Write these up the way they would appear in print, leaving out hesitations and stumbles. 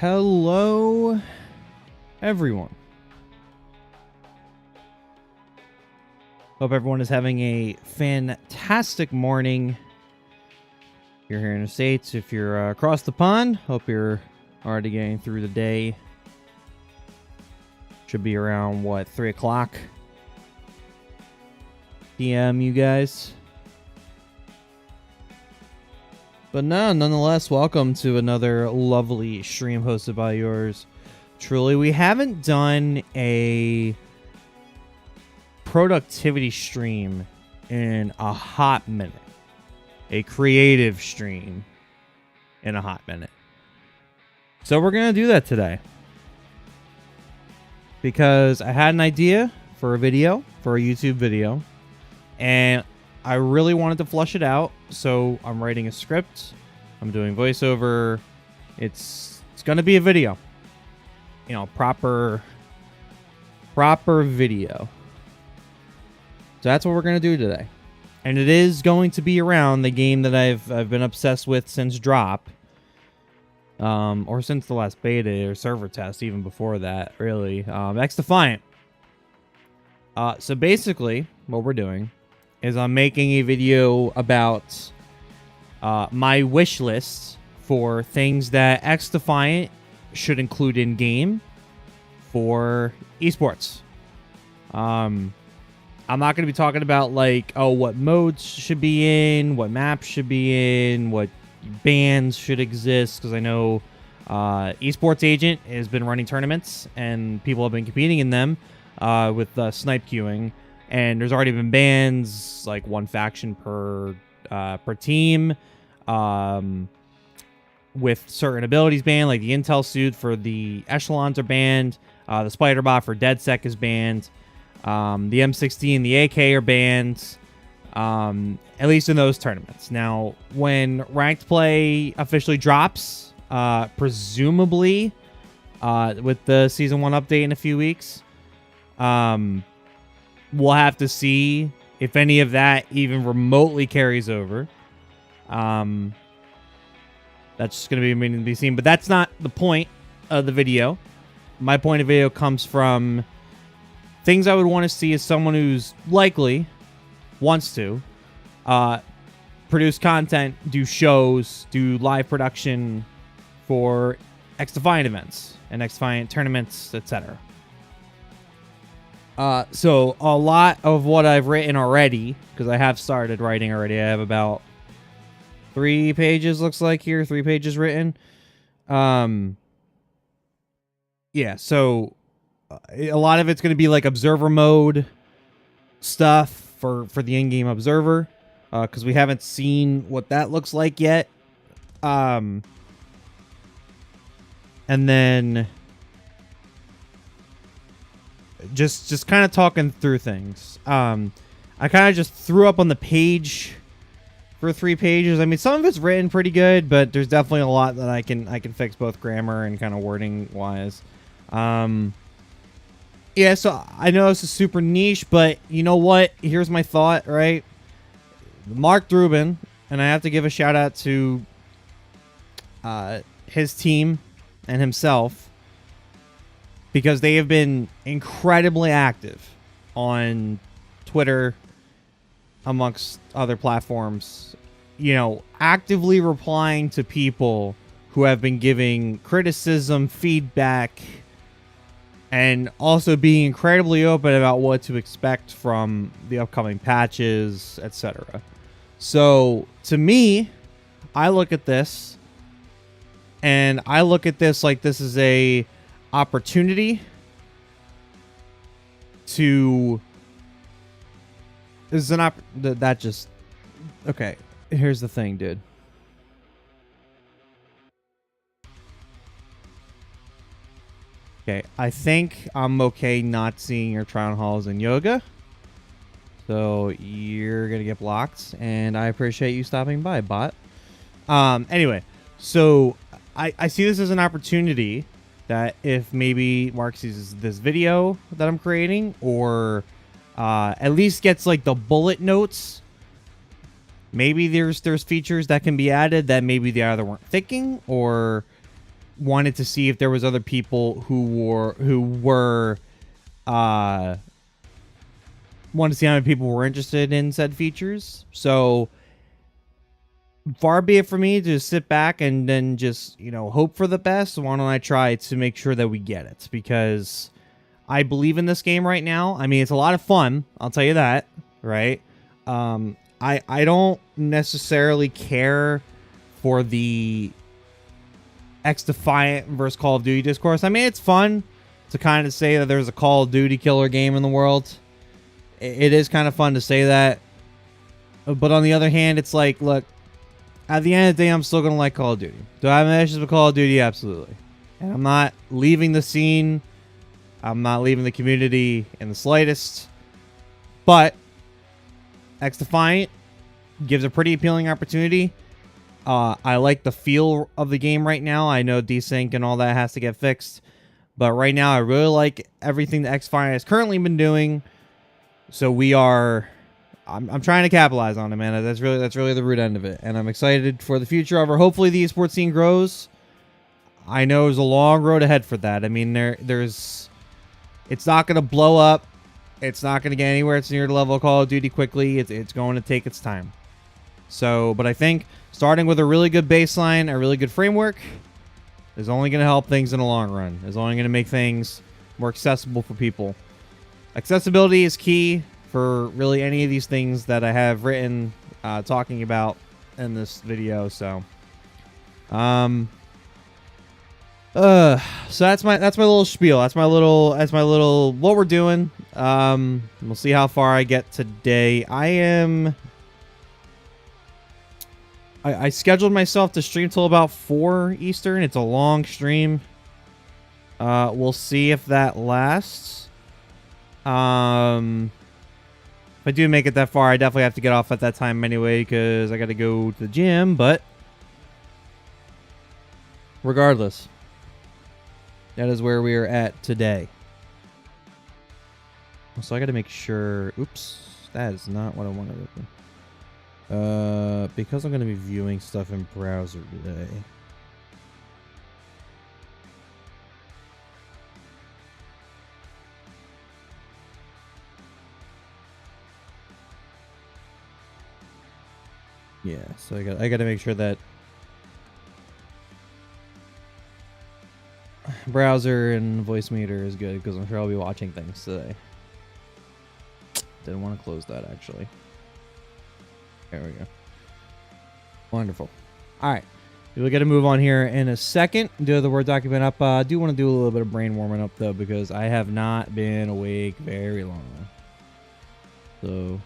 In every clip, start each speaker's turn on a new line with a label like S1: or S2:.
S1: Hello, everyone. Hope everyone is having a fantastic morning. If you're here in the States, if you're across the pond, hope you're already getting through the day. Should be around, what, 3 o'clock p.m., you guys? But no, nonetheless, welcome to another lovely stream hosted by yours truly. We haven't done a productivity stream in a hot minute. A creative stream in a hot minute. So we're going to do that today. Because I had an idea for a video, for a YouTube video. And I really wanted to flush it out, so I'm writing a script. I'm doing voiceover. It's gonna be a video. You know, proper video. So that's what we're gonna do today. And it is going to be around the game that I've been obsessed with since drop. Or since the last beta or server test, even before that, really. XDefiant. So basically, what we're doing is I'm making a video about my wish list for things that XDefiant should include in game for esports. I'm not going to be talking about like, oh, what modes should be in, what maps should be in, what bans should exist, because I know Esports Agent has been running tournaments and people have been competing in them with snipe queuing. And there's already been bans, like one faction per team, with certain abilities banned, like the Intel suit for the Echelons are banned, the Spider Bot for DeadSec is banned, the M16 and the AK are banned, at least in those tournaments. Now, when ranked play officially drops, presumably with the Season 1 update in a few weeks, we'll have to see if any of that even remotely carries over. That's just going to be remaining to be seen. But that's not the point of the video. My point of video comes from things I would want to see as someone who's likely wants to produce content, do shows, do live production for XDefiant events and XDefiant tournaments, etc. So a lot of what I've written already, because I have started writing already. I have about 3 pages, looks like here, 3 pages written. Yeah, so a lot of it's going to be like observer mode stuff for the in-game observer, because we haven't seen what that looks like yet. And then just kind of talking through things. I kind of just threw up on the page for 3 pages. I mean, some of it's written pretty good, but there's definitely a lot that I can fix, both grammar and kind of wording wise. Yeah, so I know this is super niche, but you know what? Here's my thought, right? Mark Drubin, and I have to give a shout out to his team and himself, because they have been incredibly active on Twitter, amongst other platforms, you know, actively replying to people who have been giving criticism, feedback, and also being incredibly open about what to expect from the upcoming patches, etc. So, to me, I look at this, and I look at this like this is a opportunity to... This is an that just... Okay, here's the thing, dude. Okay, I think I'm okay not seeing your Trial Halls in Yoga. So you're going to get blocked, and I appreciate you stopping by, bot. Anyway, so I see this as an opportunity that if maybe Mark sees this video that I'm creating, or at least gets like the bullet notes, maybe there's features that can be added that maybe they either weren't thinking, or wanted to see if there was other people who were wanted to see how many people were interested in said features. So far be it for me to sit back and then just, you know, hope for the best. Why don't I try to make sure that we get it? Because I believe in this game right now. I mean, it's a lot of fun, I'll tell you that, right? I don't necessarily care for the XDefiant versus Call of Duty discourse. I mean, it's fun to kind of say that there's a Call of Duty killer game in the world. It is kind of fun to say that. But on the other hand, it's like, look, at the end of the day, I'm still going to like Call of Duty. Do I have issues with Call of Duty? Absolutely. And I'm not leaving the scene. I'm not leaving the community in the slightest. But XDefiant gives a pretty appealing opportunity. I like the feel of the game right now. I know desync and all that has to get fixed. But right now, I really like everything that XDefiant has currently been doing. So I'm trying to capitalize on it, man. That's really the root end of it. And I'm excited for the future of it. Hopefully the esports scene grows. I know there's a long road ahead for that. I mean, it's not going to blow up. It's not going to get anywhere. It's near the level of Call of Duty quickly. It's going to take its time. So, but I think starting with a really good baseline, a really good framework, is only going to help things in the long run. Is only going to make things more accessible for people. Accessibility is key for really any of these things that I have written, talking about in this video. So, so that's my little spiel. That's my little what we're doing. We'll see how far I get today. I scheduled myself to stream till about 4 Eastern. It's a long stream. We'll see if that lasts. If I do make it that far, I definitely have to get off at that time anyway because I got to go to the gym. But regardless, that is where we are at today. So I got to make sure. Oops, that is not what I wanted to open. Because I'm going to be viewing stuff in browser today. Yeah, so I got to make sure that browser and voice meter is good because I'm sure I'll be watching things today. Didn't want to close that actually. There we go. Wonderful. All right. We'll get to move on here in a second. Do the Word document up. I do want to do a little bit of brain warming up, though, because I have not been awake very long. So, you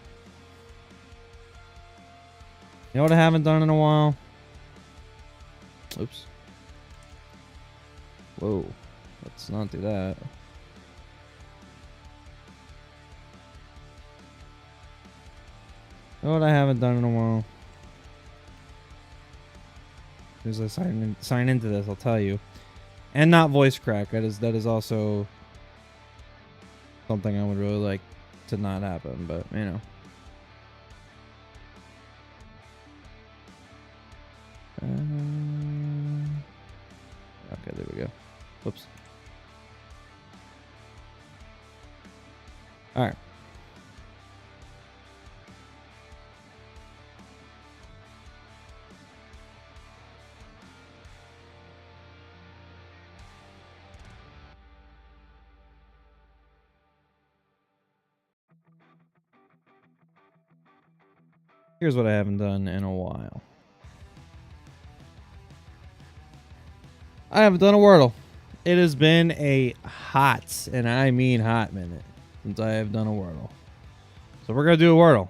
S1: know what I haven't done in a while? Oops. Whoa. Let's not do that. You know what I haven't done in a while? As I sign into this, I'll tell you. And not voice crack. That is also something I would really like to not happen, but you know. Okay, there we go. Whoops. All right. Here's what I haven't done in a while. I haven't done a Wordle. It has been a hot, and I mean hot minute, since I have done a Wordle. So we're gonna do a Wordle.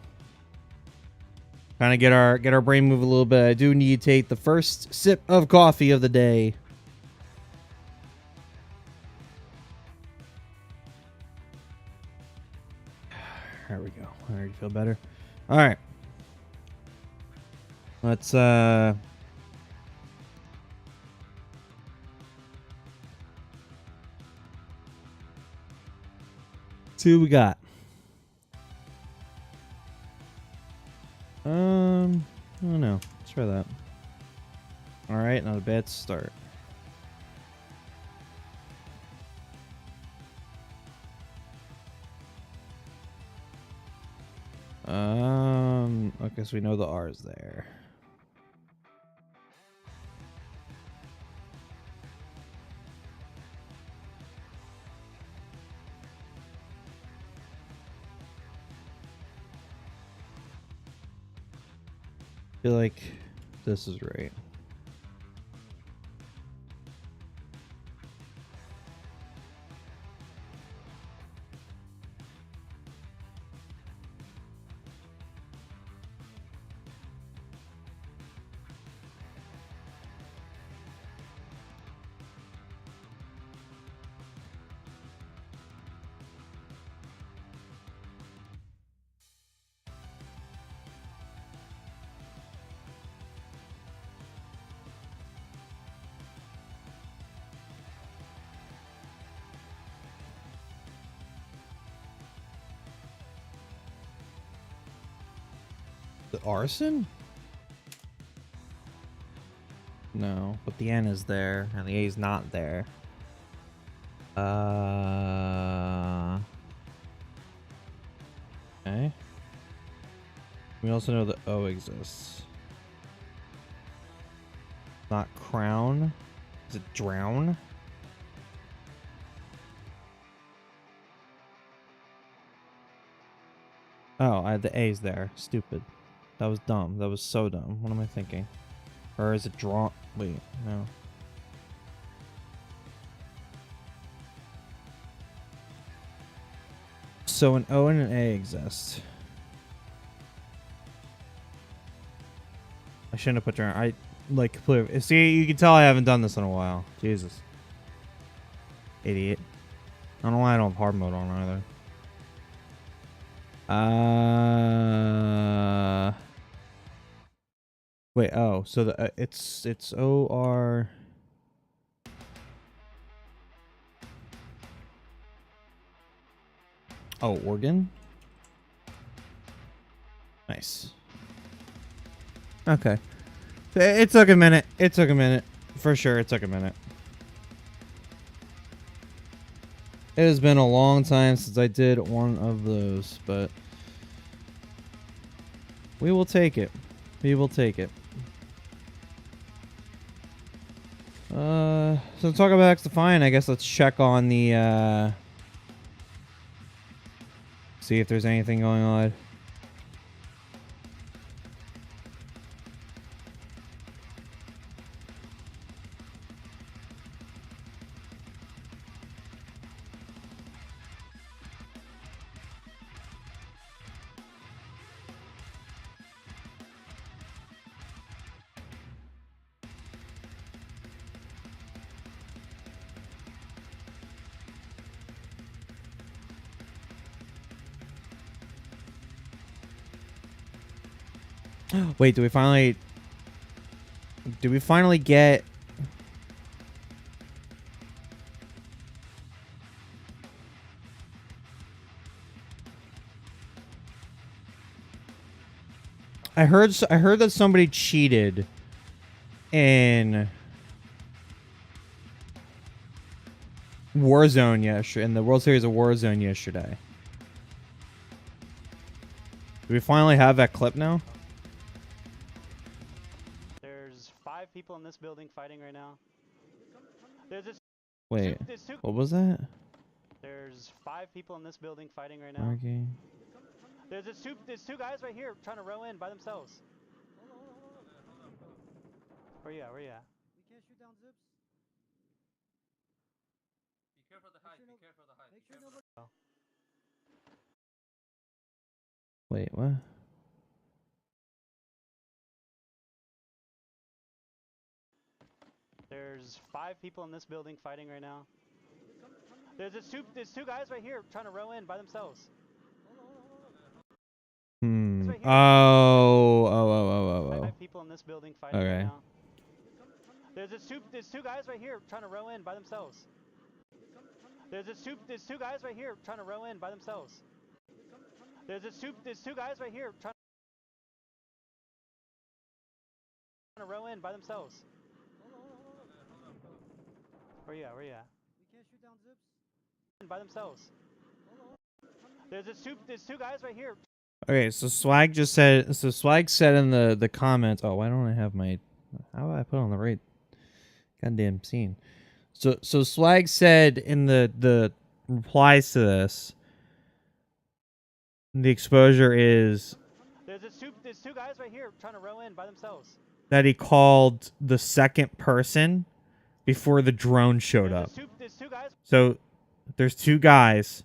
S1: Kind of get our brain move a little bit. I do need to take the first sip of coffee of the day. There we go. I already feel better. All right. Let's see what we got. I don't know. Let's try that. All right, not a bad start. Okay, so we know the R is there. I feel like this is right. it arson? No, but the N is there and the A is not there. Okay. We also know that O exists. Not crown. Is it drown? Oh, the A's there. Stupid. That was dumb. That was so dumb. What am I thinking? Or is it draw? Wait, no. So an O and an A exist. I shouldn't have put drown. I like completely. See, you can tell I haven't done this in a while. Jesus. Idiot. I don't know why I don't have hard mode on either. Wait, oh, so the it's OR. Oh, organ. Nice. Okay. It took a minute. It took a minute. For sure, it took a minute. It has been a long time since I did one of those, but we will take it. We will take it. So talk about XDefiant, I guess let's check on the, see if there's anything going on. Wait, do we finally get I heard that somebody cheated in Warzone yesterday, in the World Series of Warzone yesterday. Do we finally have that clip now?
S2: There's 5 people in this building fighting right now.
S1: Wait, what was that?
S2: There's 5 people in this building fighting right now.
S1: Okay.
S2: There's two guys right here trying to row in by themselves. Where you at? Where you at?
S3: We can't shoot down zips. Be careful the height. Be careful the height. Make sure nobody.
S1: Wait, what?
S2: There's 5 people in this building fighting right now. There's two guys right here trying to row in by themselves.
S1: Hmm.
S2: Right
S1: Oh.
S2: 5 people in this building fighting right now. There's two guys right here trying to row in by themselves. There's two guys right here trying to row in by themselves. There's two guys right here trying to row in by themselves. Where you at? Where you at?
S3: We can't shoot down zips.
S2: By themselves. There's two guys right here.
S1: Okay, so Swag just said. So Swag said in the comments. Oh, why don't I have my? How do I put on the right goddamn scene? So Swag said in the replies to this. The exposure is.
S2: There's two guys right here trying to row in by themselves.
S1: That he called the second person before the drone showed up.
S2: There's two guys.
S1: So there's 2 guys.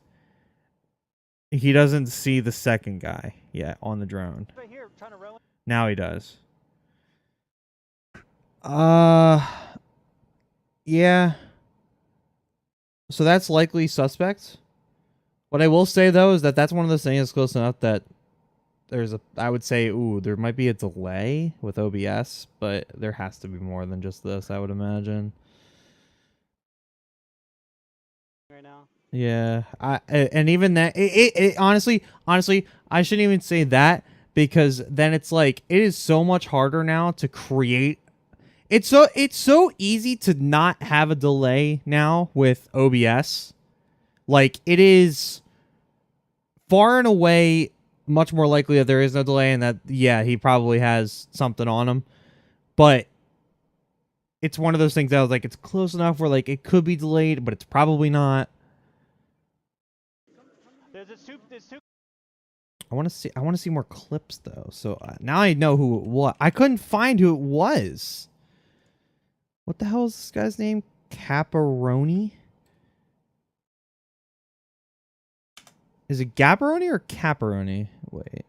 S1: He doesn't see the second guy yet on the drone.
S2: Right here trying to row in.
S1: Now he does. Yeah. So that's likely suspect. What I will say though is that that's one of those things that's close enough that there's a, I would say, ooh, there might be a delay with OBS, but there has to be more than just this, I would imagine.
S2: Right now.
S1: Yeah, and even that, it honestly, I shouldn't even say that because then it's like it is so much harder now to create. It's so easy to not have a delay now with OBS. Like, it is far and away much more likely that there is no delay and that, yeah, he probably has something on him. But it's one of those things that I was like, it's close enough where, like, it could be delayed, but it's probably not.
S2: There's two.
S1: I want to see more clips, though. So now I know who it was. I couldn't find who it was. What the hell is this guy's name? Caparoni? Is it Gabaroni or Caparoni? Wait.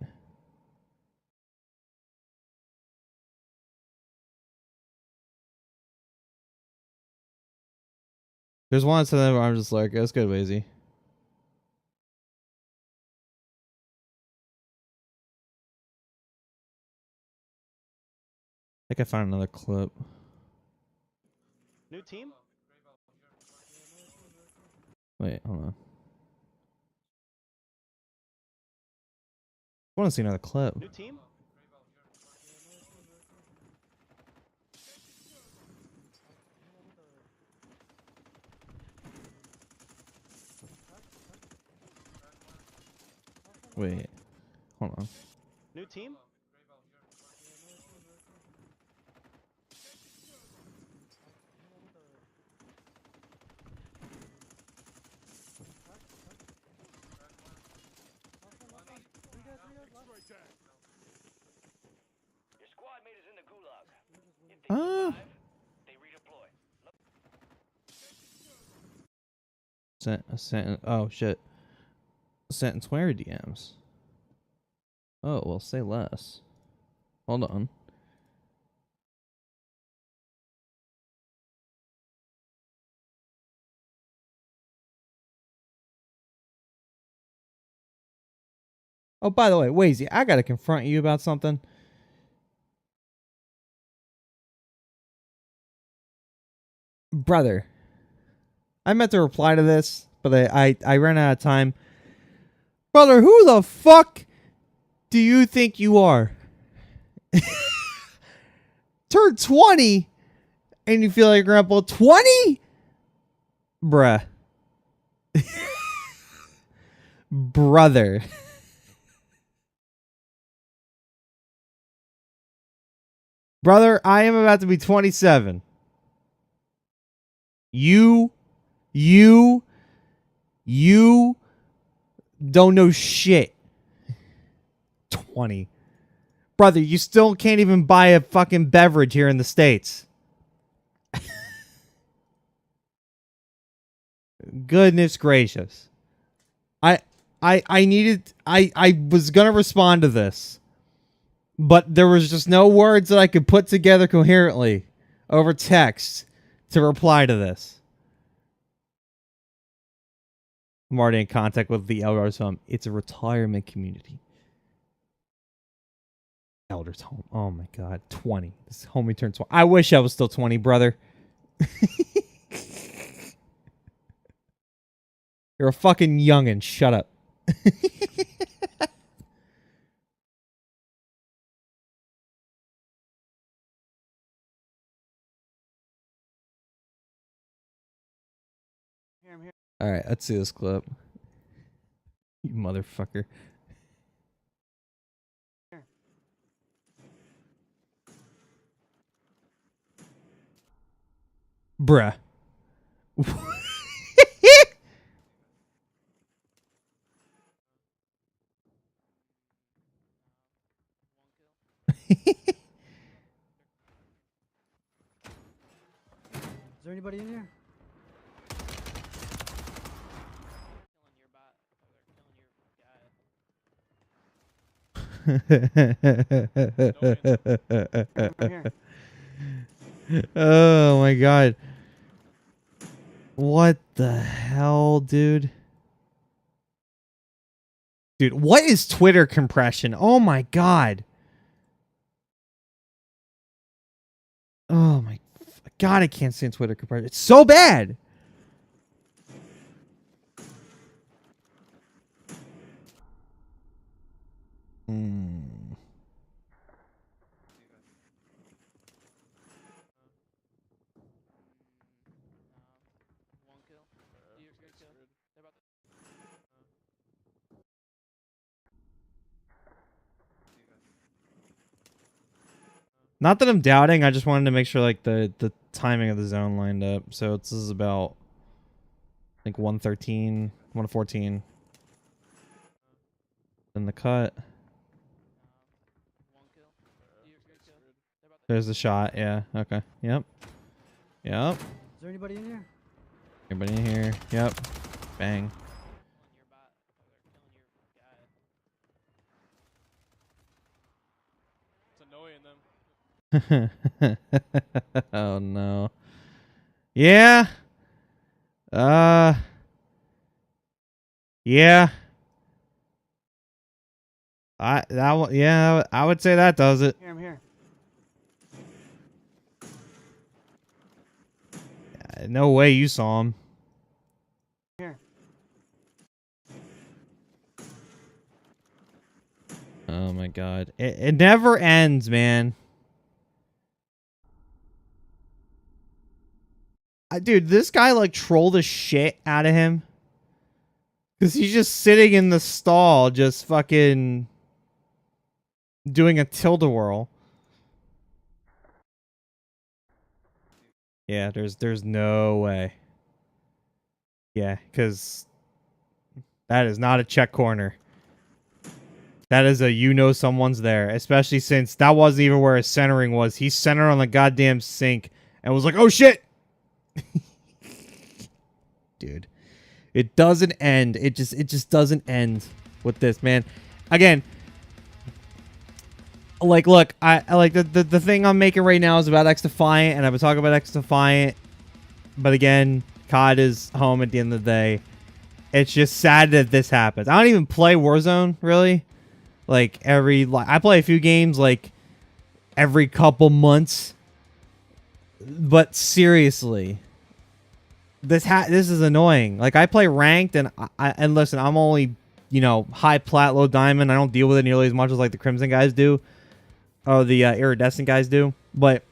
S1: There's one of them where I'm just like, let's go lazy. I think I found another clip.
S2: New team?
S1: Wait, hold on. I want to see another clip.
S2: New team?
S1: Wait, hold on.
S2: New team?
S4: Your squad mate is in the gulag. If they survive, they redeploy.
S1: Oh shit. Sent in Twitter DMs. Oh, well, say less. Hold on. Oh, by the way, Wazy, I gotta confront you about something. Brother, I meant to reply to this, but I ran out of time. Brother, who the fuck do you think you are? Turn 20 and you feel like grandpa 20? Bruh. Brother. Brother, I am about to be 27. You don't know shit. 20. Brother, you still can't even buy a fucking beverage here in the States. Goodness gracious. I was gonna respond to this, but there was just no words that I could put together coherently over text to reply to this. I'm already in contact with the Elders Home. It's a retirement community. Elders Home. Oh my god. 20. This homie turned 20. I wish I was still 20, brother. You're a fucking youngin'. Shut up.
S2: Here, I'm here.
S1: Alright, let's see this clip. You motherfucker. Bruh.
S3: Is there anybody in here?
S1: Oh my god. What the hell, dude? Dude, what is Twitter compression? Oh my god. Oh my god, I can't stand Twitter compression. It's so bad. Not that I'm doubting. I just wanted to make sure like the timing of the zone lined up. So this is about I think 113, 114. Then the cut. There's the shot. Yeah. Okay. Yep. Yep.
S3: Is there anybody in here?
S1: Everybody in here. Yep. Bang. Oh no. Yeah. Yeah. Yeah, I would say that does it.
S2: Here, I'm here.
S1: No way you saw him.
S2: Here.
S1: Oh my god. It never ends, man. Dude, this guy like trolled the shit out of him. Because he's just sitting in the stall just fucking doing a tilt-a-whirl. Yeah, there's no way. Yeah, because that is not a check corner. That is a you know someone's there. Especially since that wasn't even where his centering was. He centered on the goddamn sink and was like, oh shit! Dude. It doesn't end. It just doesn't end with this, man. Again, like, look, I like the thing I'm making right now is about XDefiant, and I've been talking about XDefiant. But again, COD is home at the end of the day. It's just sad that this happens. I don't even play Warzone, really. Like, I play a few games, like, every couple months. But seriously, this is annoying. Like, I play ranked, and and listen, I'm only, you know, high plat, low diamond. I don't deal with it nearly as much as like the Crimson guys do, or the iridescent guys do. But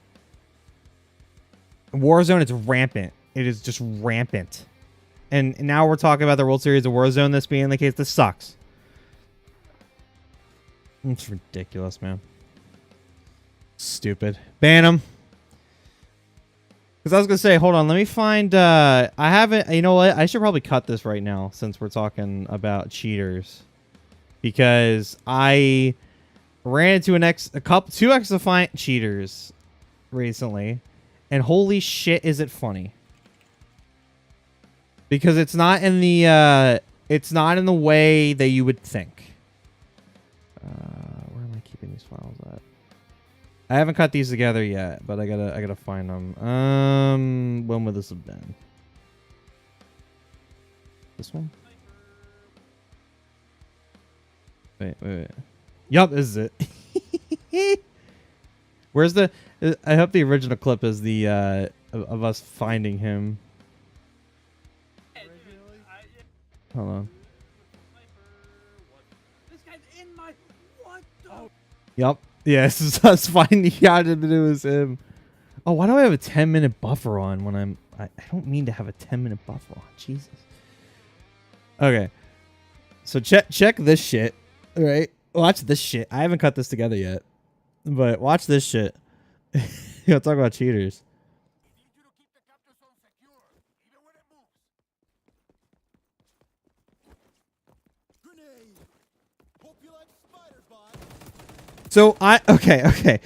S1: Warzone, it's rampant. It is just rampant. And now we're talking about the World Series of Warzone. This being the case, this sucks. It's ridiculous, man. Stupid. Ban him. Because I was going to say, hold on, let me find, I haven't, you know what? I should probably cut this right now since we're talking about cheaters. Because I ran into two XDefiant cheaters recently. And holy shit, is it funny. Because it's not in the way that you would think. Where am I keeping these files at? I haven't cut these together yet, but I gotta find them. When would this have been? This one? Wait. Yup, this is it. Where's the? I hope the original clip is the of us finding him. Hold on.
S5: This guy's in my what the?
S1: Yup. Yeah, this is us finding out that it was him. Oh, why do I have a 10-minute buffer on when I don't mean to have a 10-minute buffer on. Jesus. Okay. So check this shit. All right. Watch this shit. I haven't cut this together yet. But watch this shit. I'll talk about cheaters. So okay.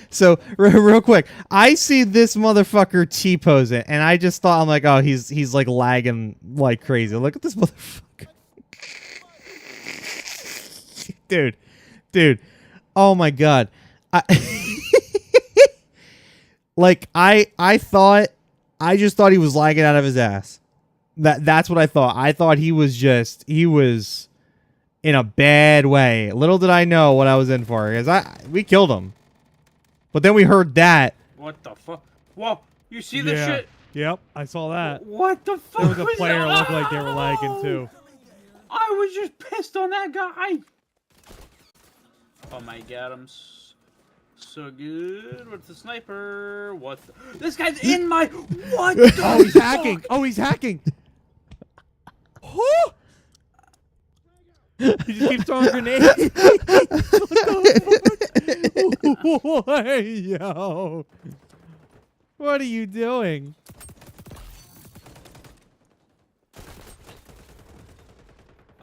S1: So real quick, I see this motherfucker T-posing, and I just thought, I'm like, oh, he's like lagging like crazy. Look at this motherfucker, dude. Oh my god, I just thought he was lagging out of his ass. That's what I thought. I thought he was in a bad way. Little did I know what I was in for, because we killed him. But then we heard that.
S5: What the fuck? Whoa! You see this shit?
S1: Yep, I saw that.
S5: What the fuck?
S1: There was a player
S5: that?
S1: looked like they were lagging too.
S5: I was just pissed on that guy. Oh my god, I'm so good with the sniper. What? This guy's in my what?
S1: Oh, he's hacking! Oh, he's hacking! He just keeps throwing grenades. Yo. What are you doing?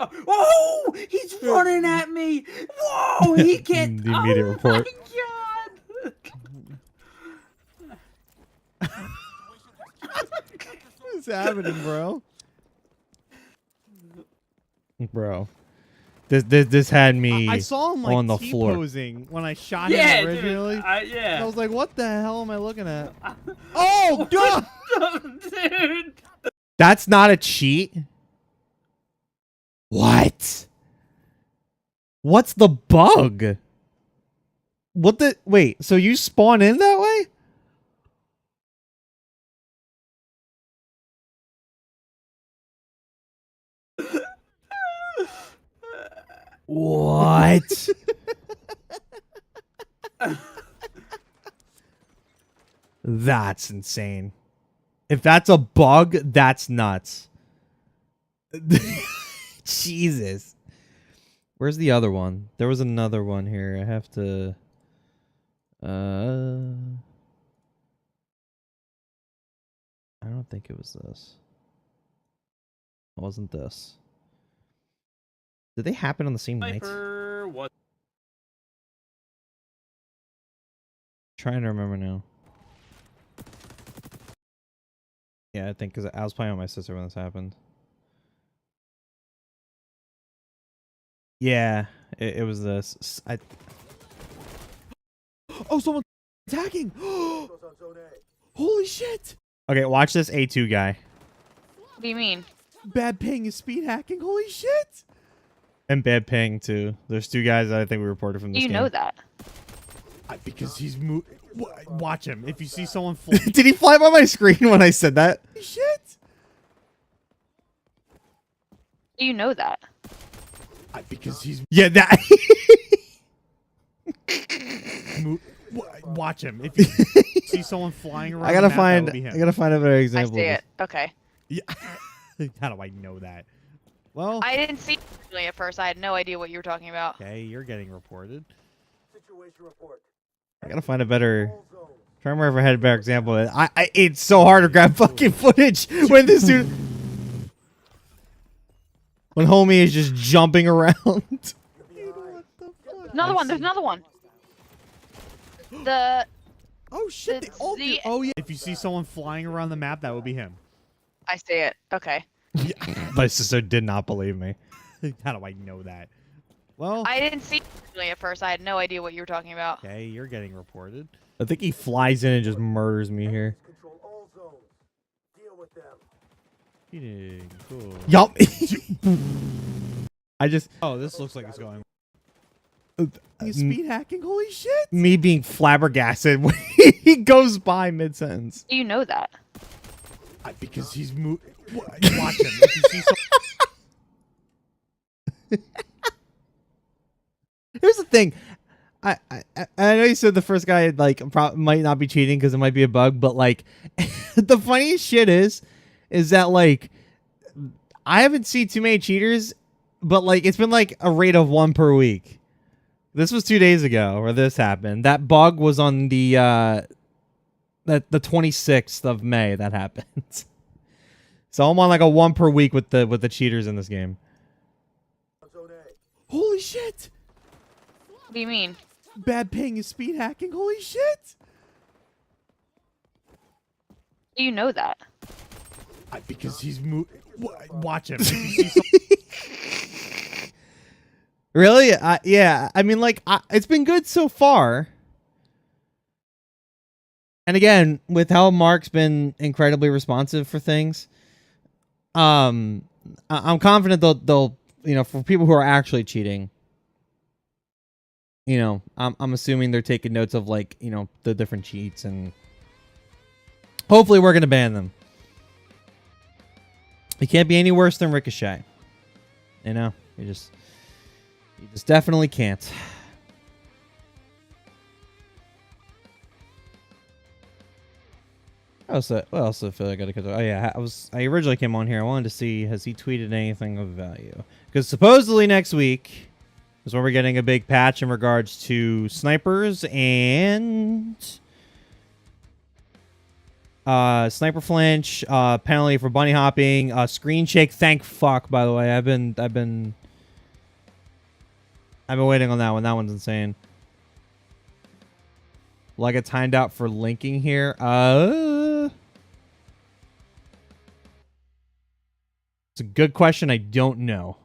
S5: Oh, he's running at me. Whoa, he can't.
S1: The immediate
S5: oh
S1: report.
S5: My God.
S1: What's happening, bro? Bro. This had me
S6: I saw him like
S1: on the floor.
S6: T-posing when I shot
S5: Yeah,
S6: him originally.
S5: dude.
S6: And
S5: Yeah.
S6: I was like, what the hell am I looking at? Oh, God!
S5: Dude.
S1: That's not a cheat. What? What's the bug? What the? Wait, so you spawn in that way? What? That's insane. If that's a bug, that's nuts. Jesus. Where's the other one? There was another one here. I have to... I don't think it was this. It wasn't this. Did they happen on the same night?
S5: Sniper, what?
S1: Trying to remember now. Yeah, I think because I was playing with my sister when this happened. Yeah, it was this.
S6: Oh, someone's attacking! Holy shit!
S1: Okay, watch this A2 guy.
S7: What do you mean?
S6: Bad ping is speed hacking. Holy shit!
S1: And bad ping, too. There's two guys that I think we reported from
S7: Do
S1: this
S7: you
S1: game.
S7: know that?
S6: Because he's watch him. If you see someone
S1: Did he fly by my screen when I said that?
S6: shit!
S7: Do you know that?
S6: Because he's
S1: Yeah, that...
S6: watch him. If you see someone flying around,
S1: I gotta
S6: the map, that
S1: find...
S6: will be him.
S1: I gotta find a better
S7: I
S1: example.
S7: see
S1: of
S7: it. Okay.
S6: Yeah. How do I know that? Well,
S7: I didn't see it originally at first. I had no idea what you were talking about.
S6: okay, you're getting reported.
S1: I gotta find a better... Try to remember if I had a better example. It's so hard to grab fucking footage when this dude... When homie is just jumping around.
S7: Another one. There's another one. The
S6: Oh shit!
S7: The-
S6: They all
S7: the-
S6: do. Oh yeah. If you see someone flying around the map, that would be him.
S7: I see it. Okay.
S1: My sister did not believe me.
S6: How do I know that? Well,
S7: I didn't see it originally at first. I had no idea what you were talking about.
S6: okay, you're getting reported.
S1: I think he flies in and just murders me here.
S6: Cheating. Cool.
S1: Yup. I just...
S6: Oh, this looks like it's going. He's speed hacking. Holy shit!
S1: Me being flabbergasted when he goes by mid-sentence.
S7: Do you know that?
S6: Because he's watch him. If you see
S1: Here's the thing. I know you said the first guy like might not be cheating because it might be a bug, but like the funniest shit is that like I haven't seen too many cheaters, but like it's been like a rate of 1 per week. This was 2 days ago where this happened. That bug was on the 26th of May that happened. So I'm on like a 1 per week with the cheaters in this game.
S6: holy shit!
S7: What do you mean?
S6: Bad ping is speed hacking. Holy shit!
S7: Do you know that?
S6: Because he's watch him. If you see
S1: Really? Yeah. I mean, like, it's been good so far. And again, with how Mark's been incredibly responsive for things, I'm confident they'll you know, for people who are actually cheating, you know, I'm assuming they're taking notes of like, you know, the different cheats, and hopefully we're gonna ban them. It can't be any worse than Ricochet. You know, you just definitely can't. What else I feel like I gotta catch up? Oh yeah, I originally came on here. I wanted to see, has he tweeted anything of value? Because supposedly next week, is when we're getting a big patch in regards to snipers and sniper flinch, penalty for bunny hopping, screen shake. Thank fuck, by the way. I've been waiting on that one. That one's insane. Like a timed out for linking here. It's a good question. I don't know.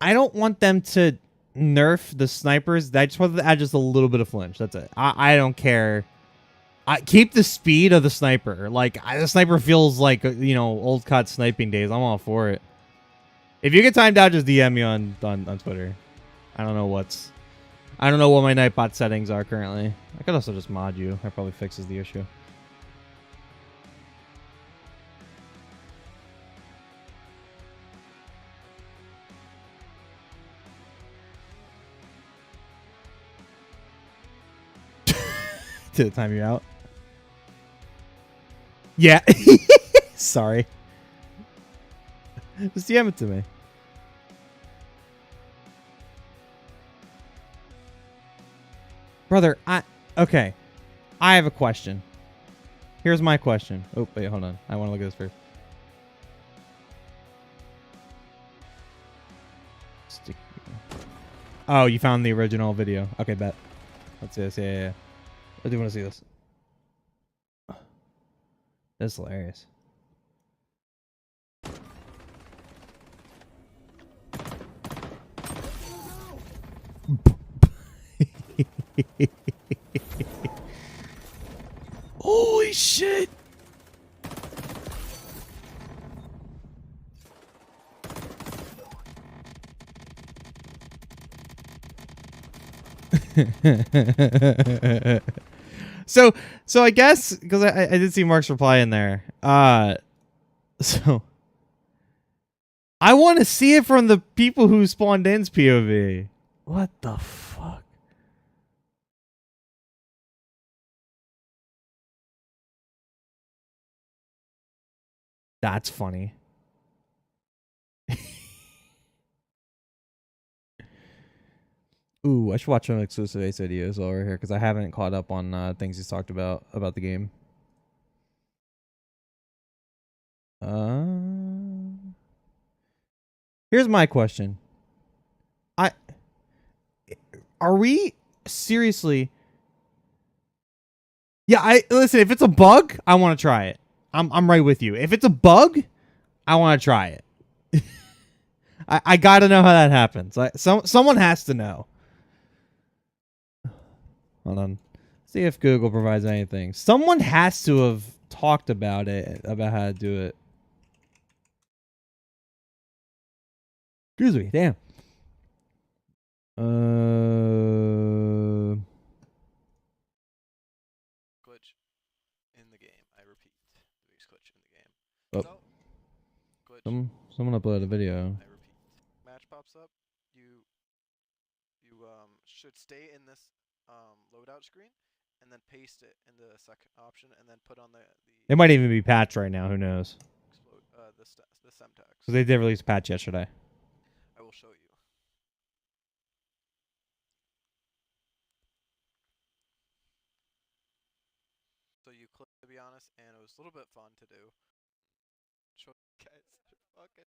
S1: I don't want them to nerf the snipers. I just want to add just a little bit of flinch. That's it. I don't care. Keep the speed of the sniper. Like, the sniper feels like, you know, old COD sniping days. I'm all for it. If you get timed out, just DM me on Twitter. I don't know what my Nightbot settings are currently. I could also just mod you. That probably fixes the issue. Did it time you out? Yeah. Sorry. Just DM it to me. Brother, okay. I have a question. Here's my question. Oh, wait, hold on. I want to look at this first. Oh, you found the original video. Okay, bet. Let's see this. Yeah. I do want to see this. This is hilarious.
S6: Holy shit!
S1: So I guess because I did see Mark's reply in there. So I want to see it from the people who spawned in's POV. What the fuck? That's funny. Ooh, I should watch some exclusive Ace videos over here because I haven't caught up on things he's talked about the game. Here's my question. Are we seriously? Yeah, listen, if it's a bug, I want to try it. I'm right with you. If it's a bug, I want to try it. I got to know how that happens. Someone has to know. Hold on. See if Google provides anything. Someone has to have talked about it, about how to do it. Excuse me. Damn.
S8: Glitch in the game. I repeat. There's glitch in the game.
S1: Oh.
S8: So, glitch.
S1: Someone uploaded a video.
S8: I repeat. Match pops up. You should stay in this loadout screen and then paste it in the second option and then put on the
S1: It might even be patched right now. Who knows?
S8: the semtex.
S1: Because they did release a patch yesterday.
S8: I will show you. So you click, to be honest, and it was a little bit fun to do. Show you guys. Okay.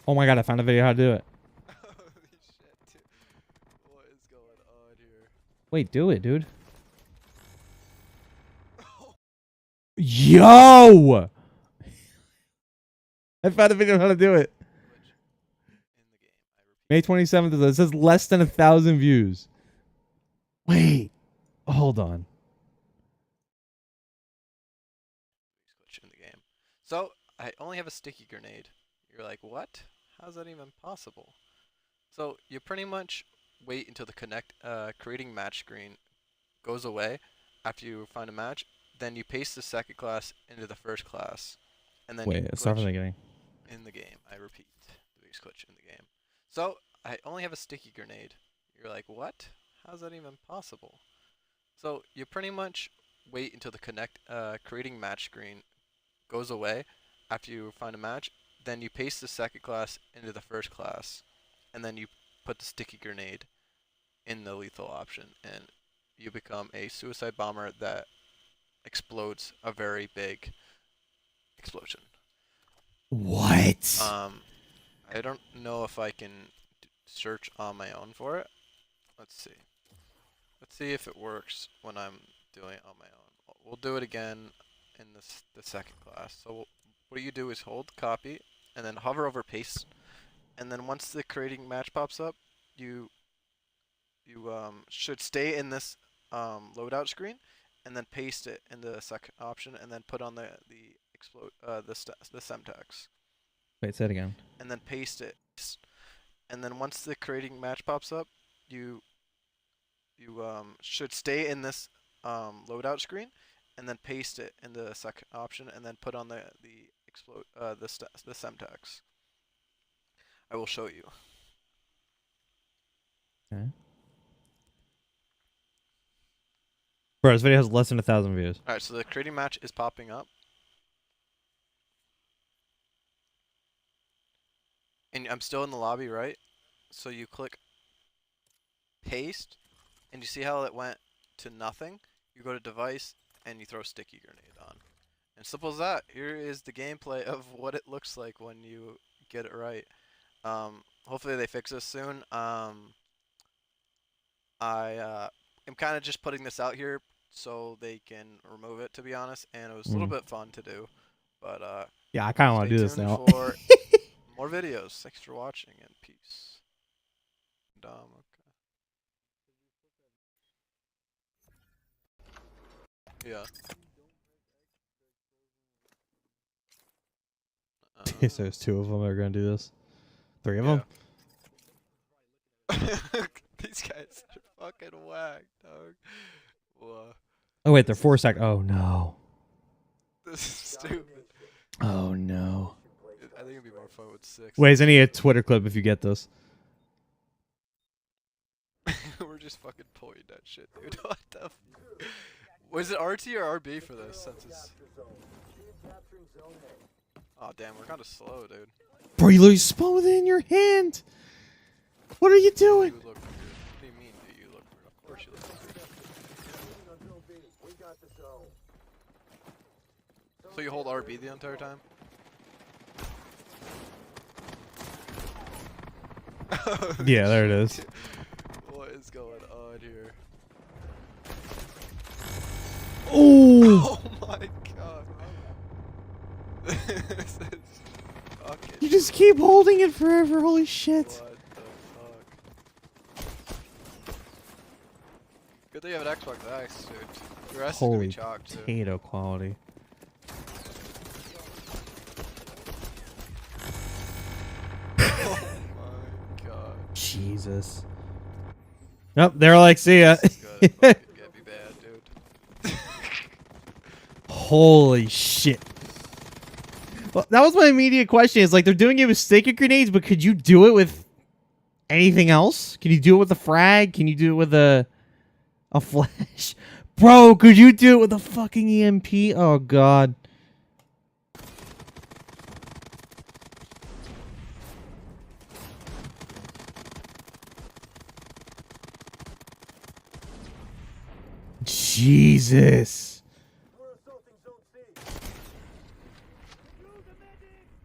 S1: Oh my god, I found a video how to do it.
S8: Holy shit, dude. What is going on here?
S1: Wait, do it, dude. Yo! I found a video on how to do it.
S8: In the game. I repeat.
S1: May 27th. It says less than 1,000 views. Wait. Hold on.
S8: Glitch in the game. So, I only have a sticky grenade. You're like, what? How's that even possible? So, you pretty much wait until the creating match screen goes away after you find a match. Then you paste the second class into the first class. And then
S1: Wait, start from the beginning.
S8: In the game. I repeat. There's glitch in the game. So, I only have a sticky grenade. You're like, what? How's that even possible? So, you pretty much wait until the creating match screen goes away after you find a match. then you paste the second class into the first class, and then you put the sticky grenade in the lethal option, and you become a suicide bomber that explodes a very big explosion.
S1: What?
S8: I don't know if I can search on my own for it. Let's see. Let's see if it works when I'm doing it on my own. We'll do it again in the second class. So what you do is hold copy and then hover over paste, and then once the creating match pops up, you should stay in this loadout screen, and then paste it in the second option, and then put on the semtex.
S1: Wait, say it again.
S8: And then paste it, and then once the creating match pops up, you should stay in this loadout screen, and then paste it in the second option, and then put on the semtex. I will show you.
S1: Okay. Bro, this video has less than 1,000 views.
S8: All right, so the creating match is popping up, and I'm still in the lobby, right? So you click paste, and you see how it went to nothing? You go to device, and you throw sticky grenade on. And simple as that. Here is the gameplay of what it looks like when you get it right. Hopefully they fix this soon. I am kind of just putting this out here so they can remove it, to be honest, and it was a little bit fun to do. But
S1: yeah, I kind of want to do this
S8: stay
S1: now.
S8: tuned for more videos. Thanks for watching, and peace. Okay. Yeah.
S1: So there's 2 of them that are going to do this. 3 of them?
S8: These guys are fucking whack, dog. Whoa.
S1: Oh, wait, they're 4 seconds. Oh, no.
S8: This is stupid.
S1: Oh, no.
S8: I think it'd be more fun with 6.
S1: Wait, I need a Twitter clip if you get this.
S8: We're just fucking pointing that shit, dude. What the f. Was it RT or RB for this? Since it's... Oh, damn, we're kind of slow, dude.
S1: Bro, you literally spawned with it in your hand. What are you doing?
S8: You look weird. What do you mean, do you look weird? Of course you look weird. So you hold RB the entire time?
S1: Yeah, there it is.
S8: What is going on here?
S1: Oh!
S8: Oh my god. This is fucking...
S1: You just keep holding it forever. Holy shit.
S8: What the fuck? Good thing you have an Xbox X, dude. The rest is gonna
S1: Holy
S8: be chalk, too.
S1: potato quality.
S8: Oh my god.
S1: Jesus. Nope, they're like, see ya.
S8: This is gonna fucking get me bad, dude.
S1: Holy shit. Well, that was my immediate question. Is like, they're doing it with sticky grenades, but could you do it with anything else? Can you do it with a frag? Can you do it with a flash? Bro, could you do it with a fucking EMP? Oh, God. Jesus.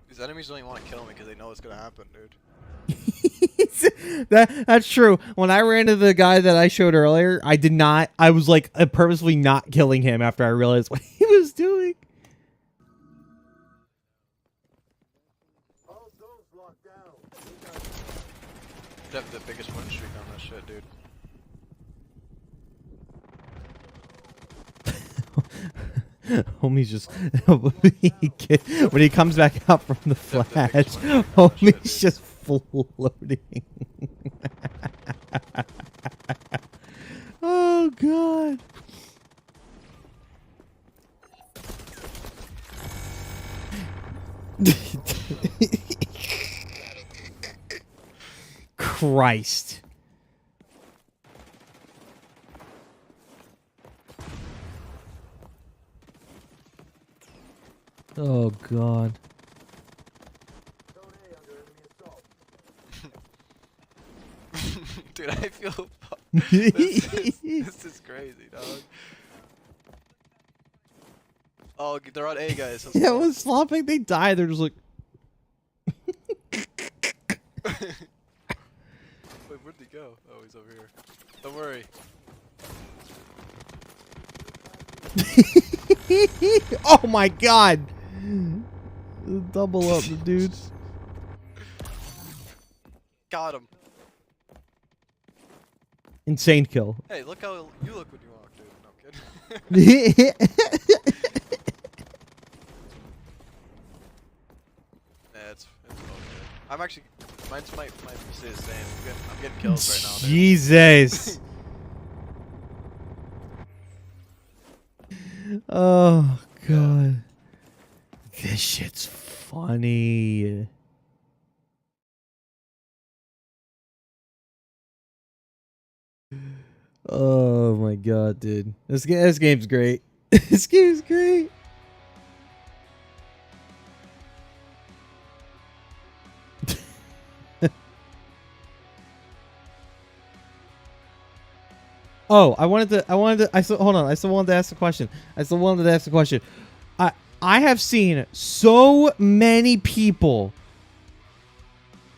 S8: These enemies don't even want to kill me because they know it's gonna happen, dude.
S1: That's true. When I ran into the guy that I showed earlier, I was like purposely not killing him after I realized what he was doing.
S8: You'd have the biggest win streak on this shit, dude.
S1: Homie's just when he comes back out from the flash, homie's just floating. Oh, God. Christ. Oh, God.
S8: Dude, I feel this is crazy, dog. Oh, they're on A, guys.
S1: Yeah, when slopping, they die. They're just like.
S8: Wait, where'd he go? Oh, he's over here. Don't worry.
S1: Oh my god! Double up, dude.
S8: Got him.
S1: Insane kill.
S8: Hey, look how you look when you walk, dude. No, I'm kidding. Yeah, it's okay. I'm actually, might stay the same. I'm getting kills right now, dude.
S1: Jesus. Oh god. This shit's funny. Oh my god, dude. This game's great. This game's great. Oh, I still wanted to ask a question. I have seen so many people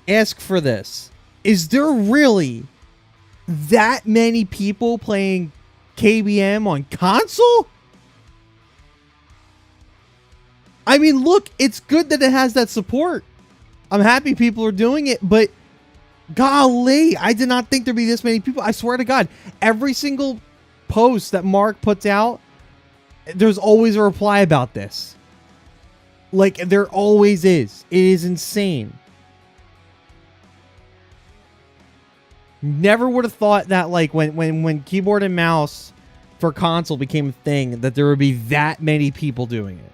S1: ask for this. Is there really that many people playing KBM on console? I mean, look, it's good that it has that support. I'm happy people are doing it, but golly, I did not think there'd be this many people. I swear to God, every single post that Mark puts out, there's always a reply about this. Like, there always is. It is insane. Never would have thought that, like, when keyboard and mouse for console became a thing, that there would be that many people doing it.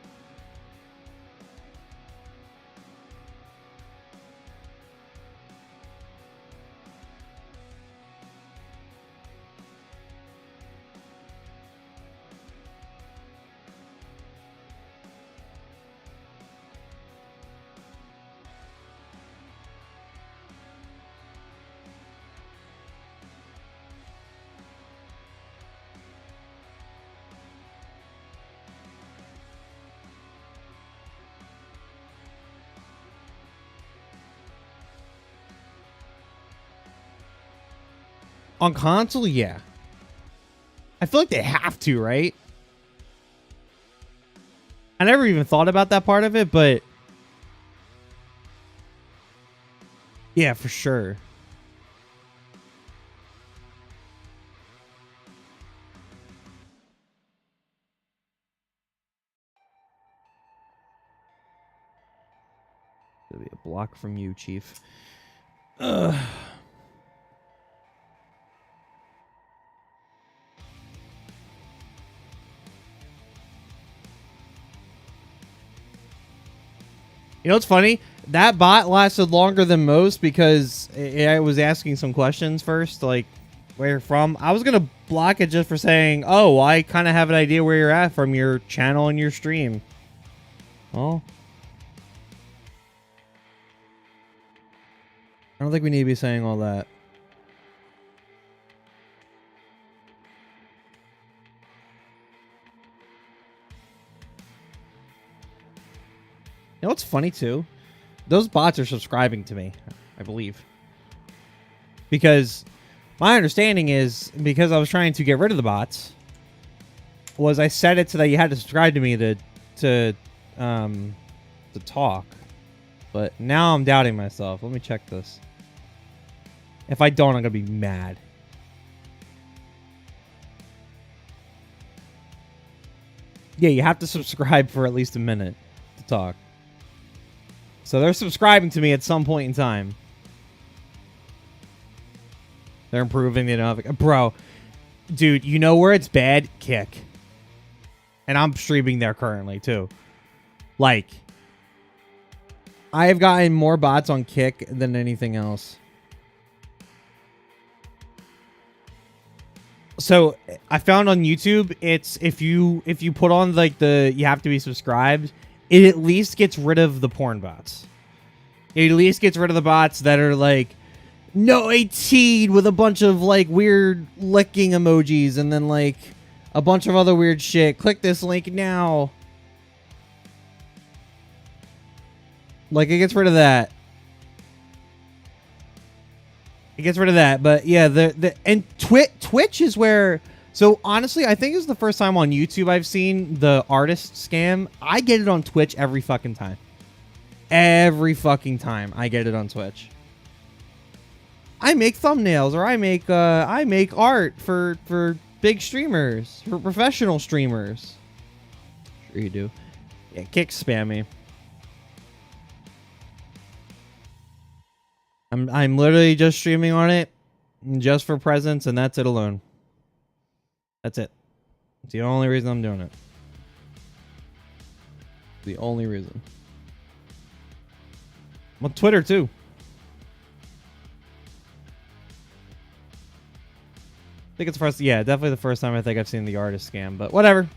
S1: On console, yeah. I feel like they have to, right? I never even thought about that part of it, but yeah, for sure. There'll be a block from you, Chief. Ugh. You know what's funny? That bot lasted longer than most because I was asking some questions first, like where you're from. I was going to block it just for saying, oh, I kind of have an idea where you're at from your channel and your stream. Well, I don't think we need to be saying all that. You know what's funny too? Those bots are subscribing to me, I believe. Because my understanding is, because I was trying to get rid of the bots, was I set it so that you had to subscribe to me to talk. But now I'm doubting myself. Let me check this. If I don't, I'm gonna be mad. Yeah, you have to subscribe for at least a minute to talk. So they're subscribing to me at some point in time. They're improving. They don't have... Bro, dude, you know where it's bad? Kick. And I'm streaming there currently, too. Like, I have gotten more bots on Kick than anything else. So, I found on YouTube, it's if you put on, like, you have to be subscribed, it at least gets rid of the porn bots. It at least gets rid of the bots that are, like, no 18 with a bunch of like weird licking emojis and then like a bunch of other weird shit. Click this link now. Like, it gets rid of that. It gets rid of that. But yeah, and Twitch is where. So honestly, I think it's the first time on YouTube I've seen the artist scam. I get it on Twitch every fucking time. Every fucking time I get it on Twitch. I make thumbnails or I make art for big streamers, for professional streamers. Sure you do. Yeah, kick spam me. I'm literally just streaming on it just for presents, and that's it alone. That's it. It's the only reason I'm doing it. The only reason. I'm on Twitter too. I think it's the first, yeah, definitely the first time I think I've seen the artist scam, but whatever.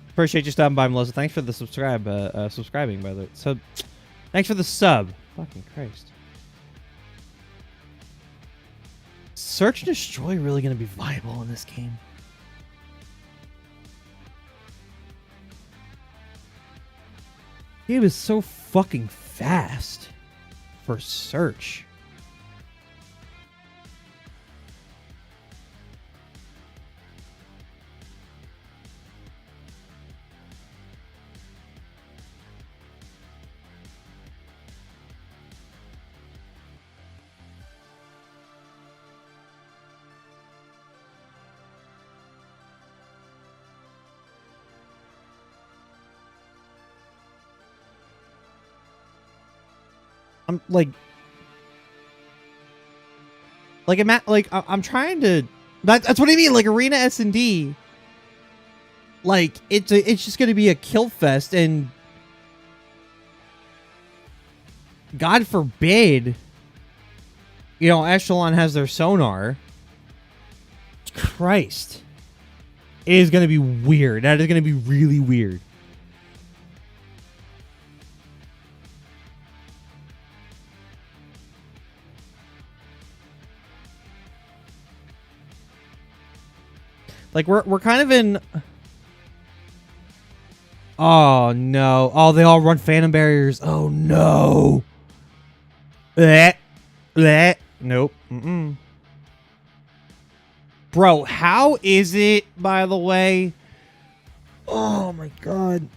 S1: Appreciate you stopping by, Melissa. Thanks for the subscribing, by the way. So, thanks for the sub. Fucking Christ. Search and destroy really going to be viable in this game? Game is so fucking fast for search. I'm I'm trying to. That's what I mean. Like Arena S&D. Like it's just gonna be a kill fest, and God forbid, you know, Echelon has their sonar. Christ, it is gonna be weird. That is gonna be really weird. Like we're kind of in. Oh no! Oh, they all run phantom barriers. Oh no! Bleh. Bleh. Nope. Bro, how is it? By the way. Oh my god.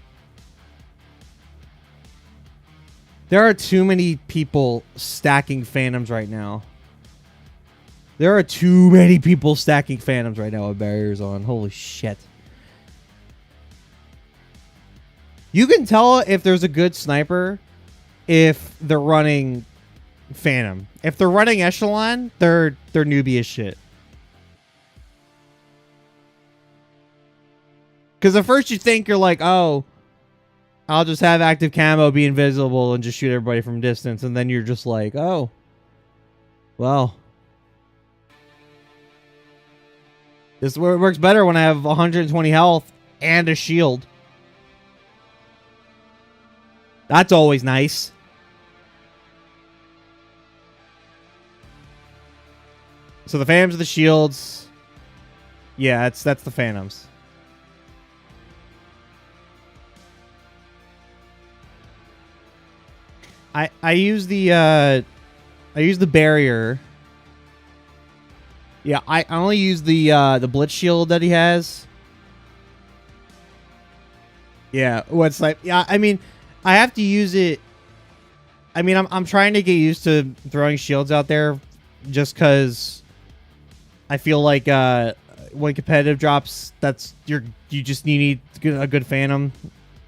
S1: There are too many people stacking phantoms right now. There are too many people stacking phantoms right now with barriers on. Holy shit. You can tell if there's a good sniper if they're running phantom. If they're running echelon, they're newbie as shit. Because at first you think you're like, oh, I'll just have active camo, be invisible, and just shoot everybody from distance. And then you're just like, oh, well. This works better when I have 120 health and a shield. That's always nice. So the phantoms are the shields. Yeah, that's the phantoms. I use the barrier. Yeah, I only use the blitz shield that he has. Yeah, what's like? Yeah, I mean, I have to use it. I mean, I'm trying to get used to throwing shields out there, just because I feel like when competitive drops, you just need a good phantom.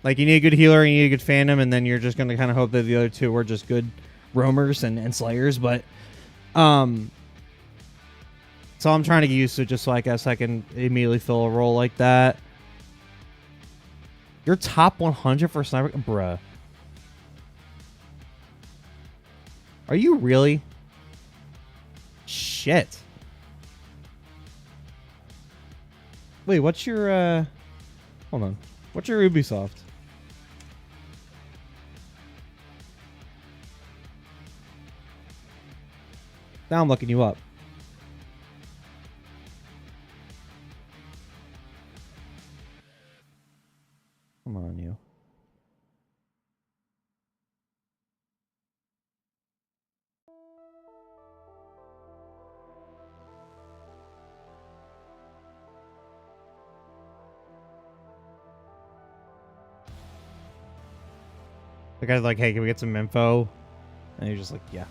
S1: Like you need a good healer, you need a good phantom, and then you're just gonna kind of hope that the other two are just good roamers and slayers. But so I'm trying to get used to it just so I guess I can immediately fill a role like that. You're top 100 for sniper? Bruh. Are you really? Shit. Wait, what's your, hold on. What's your Ubisoft? Now I'm looking you up. Come on, you. The guy's like, hey, can we get some info? And you're just like, yeah.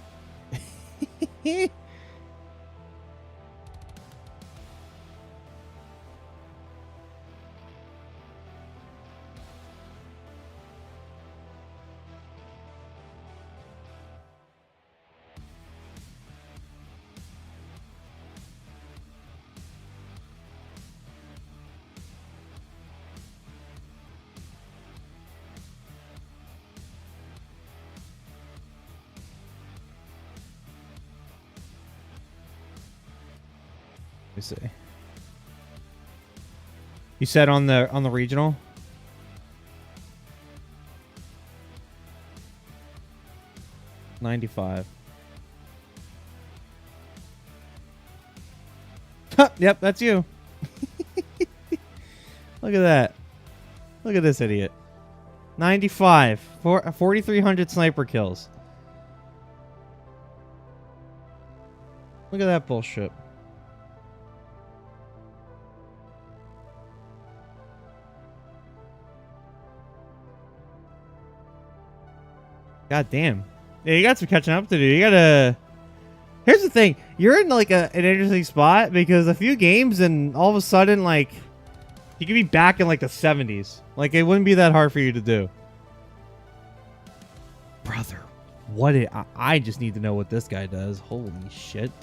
S1: Let me see. You said on the regional? $95. Yep, that's you. Look at that. Look at this idiot. 95. 4,300 sniper kills. Look at that bullshit. God damn. Yeah, you got some catching up to do. You gotta... Here's the thing. You're in, like, an interesting spot because a few games and all of a sudden, like, you could be back in, like, the 70s. Like, it wouldn't be that hard for you to do. Brother, what I just need to know what this guy does. Holy shit.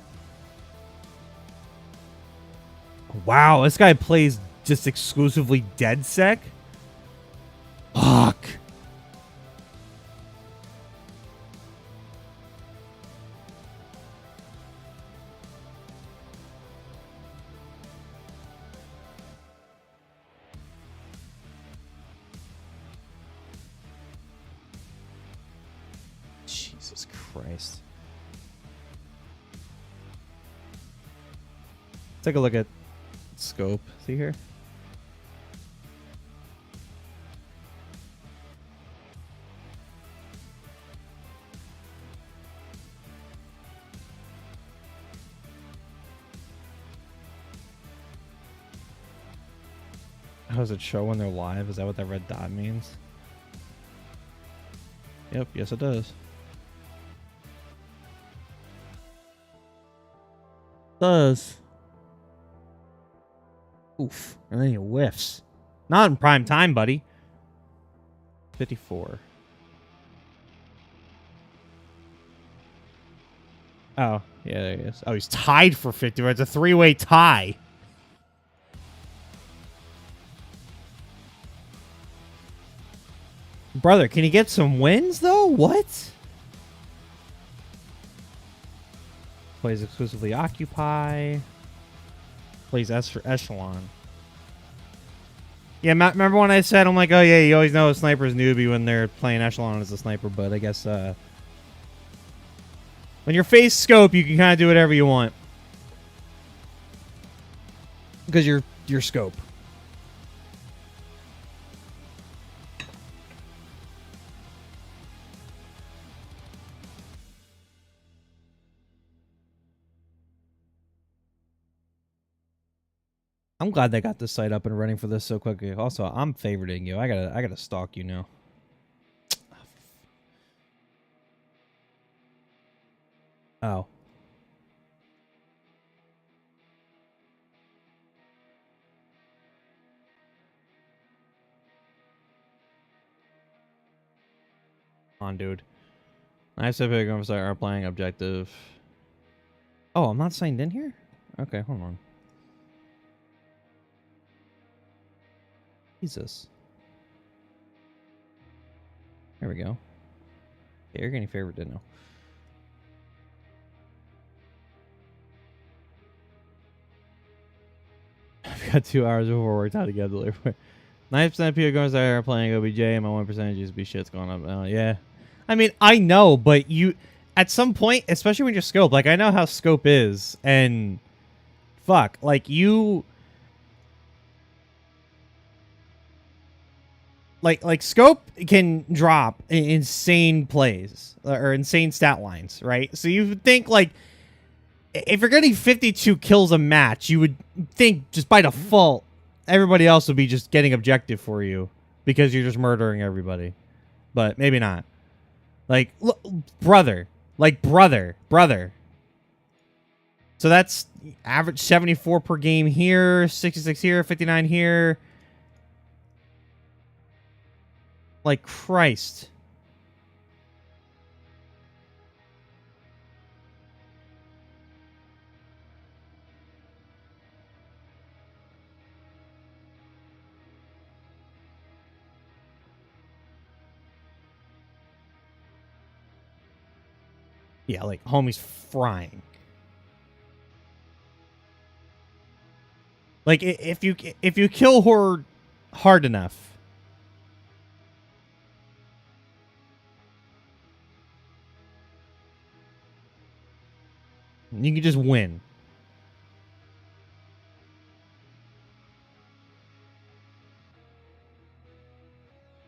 S1: Wow, this guy plays just exclusively DedSec? Fuck. Jesus Christ. Take a look at scope. See here? How does it show when they're live? Is that what that red dot means? Yep, yes it does. Does. Oof. And then he whiffs. Not in prime time, buddy. 54. Oh, yeah, there he is. Oh, he's tied for 50. It's a three-way tie. Brother, can he get some wins, though? What? Plays exclusively Occupy. Plays S for Echelon. Yeah, remember when I said, I'm like, oh yeah, you always know a sniper's newbie when they're playing Echelon as a sniper, but I guess, when you're face scope, you can kind of do whatever you want. Because you're scope. I'm glad they got this site up and running for this so quickly. Also, I'm favoriting you. I gotta stalk you now. Oh. Come on, dude. I said we're going to start our playing objective. Oh, I'm not signed in here? Okay, hold on. Jesus. There we go. Yeah, you're getting favorited now. I've got 2 hours before we're time to get delivered. 9% of people going to start playing OBJ, and my 1% just be shit's going up. Oh, yeah. I mean, I know, but at some point, especially when you're scope, like I know how scope is, and fuck, like you, like scope can drop insane plays or insane stat lines, right? So you would think like if you're getting 52 kills a match, you would think just by default everybody else would be just getting objective for you because you're just murdering everybody, but maybe not. Like brother. So that's average 74 per game here, 66 here, 59 here. Like Christ. Yeah, like homie's frying. Like if you kill her hard enough, you can just win.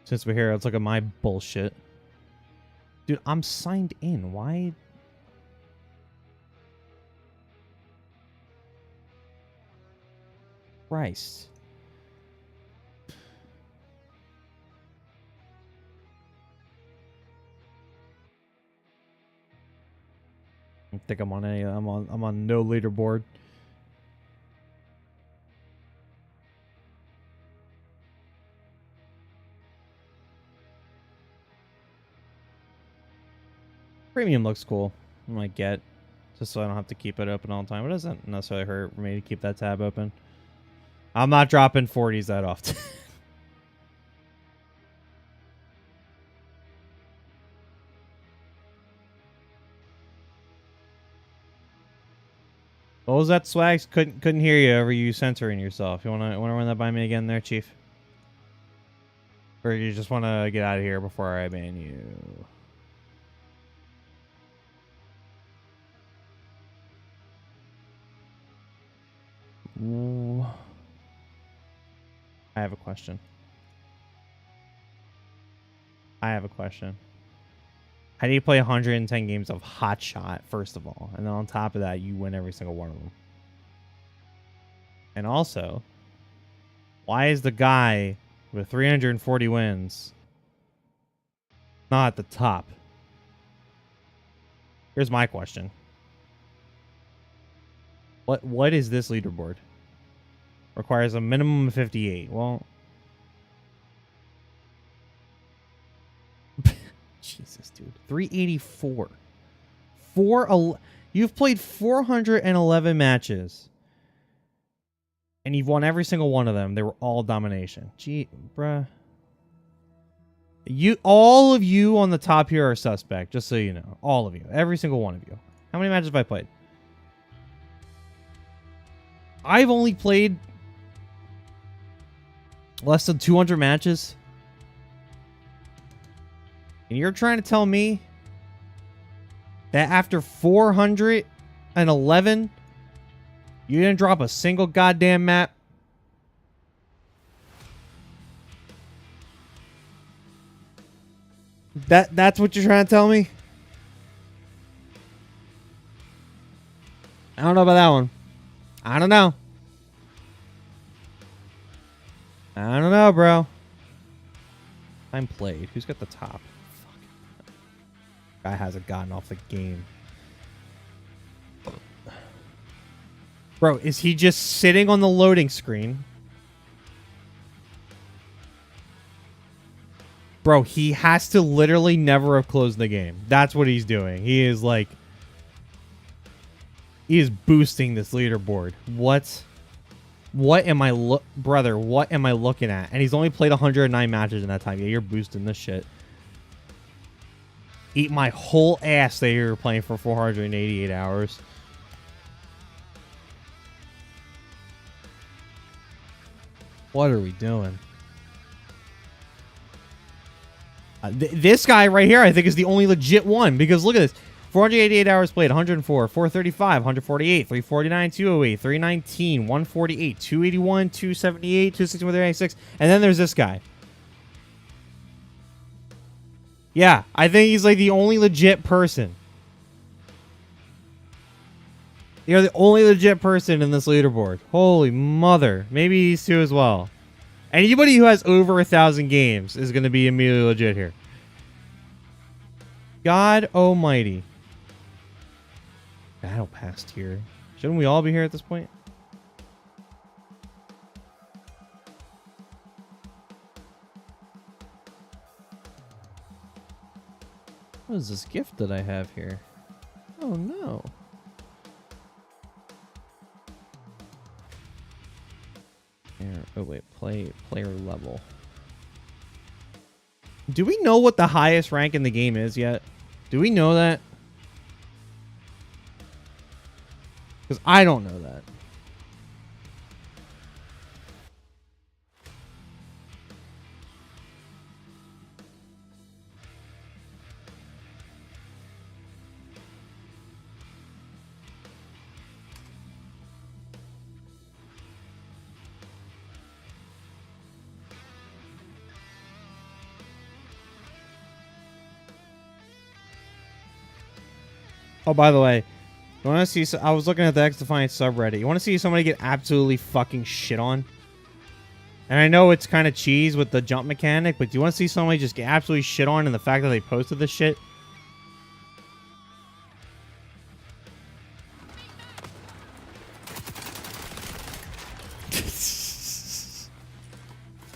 S1: Since we're here, let's look at my bullshit. Dude, I'm signed in. Why? Christ. I think I'm on I'm on no leaderboard. Premium looks cool. I might get just so I don't have to keep it open all the time. It doesn't necessarily hurt for me to keep that tab open. I'm not dropping 40s that often. What was that, Swags? Couldn't hear you over you censoring yourself. You wanna run that by me again there, Chief? Or you just wanna get out of here before I ban you? Ooh. I have a question. How do you play 110 games of Hot Shot, first of all? And then on top of that, you win every single one of them. And also, why is the guy with 340 wins not at the top? Here's my question. What is this leaderboard? Requires a minimum of 58. Well, Jesus, dude. 384. You've played 411 matches. And you've won every single one of them. They were all domination. Gee, bruh. All of you on the top here are suspect, just so you know. All of you. Every single one of you. How many matches have I played? I've only played less than 200 matches. And you're trying to tell me that after 411, you didn't drop a single goddamn map? That's what you're trying to tell me? I don't know about that one. I don't know. I don't know, bro. Time played. Who's got the top? Fuck. Guy hasn't gotten off the game. Bro, is he just sitting on the loading screen? Bro, he has to literally never have closed the game. That's what he's doing. He is like... He is boosting this leaderboard. What am I brother, what am I looking at? And he's only played 109 matches in that time. Yeah, you're boosting this shit. Eat my whole ass that you're playing for 488 hours. What are we doing? This guy right here, I think, is the only legit one. Because look at this. 488 hours played, 104, 435, 148, 349, 208, 319, 148, 281, 278, 261, 396, and then there's this guy. Yeah, I think he's like the only legit person. You're the only legit person in this leaderboard. Holy mother. Maybe these two as well. Anybody who has over 1,000 games is going to be immediately legit here. God almighty. Battle pass tier. Shouldn't we all be here at this point? What is this gift that I have here? Oh no. Oh wait, player level. Do we know what the highest rank in the game is yet? Do we know that? Because I don't know that. Oh, by the way, you want to see? I was looking at the XDefiant subreddit. You want to see somebody get absolutely fucking shit on? And I know it's kind of cheese with the jump mechanic, but do you want to see somebody just get absolutely shit on and the fact that they posted this shit?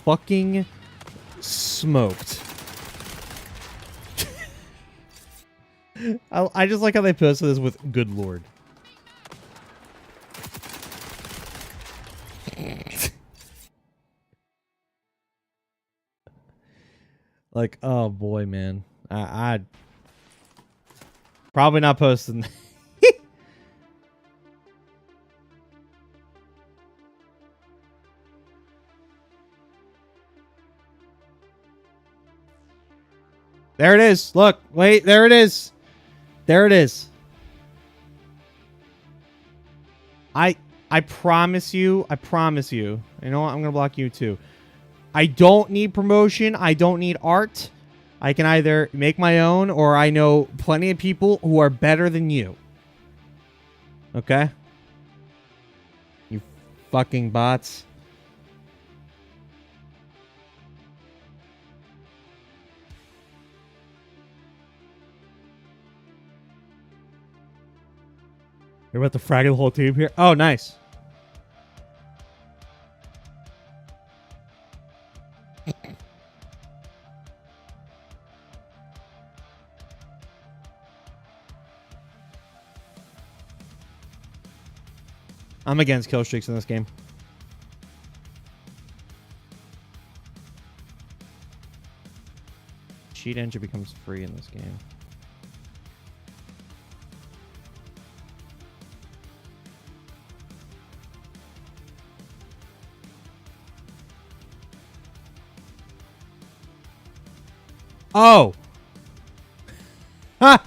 S1: Fucking smoked. I just like how they posted this with "Good Lord." Like, oh boy, man. I'd probably not posting. There it is. Look, wait, there it is. There it is. I promise you. I promise you. You know what? I'm going to block you too. I don't need promotion. I don't need art. I can either make my own or I know plenty of people who are better than you. Okay? You fucking bots. You're about to frag the whole team here? Oh, nice. I'm against kill streaks in this game. Cheat engine becomes free in this game. Oh! Ha!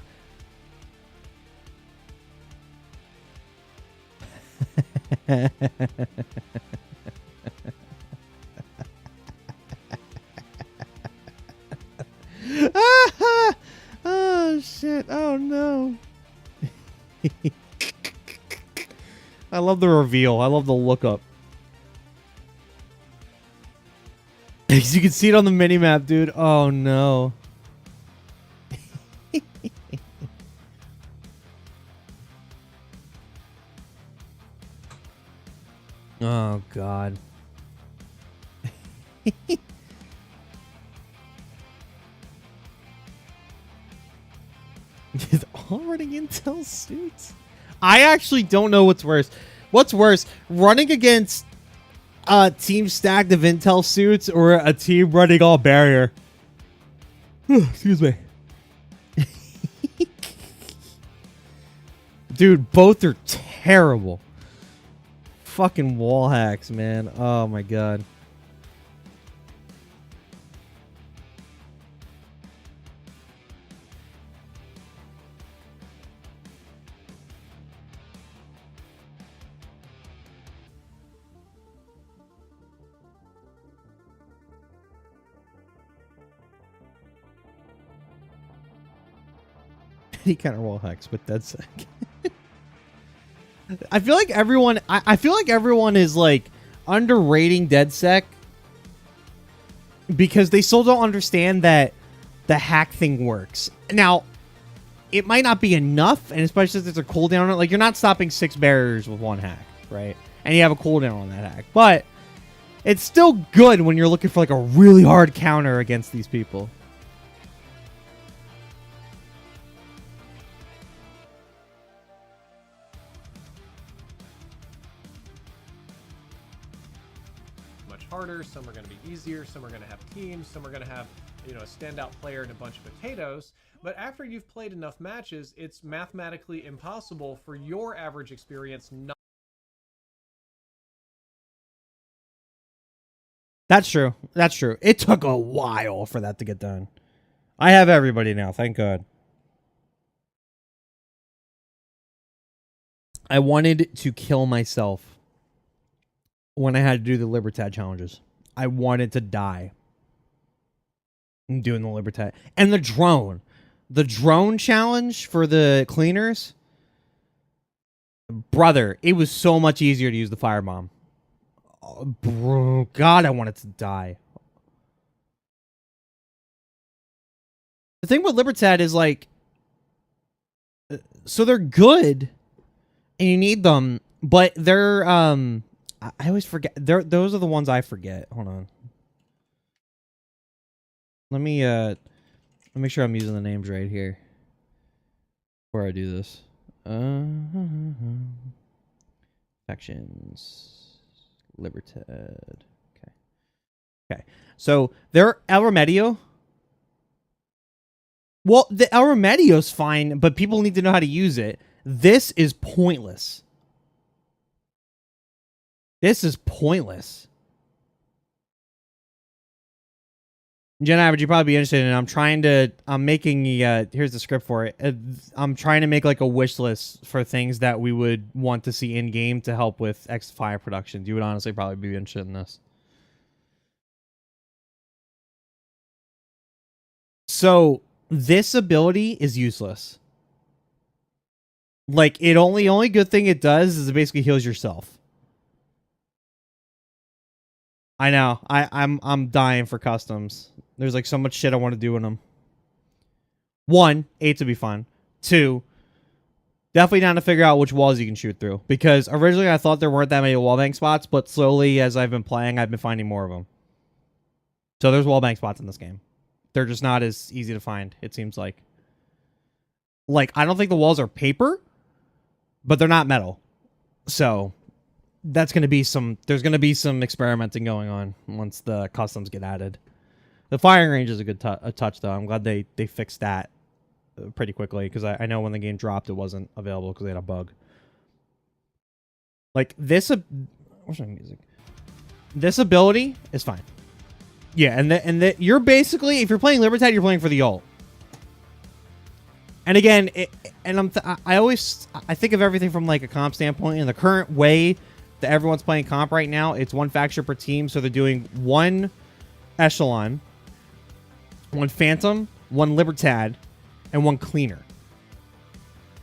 S1: Oh shit! Oh no! I love the reveal. I love the look up. You can see it on the minimap, dude. Oh no. Oh god. All running Intel suits? I actually don't know what's worse. What's worse, running against a team stacked of Intel suits or a team running all barrier? Excuse me. Dude, both are terrible. Fucking wall hacks, man. Oh my god. any counter wall hex with DedSec. I feel like everyone. I feel like everyone is like underrating DedSec because they still don't understand that the hack thing works. Now, it might not be enough, and especially if there's a cooldown on it. Like, you're not stopping 6 barriers with 1 hack, right? And you have a cooldown on that hack. But it's still good when you're looking for like a really hard counter against these people.
S9: Harder, some are going to be easier, some are going to have teams, some are going to have, you know, a standout player and a bunch of potatoes. But after you've played enough matches, it's mathematically impossible for your average experience not.
S1: That's true. That's true. It took a while for that to get done. I have everybody now, thank God. I wanted to kill myself when I had to do the Libertad challenges. I wanted to die doing the Libertad. And the drone. The drone challenge for the cleaners. Brother, it was so much easier to use the firebomb. Oh, bro, God, I wanted to die. The thing with Libertad is like, so they're good and you need them, but they're, I always forget. Those are the ones I forget. Hold on. Let me make sure I'm using the names right here before I do this. Factions. Libertad. Okay. Okay. So they're El Remedio. Well, the El Remedio's fine, but people need to know how to use it. This is pointless. This is pointless. Gen Average, you'd probably be interested in it. I'm making, here's the script for it. I'm trying to make like a wish list for things that we would want to see in-game to help with XDefiant Productions. You would honestly probably be interested in this. So, this ability is useless. Like, only good thing it does is it basically heals yourself. I know. I'm dying for customs. There's like so much shit I want to do in them. 1, 8 to be fun. 2, definitely down to figure out which walls you can shoot through. Because originally I thought there weren't that many wallbang spots, but slowly as I've been playing, I've been finding more of them. So there's wallbang spots in this game. They're just not as easy to find, it seems like. Like, I don't think the walls are paper, but they're not metal. So that's going to be there's going to be some experimenting going on once the customs get added. The firing range is a good touch, though. I'm glad they fixed that pretty quickly, because I know when the game dropped, it wasn't available because they had a bug. Like, this... where's my music? This ability is fine. Yeah, and you're basically... If you're playing Libertad, you're playing for the ult. And again, I think of everything from, like, a comp standpoint. In the current way that everyone's playing comp right now, it's 1 faction per team, so they're doing 1 Echelon, 1 Phantom, 1 Libertad, and 1 Cleaner.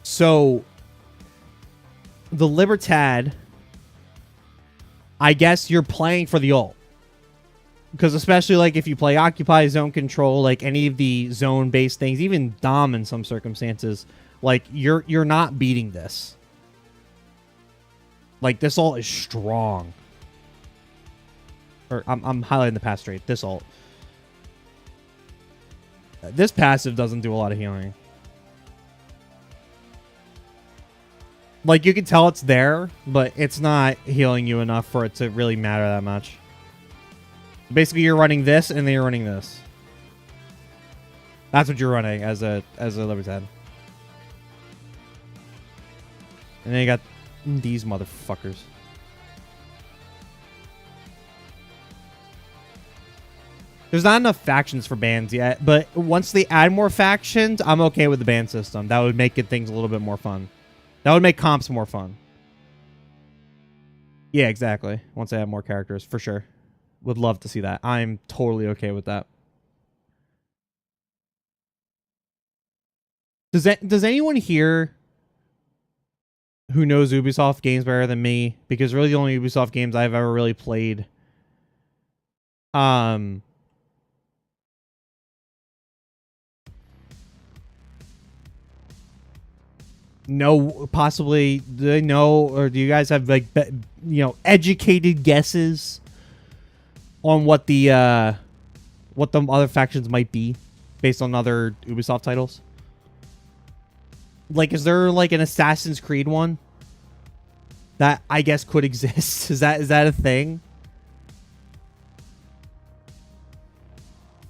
S1: So, the Libertad, I guess you're playing for the ult. Because especially, like, if you play Occupy, Zone Control, like, any of the zone-based things, even Dom in some circumstances, like, you're not beating this. Like, this ult is strong. Or, I'm highlighting the pass straight. This ult. This passive doesn't do a lot of healing. Like, you can tell it's there, but it's not healing you enough for it to really matter that much. Basically, you're running this, and then you're running this. That's what you're running as a Libertad. And then you got these motherfuckers. There's not enough factions for bans yet, but once they add more factions, I'm okay with the ban system. That would make things a little bit more fun. That would make comps more fun. Yeah, exactly. Once they have more characters, for sure. Would love to see that. I'm totally okay with that. Does anyone here who knows Ubisoft games better than me? Because really the only Ubisoft games I've ever really played no, possibly do they know, or do you guys have like educated guesses on what the other factions might be based on other Ubisoft titles? Like, is there like an Assassin's Creed one that I guess could exist? Is that a thing?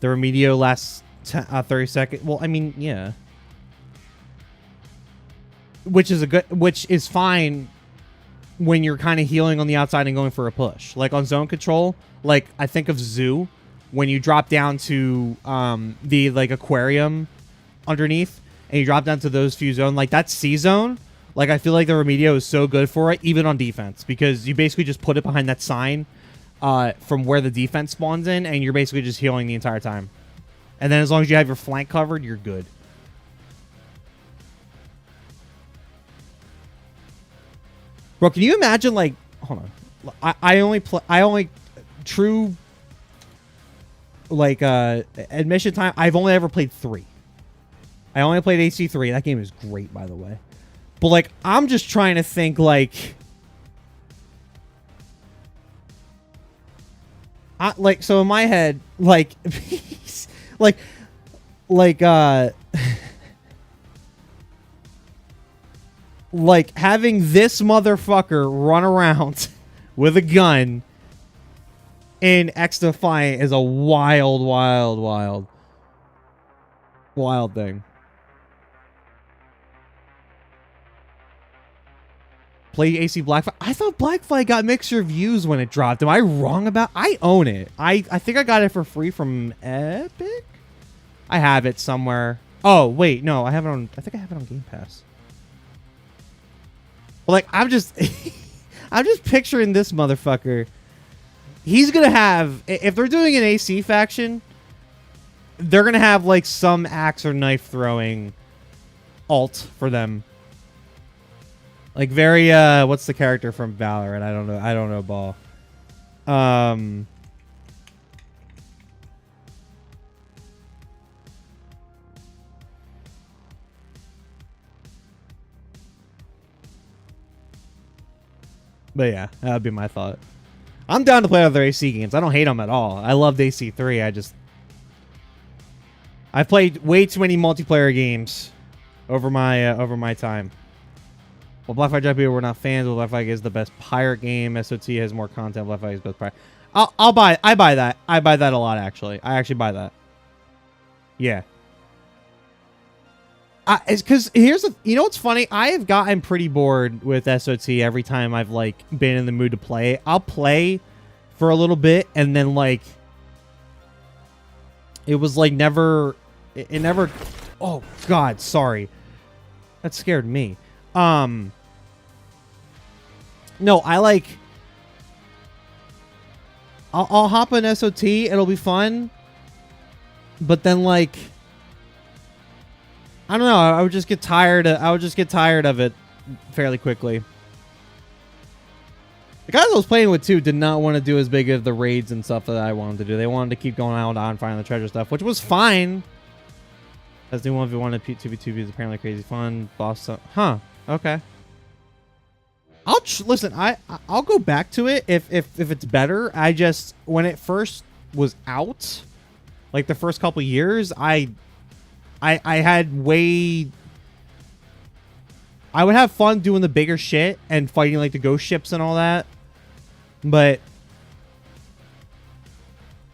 S1: The Remedio lasts 30 seconds. Well, I mean, yeah. Which is fine when you're kind of healing on the outside and going for a push. Like on zone control, like I think of Zoo when you drop down to the like aquarium underneath and you drop down to those few zone, like that C zone. Like I feel like the Remedio is so good for it, even on defense, because you basically just put it behind that sign from where the defense spawns in, and you're basically just healing the entire time. And then as long as you have your flank covered, you're good. Bro, can you imagine, like, hold on. I only true, like, admission time, I've only ever played 3. I only played AC3. That game is great, by the way. But, like, I'm just trying to think, like, so in my head, like, like having this motherfucker run around with a gun in XDefiant is a wild thing. Play AC Black Flag. I thought Black Flag got mixed reviews when it dropped. Am I wrong about? I own it. I think I got it for free from Epic. I have it somewhere. Oh wait, no, I have it on. I think I have it on Game Pass. But like, I'm just picturing this motherfucker. He's gonna have, if they're doing an AC faction, they're gonna have like some axe or knife throwing alt for them. Like very what's the character from Valorant? I don't know ball. But yeah, that would be my thought. I'm down to play other AC games. I don't hate them at all. I loved AC3. I played way too many multiplayer games over my time. Well, Black Flag Jack people were not fans. Well, Black Flag is the best pirate game. SOT has more content. Black Flag is the best pirate. I buy that. I buy that a lot, actually. I actually buy that. Yeah. It's because here's the, you know what's funny? I have gotten pretty bored with SOT every time I've like been in the mood to play. I'll play for a little bit and then like it was like never. It never. Oh God, sorry. That scared me. No, I like. I'll hop on SOT. It'll be fun. But then like. I don't know. I would just get tired. I would just get tired of it fairly quickly. The guys I was playing with too did not want to do as big of the raids and stuff that I wanted to do. They wanted to keep going out and finding the treasure stuff, which was fine. As they wanted 1v1 and 2v2 is apparently crazy fun. Boss stuff. Huh. Okay. Listen. I'll go back to it if it's better. I just, when it first was out, like the first couple years, I had way. I would have fun doing the bigger shit and fighting like the ghost ships and all that, but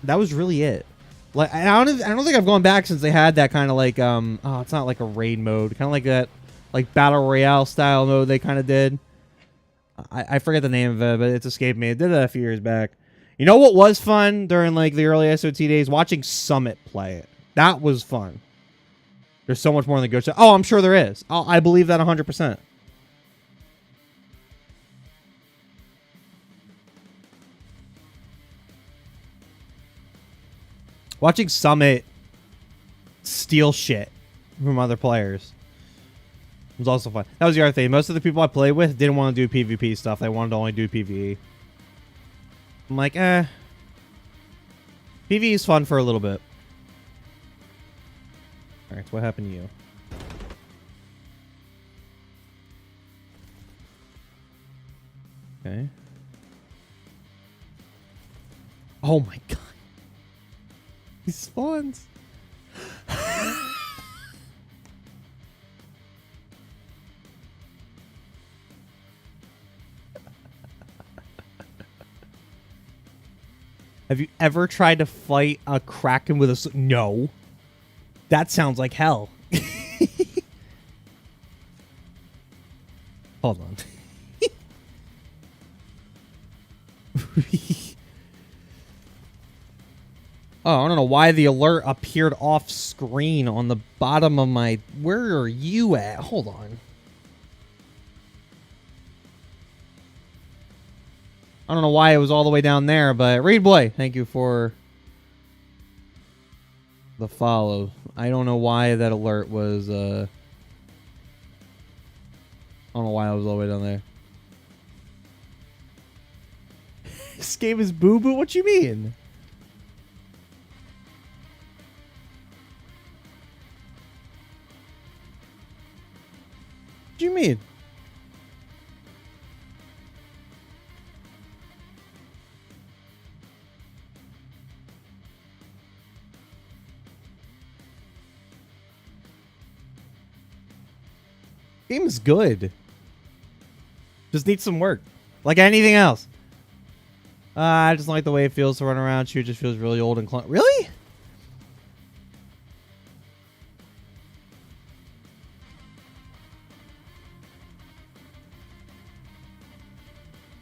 S1: that was really it. Like I don't think I've gone back since they had that kind of like it's not like a raid mode, kind of like that like battle royale style mode they kind of did. I forget the name of it, but it's escaped me. It did that a few years back. You know what was fun during like the early SOT days? Watching Summit play it. That was fun. There's so much more than the ghost. Oh, I'm sure there is. I believe that 100%. Watching Summit steal shit from other players. was also fun. That was the other thing. Most of the people I played with didn't want to do PvP stuff. They wanted to only do PvE. I'm like, PvE is fun for a little bit. Alright, so what happened to you? Okay. Oh my god. He spawns. Have you ever tried to fight a Kraken with a... No. That sounds like hell. Hold on. Oh, I don't know why the alert appeared off screen on the bottom of my... Where are you at? Hold on. I don't know why it was all the way down there, but Reed Boy, thank you for the follow. I don't know why that alert was... I don't know why I was all the way down there. This game is boo-boo? What you mean? What do you mean? Game is good. Just needs some work. Like anything else. I just like the way it feels to run around. Shoot just feels really old and clunky. Really?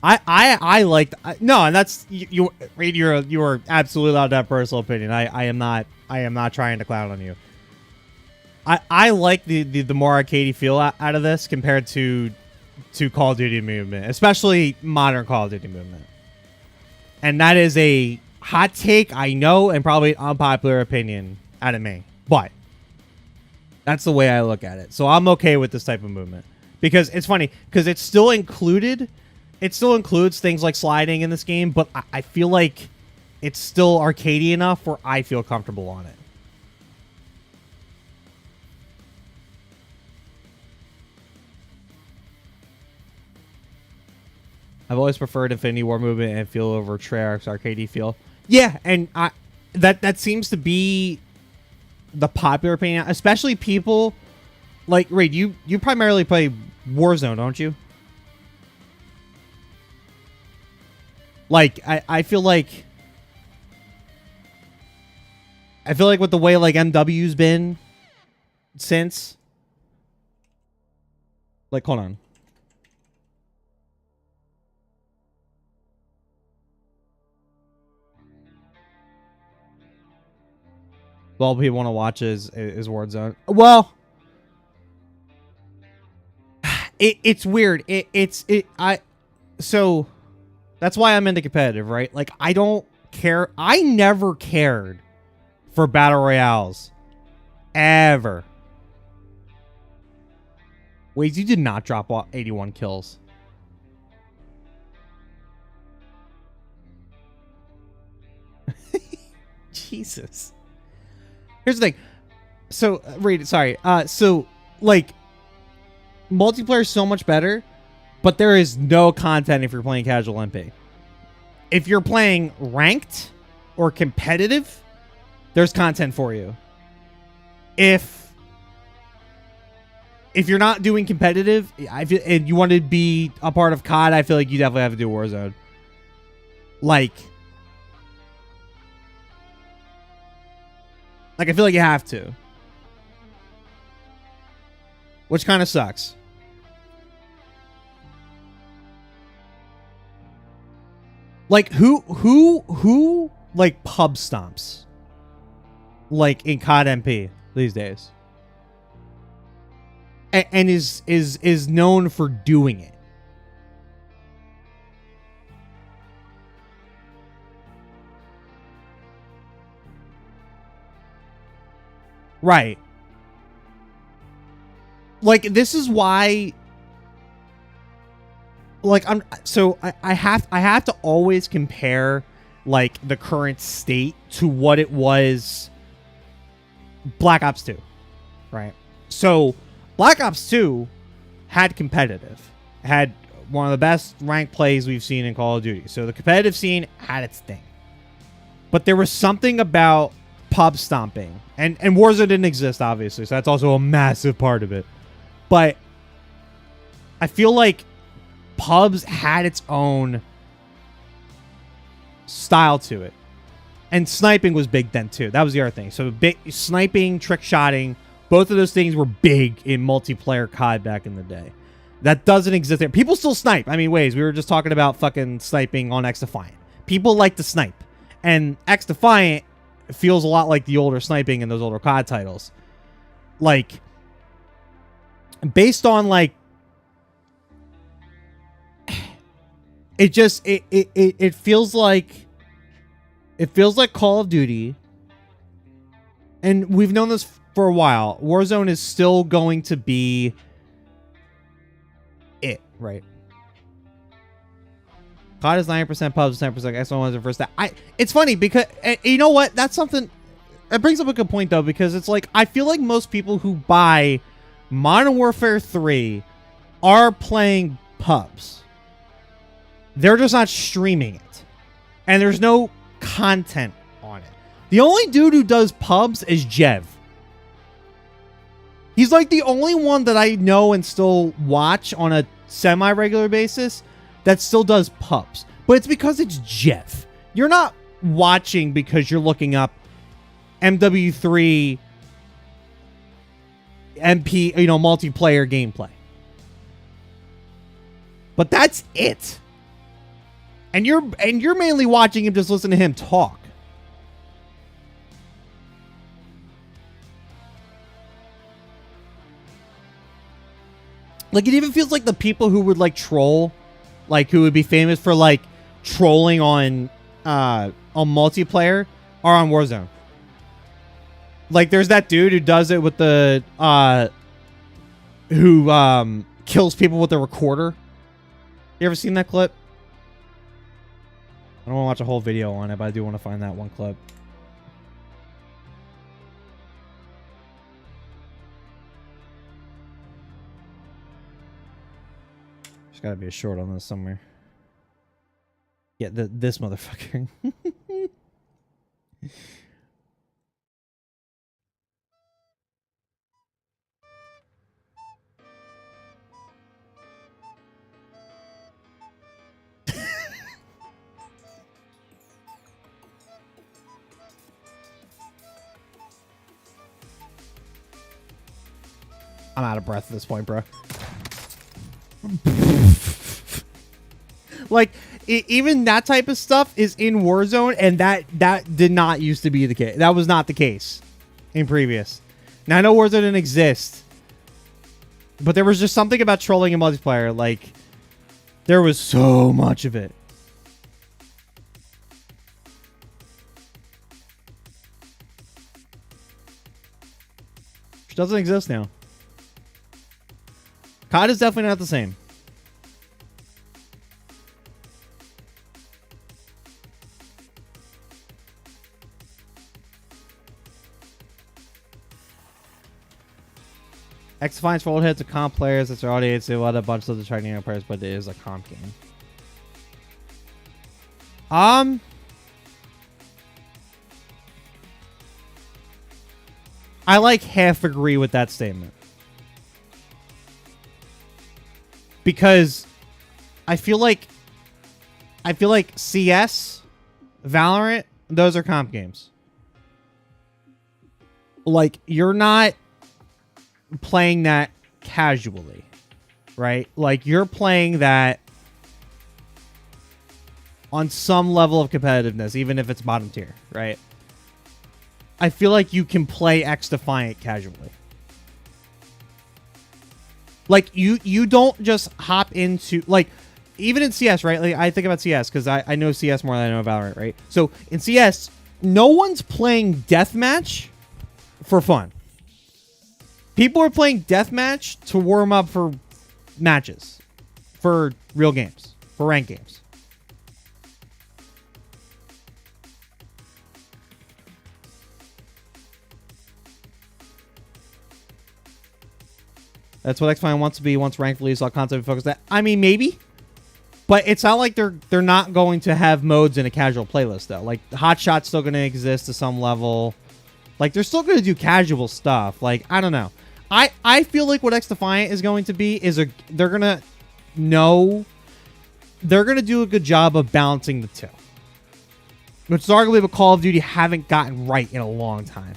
S1: I liked no, and that's you Reed, you are absolutely allowed to have personal opinion. I am not trying to clown on you. I like the more arcadey feel out of this compared to Call of Duty movement, especially modern Call of Duty movement. And that is a hot take, I know, and probably an unpopular opinion out of me. But that's the way I look at it. So I'm okay with this type of movement. Because it's funny, because it's still included. It still includes things like sliding in this game, but I feel like it's still arcadey enough where I feel comfortable on it. I've always preferred Infinity War movement and feel over Treyarch's arcadey feel. Yeah, and that seems to be the popular opinion, especially people like Raid. You primarily play Warzone, don't you? Like I feel like with the way like MW's been since, like, hold on. All people want to watch is Warzone. Well, it's weird. So that's why I'm into competitive, right? Like, I don't care. I never cared for battle royales ever. Wait, you did not drop 81 kills. Jesus. Here's the thing. So, Reed, sorry. So, like, multiplayer is so much better, but there is no content if you're playing casual MP. If you're playing ranked or competitive, there's content for you. If you're not doing competitive, and you want to be a part of COD, I feel like you definitely have to do Warzone. Like, I feel like you have to. Which kind of sucks. Like, who like pub stomps? Like in COD MP these days. And is known for doing it. Right. like, this is why, like, I have to always compare, like, the current state to what it was Black Ops 2, right? So Black Ops 2 had competitive, had one of the best ranked plays we've seen in Call of Duty. So the competitive scene had its thing. But there was something about pub stomping. And Warzone didn't exist, obviously, so that's also a massive part of it. But I feel like pubs had its own style to it. And sniping was big then, too. That was the other thing. So sniping, trick shotting, both of those things were big in multiplayer COD back in the day. That doesn't exist there. People still snipe. I mean, we were just talking about fucking sniping on XDefiant. People like to snipe. And XDefiant feels a lot like the older sniping in those older COD titles. Like, based on, like, it just, it feels like, Call of Duty, and we've known this for a while. Warzone is still going to be it, right? COD is 9% pubs, 10% X1 the first. It's funny because you know what? That's something that brings up a good point though, because it's like I feel like most people who buy Modern Warfare 3 are playing pubs. They're just not streaming it, and there's no content on it. The only dude who does pubs is Jev. He's like the only one that I know and still watch on a semi-regular basis that still does pubs. But it's because it's Jeff. You're not watching because you're looking up MW3 MP, multiplayer gameplay. But that's it. And you're mainly watching him, just listen to him talk. Like, it even feels like the people who would, like, troll, like, who would be famous for, like, trolling on multiplayer are on Warzone. Like, there's that dude who does it with the, who kills people with a recorder. You ever seen that clip? I don't want to watch a whole video on it, but I do want to find that one clip. There's got to be a short on this somewhere. Yeah, this motherfucker. I'm out of breath at this point, bro. Like, even that type of stuff is in Warzone, and that did not used to be the case. That was not the case in previous. Now, I know Warzone didn't exist, but there was just something about trolling in multiplayer. Like, there was so much of it. Which doesn't exist now. COD is definitely not the same. XDefiant's for old heads of comp players. That's their audience. They let a bunch of the trying young players, but it is a comp game. I like half agree with that statement. Because I feel like CS, Valorant, those are comp games. Like, you're not playing that casually, right? Like, you're playing that on some level of competitiveness, even if it's bottom tier, right? I feel like you can play XDefiant casually. Like, you don't just hop into, like, even in CS, right? Like, I think about CS because I know CS more than I know Valorant, right? So in CS, no one's playing deathmatch for fun. People are playing deathmatch to warm up for matches, for real games, for ranked games. That's what XDefiant wants to be once ranked release all content focus that. I mean, maybe. But it's not like they're not going to have modes in a casual playlist, though. Like, Hotshot's still going to exist to some level. Like, they're still going to do casual stuff. Like, I don't know. I feel like what XDefiant is going to be is they're going to know... They're going to do a good job of balancing the two. Which is arguably what Call of Duty haven't gotten right in a long time.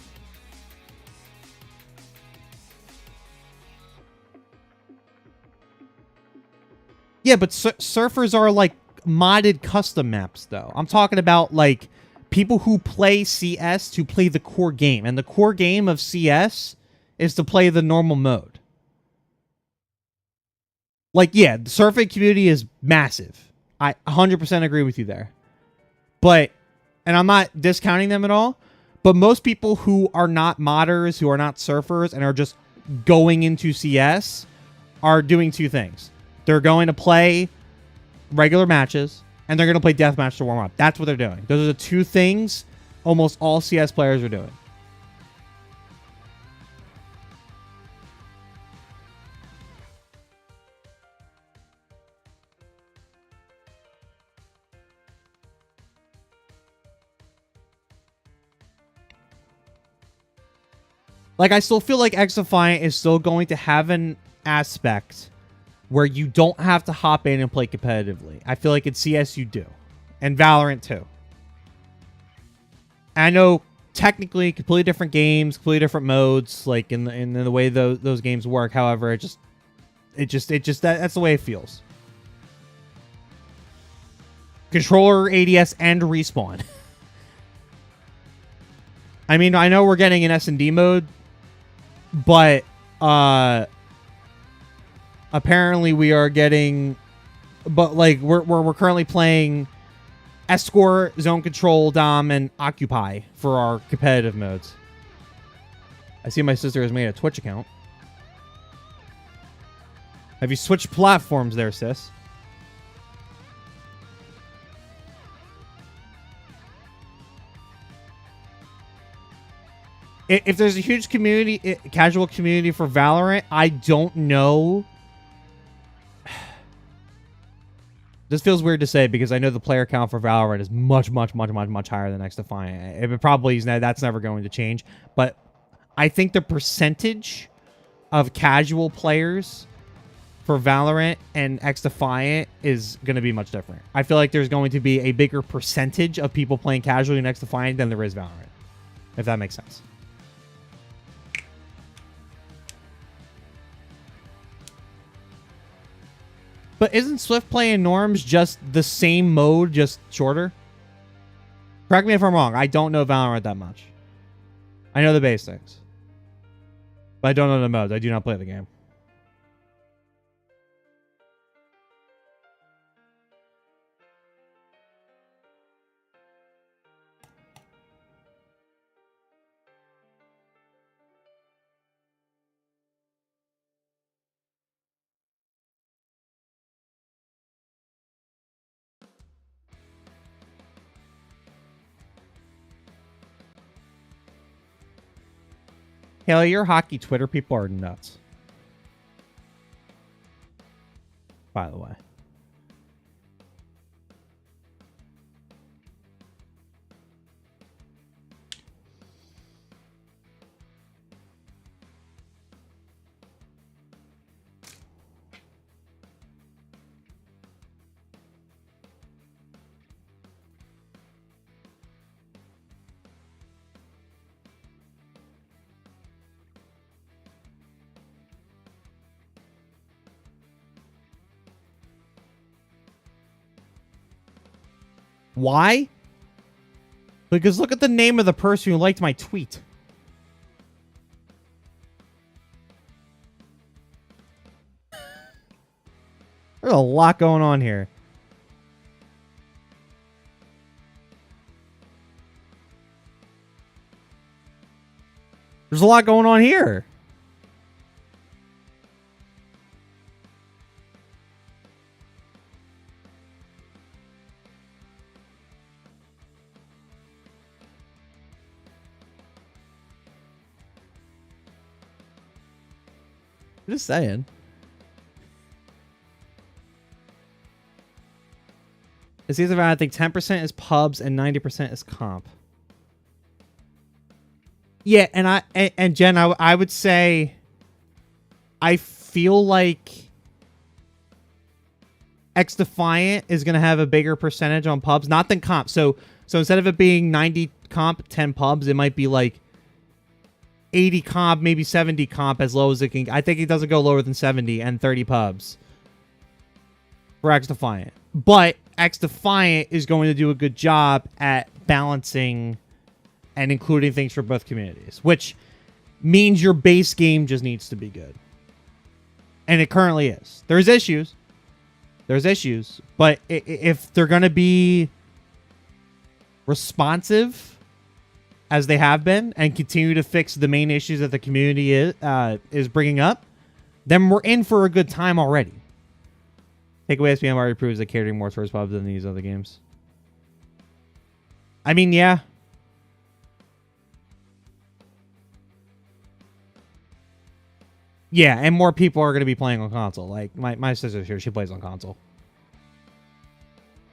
S1: Yeah, but surfers are like modded custom maps, though. I'm talking about like people who play CS to play the core game. And the core game of CS is to play the normal mode. Like, yeah, the surfing community is massive. I 100% agree with you there. But, and I'm not discounting them at all, but most people who are not modders, who are not surfers, and are just going into CS are doing two things. They're going to play regular matches, and they're going to play deathmatch to warm up. That's what they're doing. Those are the two things almost all CS players are doing. Like, I still feel like XDefiant is still going to have an aspect where you don't have to hop in and play competitively. I feel like in CS you do. And Valorant too. I know technically completely different games, completely different modes, like in the way those games work. However, that's the way it feels. Controller, ADS, and respawn. I mean, I know we're getting an S&D mode, but apparently we are getting, but like we're currently playing Escort, Zone Control, Dom, and Occupy for our competitive modes. I see my sister has made a Twitch account. Have you switched platforms there, sis? If there's a huge community, casual community for Valorant, I don't know. This feels weird to say because I know the player count for Valorant is much higher than XDefiant. It probably is. That's never going to change. But I think the percentage of casual players for Valorant and XDefiant is going to be much different. I feel like there's going to be a bigger percentage of people playing casually in XDefiant than there is Valorant. If that makes sense. But isn't Swift Play and Norms just the same mode, just shorter? Correct me if I'm wrong. I don't know Valorant that much. I know the basics. But I don't know the modes. I do not play the game. Hell, your hockey Twitter people are nuts. By the way. Why? Because look at the name of the person who liked my tweet. There's a lot going on here. There's a lot going on here. Just saying. It seems about, I think 10% is pubs and 90% is comp. Yeah, and Jen, I would say I feel like XDefiant is going to have a bigger percentage on pubs, not than comp. So instead of it being 90 comp, 10 pubs, it might be like 80 comp, maybe 70 comp, as low as it can. I think it doesn't go lower than 70 and 30 pubs for XDefiant. But XDefiant is going to do a good job at balancing and including things for both communities, which means your base game just needs to be good. And it currently is. There's issues. But if they're going to be responsive, as they have been, and continue to fix the main issues that the community is bringing up, then we're in for a good time already. Takeaway SPM already proves that catering more towards pubs than these other games. I mean, yeah. Yeah, and more people are going to be playing on console. Like, my sister's here. She plays on console.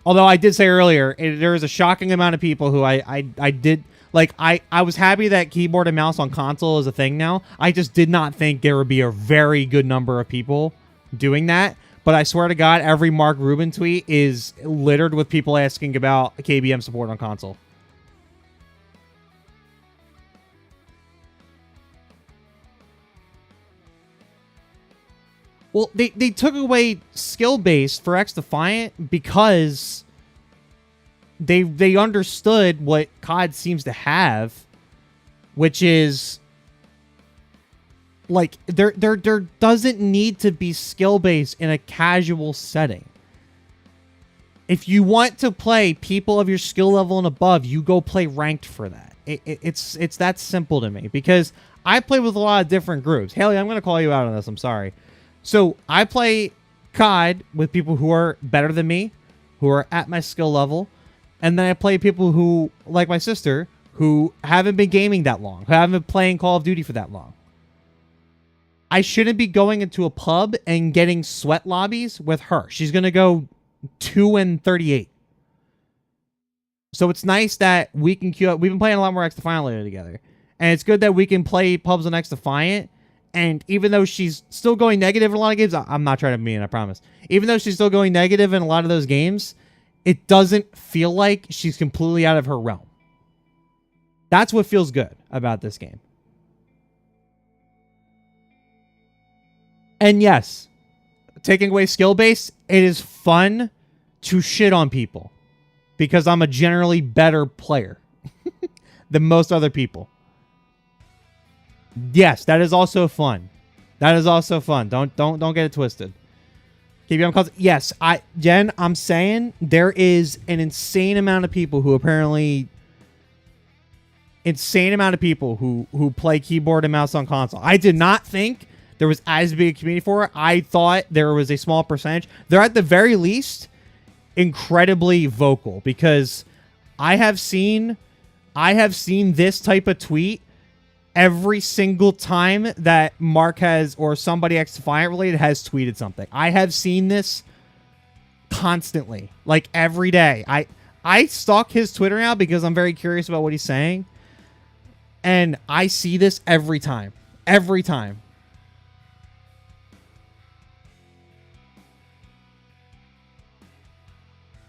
S1: Although I did say earlier, there is a shocking amount of people who I did... Like, I was happy that keyboard and mouse on console is a thing now. I just did not think there would be a very good number of people doing that. But I swear to God, every Mark Rubin tweet is littered with people asking about KBM support on console. Well, they took away skill-based for XDefiant because they understood what COD seems to have, which is like there doesn't need to be skill-based in a casual setting. If you want to play people of your skill level and above, you go play ranked for that. It's that simple to me, because I play with a lot of different groups. Haley, I'm going to call you out on this. I'm sorry. So I play COD with people who are better than me, who are at my skill level. And then I play people who, like my sister, who haven't been gaming that long, who haven't been playing Call of Duty for that long. I shouldn't be going into a pub and getting sweat lobbies with her. She's going to go 2-38. So it's nice that we can queue up. We've been playing a lot more XDefiant lately together. And it's good that we can play pubs on XDefiant. And even though she's still going negative in a lot of games, I'm not trying to be mean, I promise. Even though she's still going negative in a lot of those games, it doesn't feel like she's completely out of her realm. That's what feels good about this game. And yes, taking away skill base, it is fun to shit on people because I'm a generally better player than most other people. Yes, that is also fun. That is also fun. Don't get it twisted. KBM calls. Yes, Jen, I'm saying there is an insane amount of people who apparently who play keyboard and mouse on console. I did not think there was as big a community for it. I thought there was a small percentage. They're at the very least incredibly vocal, because I have seen this type of tweet every single time that Mark has, or somebody XDefiant related has tweeted something. I have seen this constantly, like every day. I stalk his Twitter now because I'm very curious about what he's saying. And I see this every time. Every time.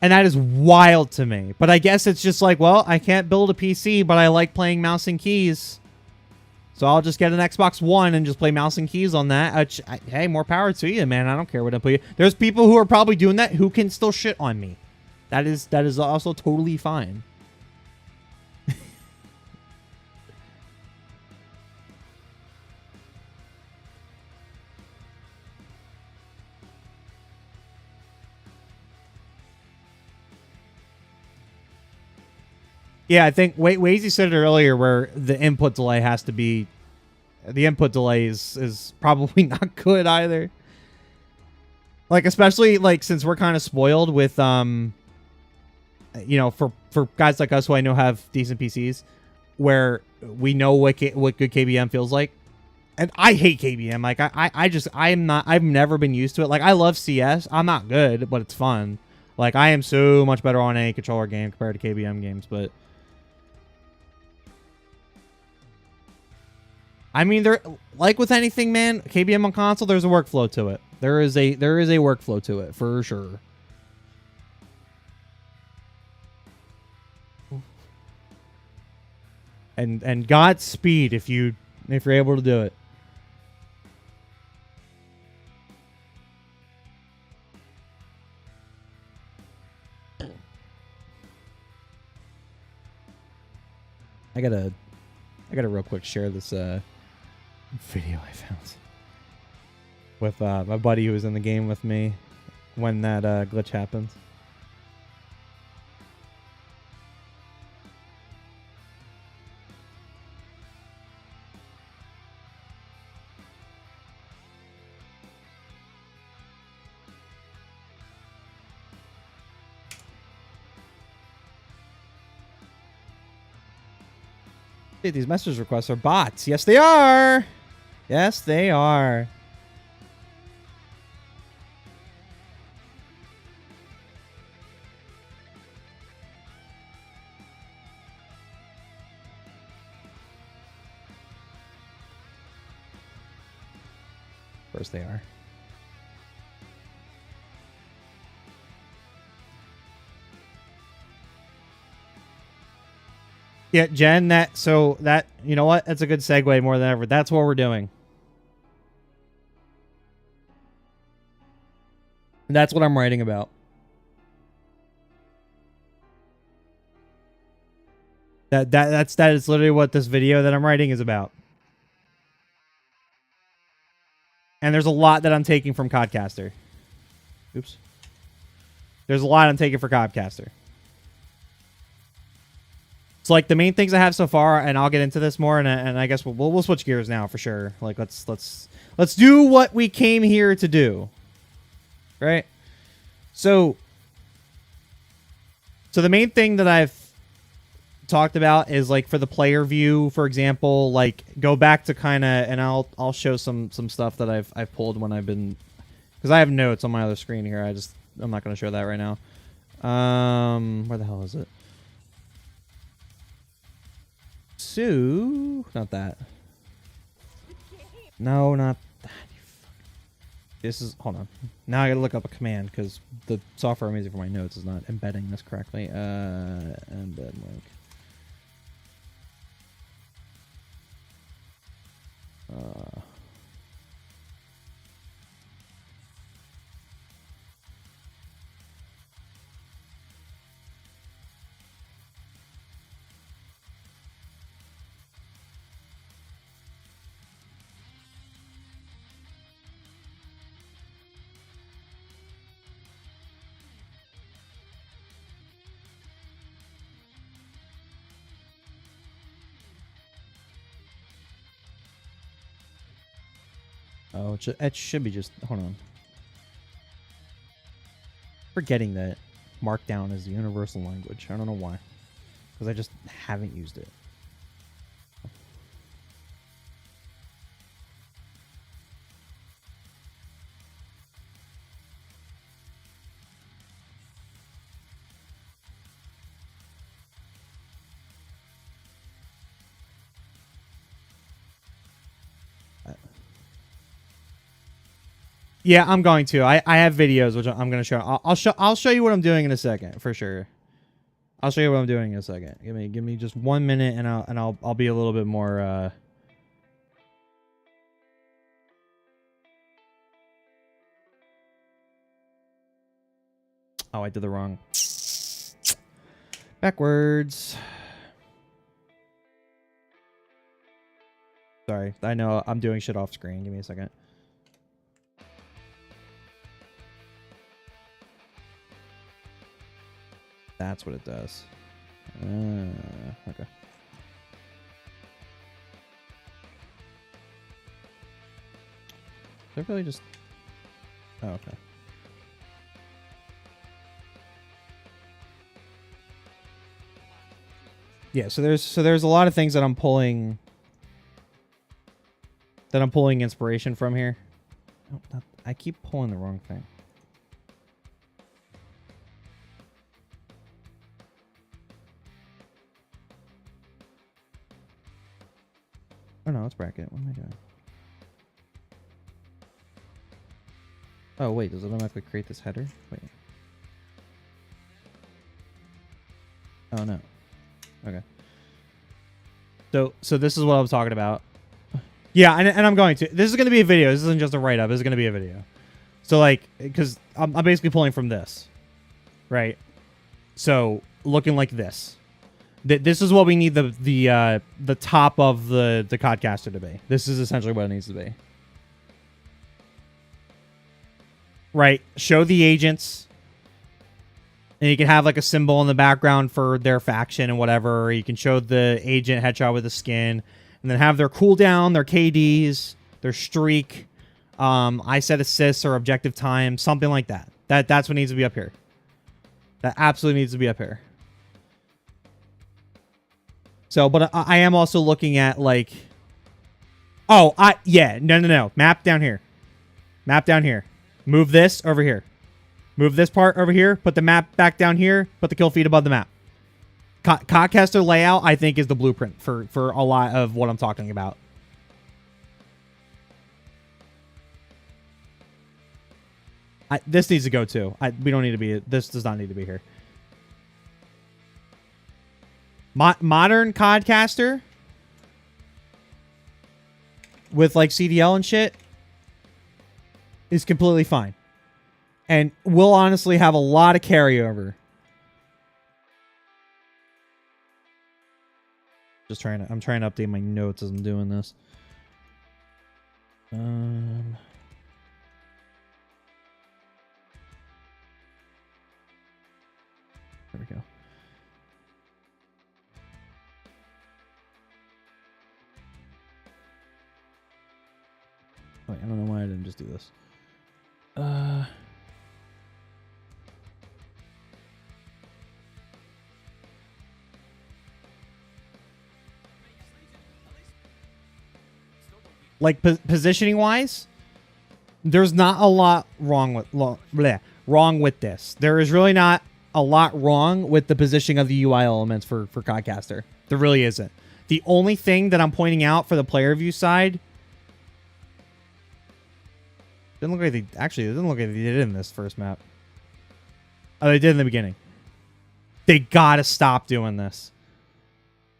S1: And that is wild to me. But I guess it's just like, well, I can't build a PC, but I like playing mouse and keys. So I'll just get an Xbox One and just play mouse and keys on that. Hey, more power to you, man. I don't care what I put you. There's people who are probably doing that who can still shit on me. That is also totally fine. Yeah, I think Wazy said it earlier, where the input delay has to be... The input delay is probably not good either. Like, especially, like, since we're kind of spoiled with, you know, for guys like us who I know have decent PCs, where we know what good KBM feels like. And I hate KBM. Like I've never been used to it. Like I love CS. I'm not good, but it's fun. Like I am so much better on any controller game compared to KBM games, but I mean, there, like with anything, man, KBM on console, there's a workflow to it. There is a workflow to it for sure. And Godspeed if you're able to do it. I gotta real quick share this video I found with my buddy who was in the game with me when that glitch happens. Dude, these message requests are bots. Yes, they are. Yes, they are. Of course they are. Yeah, Jen, you know what? That's a good segue more than ever. That's what we're doing. And that's what I'm writing about. That is literally what this video that I'm writing is about. And there's a lot that I'm taking from Codcaster. Oops. There's a lot I'm taking for Codcaster. So like the main things I have so far, and I'll get into this more, and I guess we'll switch gears now for sure. Like let's do what we came here to do, right? So the main thing that I've talked about is like for the player view, for example, like go back to kind of, and I'll show some stuff that I've pulled when I've been, because I have notes on my other screen here. I'm not going to show that right now. Where the hell is it? So, not that. No, not that. This is, hold on. Now I gotta look up a command because the software I'm using for my notes is not embedding this correctly. Embed link. Oh, it should be just, hold on. Forgetting that Markdown is the universal language. I don't know why. Because I just haven't used it. Yeah, I'm going to. I have videos which I'm going to show. I'll show you what I'm doing in a second for sure. I'll show you what I'm doing in a second. Give me just 1 minute and I'll be a little bit more Oh, I did the wrong. Backwards. Sorry. I know I'm doing shit off screen. Give me a second. That's what it does. Okay. Did I really just... Oh, okay. Yeah, so there's a lot of things that I'm pulling that I'm pulling inspiration from here. Oh, I keep pulling the wrong thing. Oh no, it's bracket. What am I doing? Oh wait, does it automatically create this header? Wait. Oh no. Okay. So this is what I was talking about. Yeah, and I'm going to. This is going to be a video. This isn't just a write-up. This is going to be a video. So like, because I'm basically pulling from this, right? So looking like this. This is what we need the top of the codcaster to be. This is essentially what it needs to be. Right. Show the agents. And you can have like a symbol in the background for their faction and whatever. Or you can show the agent headshot with the skin. And then have their cooldown, their KDs, their streak, I set assists or objective time, something like that. That's what needs to be up here. That absolutely needs to be up here. So, but I am also looking at like, oh, no. Map down here. Map down here. Move this over here. Move this part over here. Put the map back down here. Put the kill feed above the map. Codcaster layout, I think, is the blueprint for a lot of what I'm talking about. This needs to go too. We don't need to be. This does not need to be here. Modern Codcaster with like CDL and shit is completely fine, and will honestly have a lot of carryover. I'm trying to update my notes as I'm doing this. There we go. Wait, I don't know why I didn't just do this. Like positioning wise, there's not a lot wrong with this. There is really not a lot wrong with the positioning of the UI elements for Codcaster. There really isn't. The only thing that I'm pointing out for the player view side, didn't look like they actually, it didn't look like they did it in this first map. Oh, they did in the beginning. They gotta stop doing this.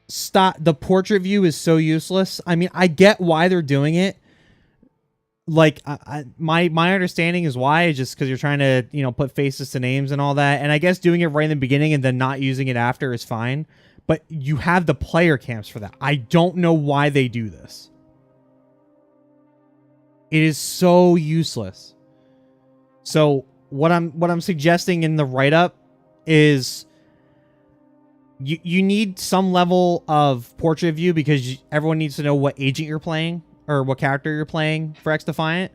S1: Stop. The portrait view is so useless. I mean, I get why they're doing it. Like, my understanding is why is just because you're trying to, you know, put faces to names and all that. And I guess doing it right in the beginning and then not using it after is fine. But you have the player cams for that. I don't know why they do this. It is so useless. So what I'm suggesting in the write-up is you need some level of portrait view because everyone needs to know what agent you're playing or what character you're playing for XDefiant.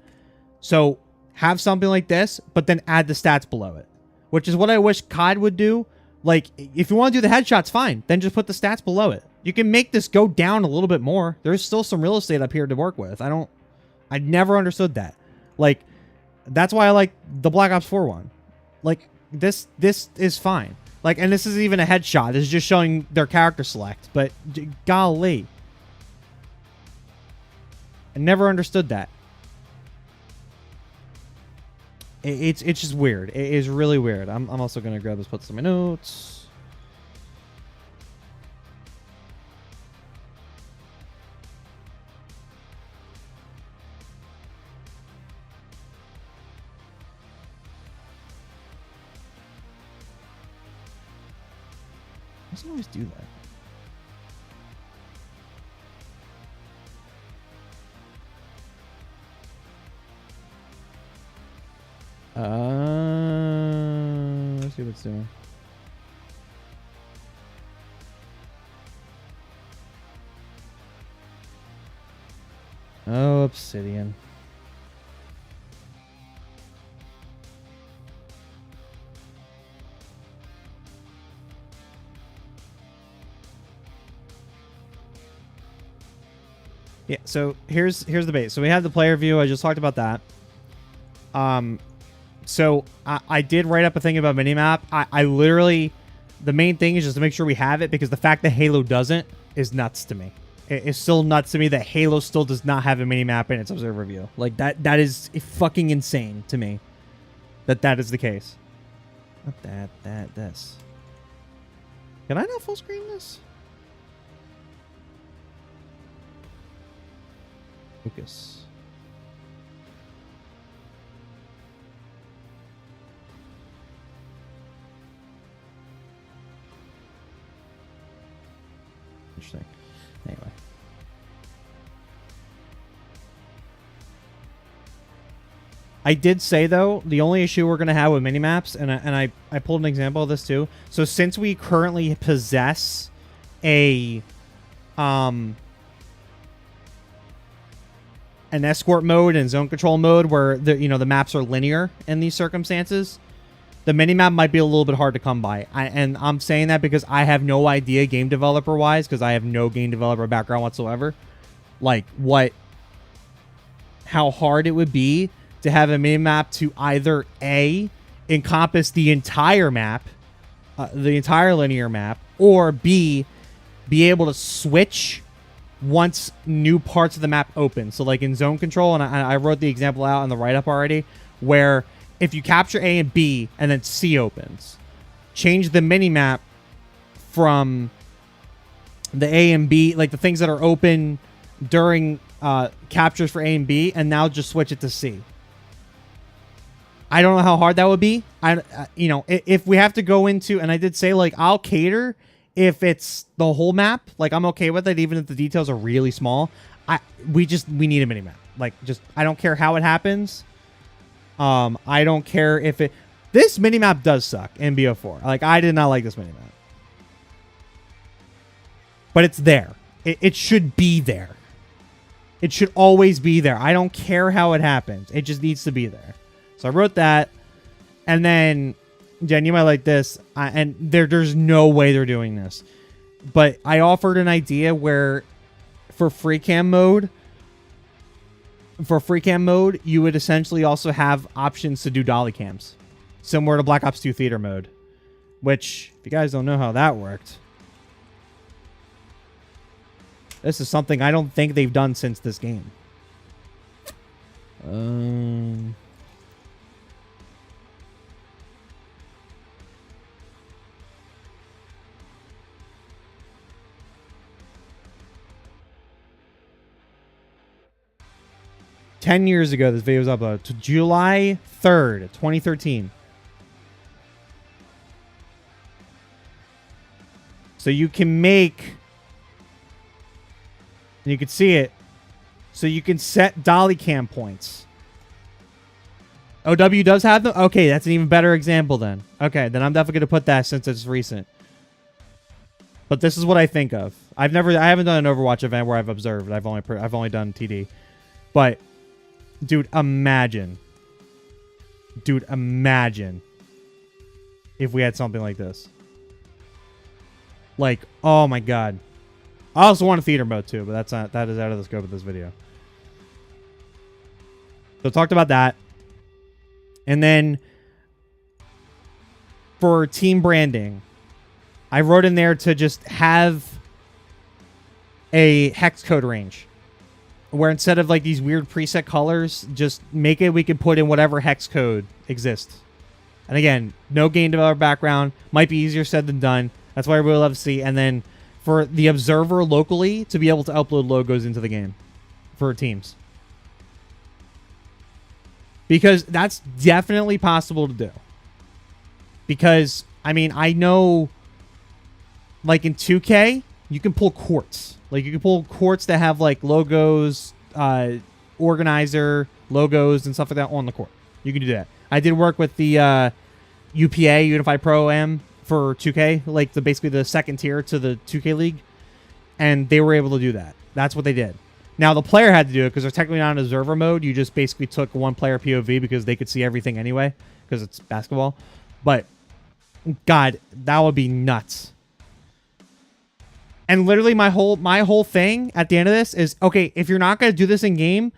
S1: So have something like this, but then add the stats below it, which is what I wish COD would do. Like, if you want to do the headshots, fine. Then just put the stats below it. You can make this go down a little bit more. There's still some real estate up here to work with. I never understood that. Like, that's why I like the Black Ops 4 one. Like, this is fine. Like, and this isn't even a headshot. This is just showing their character select. But, golly. I never understood that. It's just weird. It is really weird. I'm also going to grab this, put some in my notes. Doesn't always do that. Let's see what it's doing. Oh, Obsidian. Yeah, so here's the base. So we have the player view. I just talked about that. So I did write up a thing about minimap. I literally, the main thing is just to make sure we have it, because the fact that Halo doesn't is nuts to me. It's still nuts to me that Halo still does not have a minimap in its observer view. Like, that is fucking insane to me. That is the case. Not this. Can I not full screen this? Focus. Interesting. Anyway. I did say, though, the only issue we're going to have with minimaps, and I pulled an example of this too. So since we currently possess a an escort mode and zone control mode where the the maps are linear in these circumstances, the minimap might be a little bit hard to come by. And I'm saying that because I have no idea game developer wise, because I have no game developer background whatsoever, like how hard it would be to have a minimap to either A, encompass the entire map, the entire linear map, or B, be able to switch once new parts of the map open. So like in zone control, and I wrote the example out in the write-up already, where if you capture A and B and then C opens, change the minimap from the A and B, like the things that are open during captures for A and B, and now just switch it to C. I don't know how hard that would be. If we have to go into, and I did say, like, I'll cater if it's the whole map. Like, I'm okay with it, even if the details are really small. We need a minimap. Like, just, I don't care how it happens. I don't care if it... This minimap does suck in BO4. Like, I did not like this minimap. But it's there. It should be there. It should always be there. I don't care how it happens. It just needs to be there. So I wrote that, and then, Jen, you might like this, and there's no way they're doing this, but I offered an idea where for free cam mode, you would essentially also have options to do dolly cams, similar to Black Ops 2 theater mode, which, if you guys don't know how that worked, this is something I don't think they've done since this game. 10 years ago, this video was uploaded to July 3rd, 2013. So you can make, and you can see it, so you can set dolly cam points. OW does have them? Okay, that's an even better example then. Okay, then I'm definitely going to put that since it's recent. But this is what I think of. I haven't done an Overwatch event where I've observed. I've only done TD. But dude, imagine if we had something like this. Like, oh my god. I also want a theater mode too, but that is out of the scope of this video. So talked about that. And then for team branding, I wrote in there to just have a hex code range, where instead of like these weird preset colors, just make it we could put in whatever hex code exists. And again, no game developer background, might be easier said than done. That's why I really love to see. And then for the observer locally to be able to upload logos into the game for teams, because that's definitely possible to do. Because I mean, I know, like in 2K, you can pull quartz. Like you can pull quartz that have like logos, organizer logos and stuff like that on the court. You can do that. I did work with the UPA, Unified Pro Am, for 2K, like basically the second tier to the 2K League, and they were able to do that. That's what they did. Now the player had to do it because they're technically not in observer mode. You just basically took one player POV because they could see everything anyway because it's basketball. But God, that would be nuts. And literally my whole thing at the end of this is, okay, if you're not going to do this in game,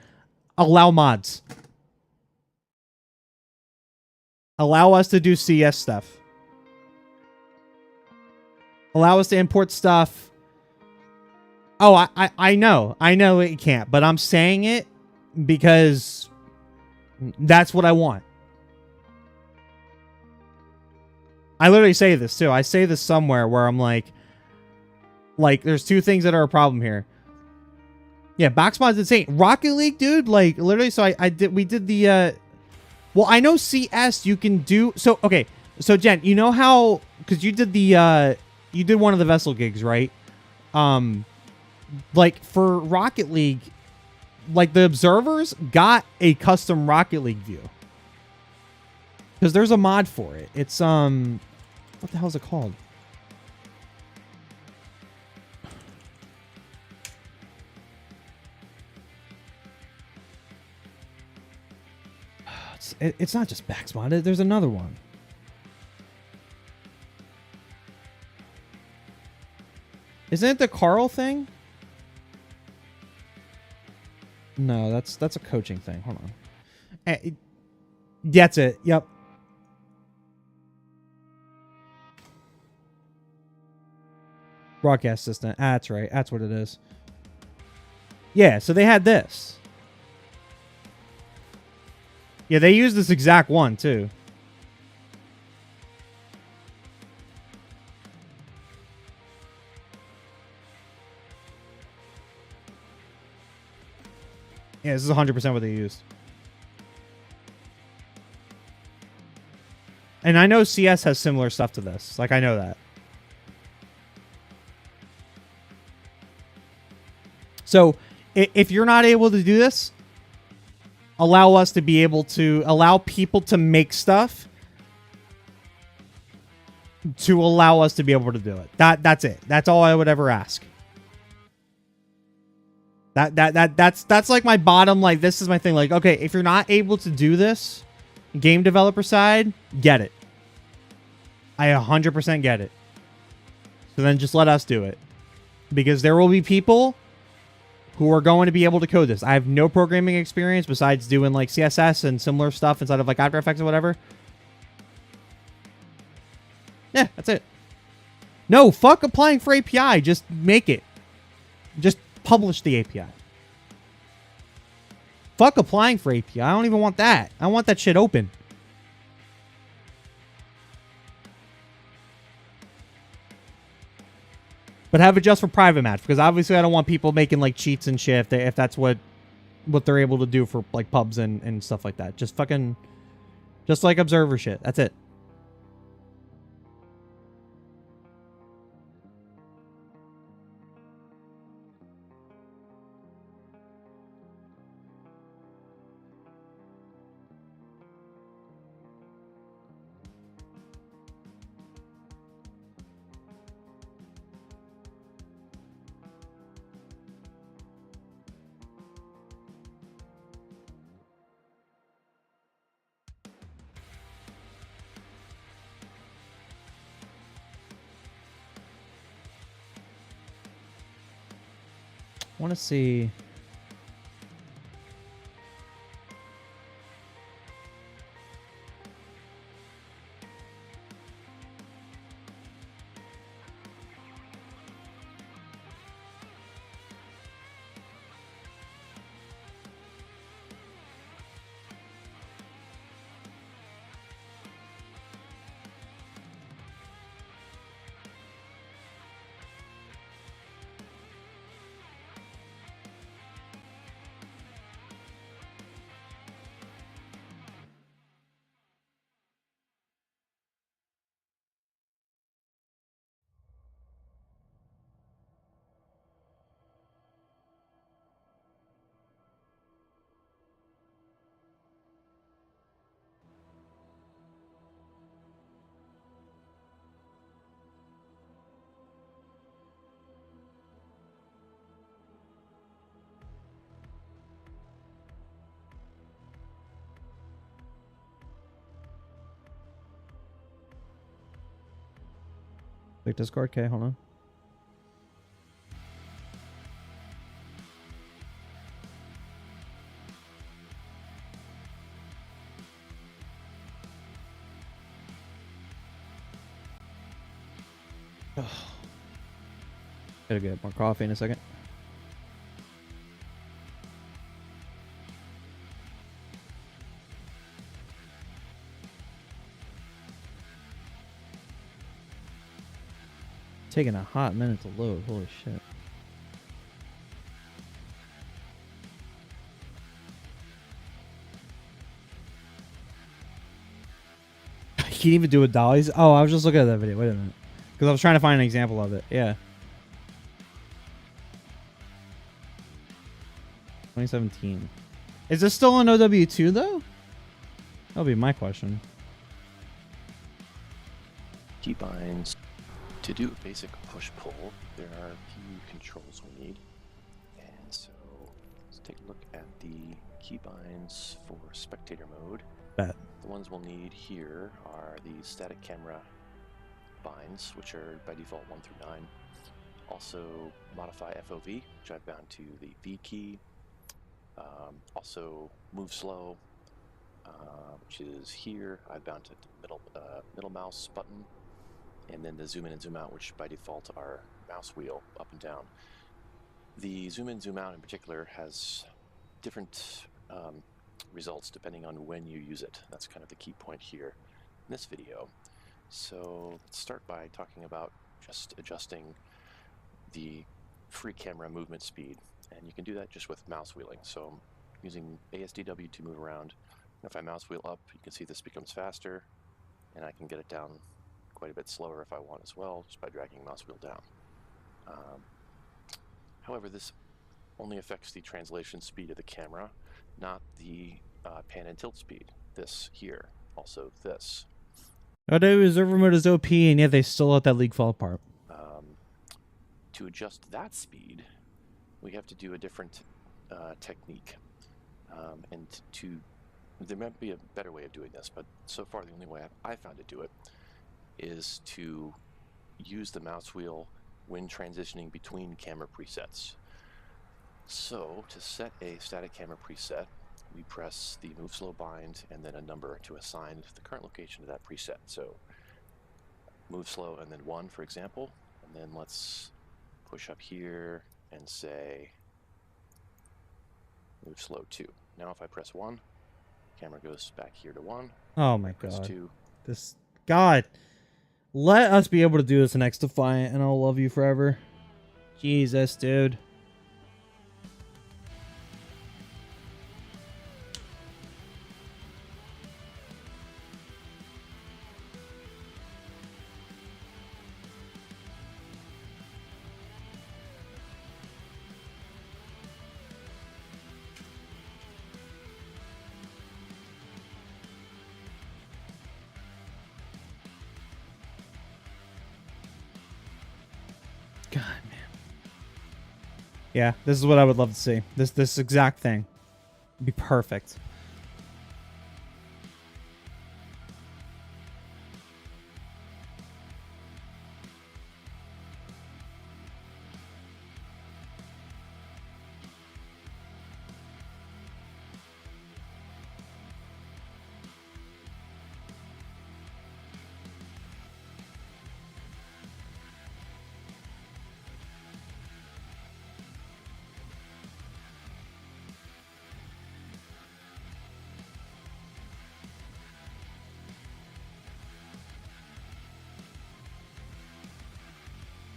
S1: allow mods. Allow us to do CS stuff. Allow us to import stuff. Oh, I know. I know it can't, but I'm saying it because that's what I want. I literally say this too. I say this somewhere where I'm like, there's two things that are a problem here. Yeah, box mod's insane. Rocket League, dude, like literally. So we did the, well, I know CS you can do. So, okay. So Jen, you know how, cause you did the, you did one of the vessel gigs, right? Like for Rocket League, like the observers got a custom Rocket League view. Cause there's a mod for it. It's, what the hell is it called? It's not just Baxmod. There's another one. Isn't it the Carl thing? No, that's a coaching thing. Hold on. That's it. Yep. Broadcast assistant. That's right. That's what it is. Yeah, so they had this. Yeah, they used this exact one, too. Yeah, this is 100% what they used. And I know CS has similar stuff to this. Like, I know that. So, if you're not able to do this, allow us to be able to allow people to make stuff to allow us to be able to do it. That's it. That's all I would ever ask. That's like my bottom, like, this is my thing. Like, okay, if you're not able to do this, game developer side, get it. I 100% get it. So then just let us do it. Because there will be people who are going to be able to code this. I have no programming experience besides doing like CSS and similar stuff inside of like After Effects or whatever. Yeah, that's it. No, fuck applying for API. Just make it. Just publish the API. Fuck applying for API. I don't even want that. I want that shit open. But have it just for private match, because obviously I don't want people making like cheats and shit if that's what they're able to do for like pubs and stuff like that. Just fucking, just like observer shit. That's it. I want to see. Click Discord. Okay, hold on. Gotta get more coffee in a second. Taking a hot minute to load. Holy shit. You can't even do it with dollies? Oh, I was just looking at that video. Wait a minute. Because I was trying to find an example of it. Yeah. 2017. Is this still on OW2 though? That'll be my question.
S10: Keybinds. To do a basic push-pull, there are a few controls we need. And so let's take a look at the keybinds for spectator mode.
S1: Bet.
S10: The ones we'll need here are the static camera binds, which are by default 1 through 9. Also modify FOV, which I've bound to the V key. Also move slow, which is here. I've bound to the middle mouse button. And then the zoom in and zoom out, which by default are mouse wheel up and down. The zoom in, zoom out in particular has different results depending on when you use it. That's kind of the key point here in this video. So let's start by talking about just adjusting the free camera movement speed. And you can do that just with mouse wheeling. So I'm using ASDW to move around. And if I mouse wheel up, you can see this becomes faster, and I can get it down quite a bit slower if I want as well, just by dragging mouse wheel down. However, this only affects the translation speed of the camera, not the pan and tilt speed. This here, also this.
S1: OW observer mode is OP, and yet they still let that league fall apart.
S10: To adjust that speed, we have to do a different technique. There might be a better way of doing this, but so far the only way I found to do it is to use the mouse wheel when transitioning between camera presets. So to set a static camera preset, we press the move slow bind and then a number to assign the current location to that preset. So move slow and then 1, for example, and then let's push up here and say move slow 2. Now if I press 1, camera goes back here to 1.
S1: Oh my
S10: press
S1: god.
S10: 2.
S1: This God. Let us be able to do this in XDefiant, and I'll love you forever. Jesus, dude. God, man. Yeah, this is what I would love to see. This exact thing. It'd be perfect.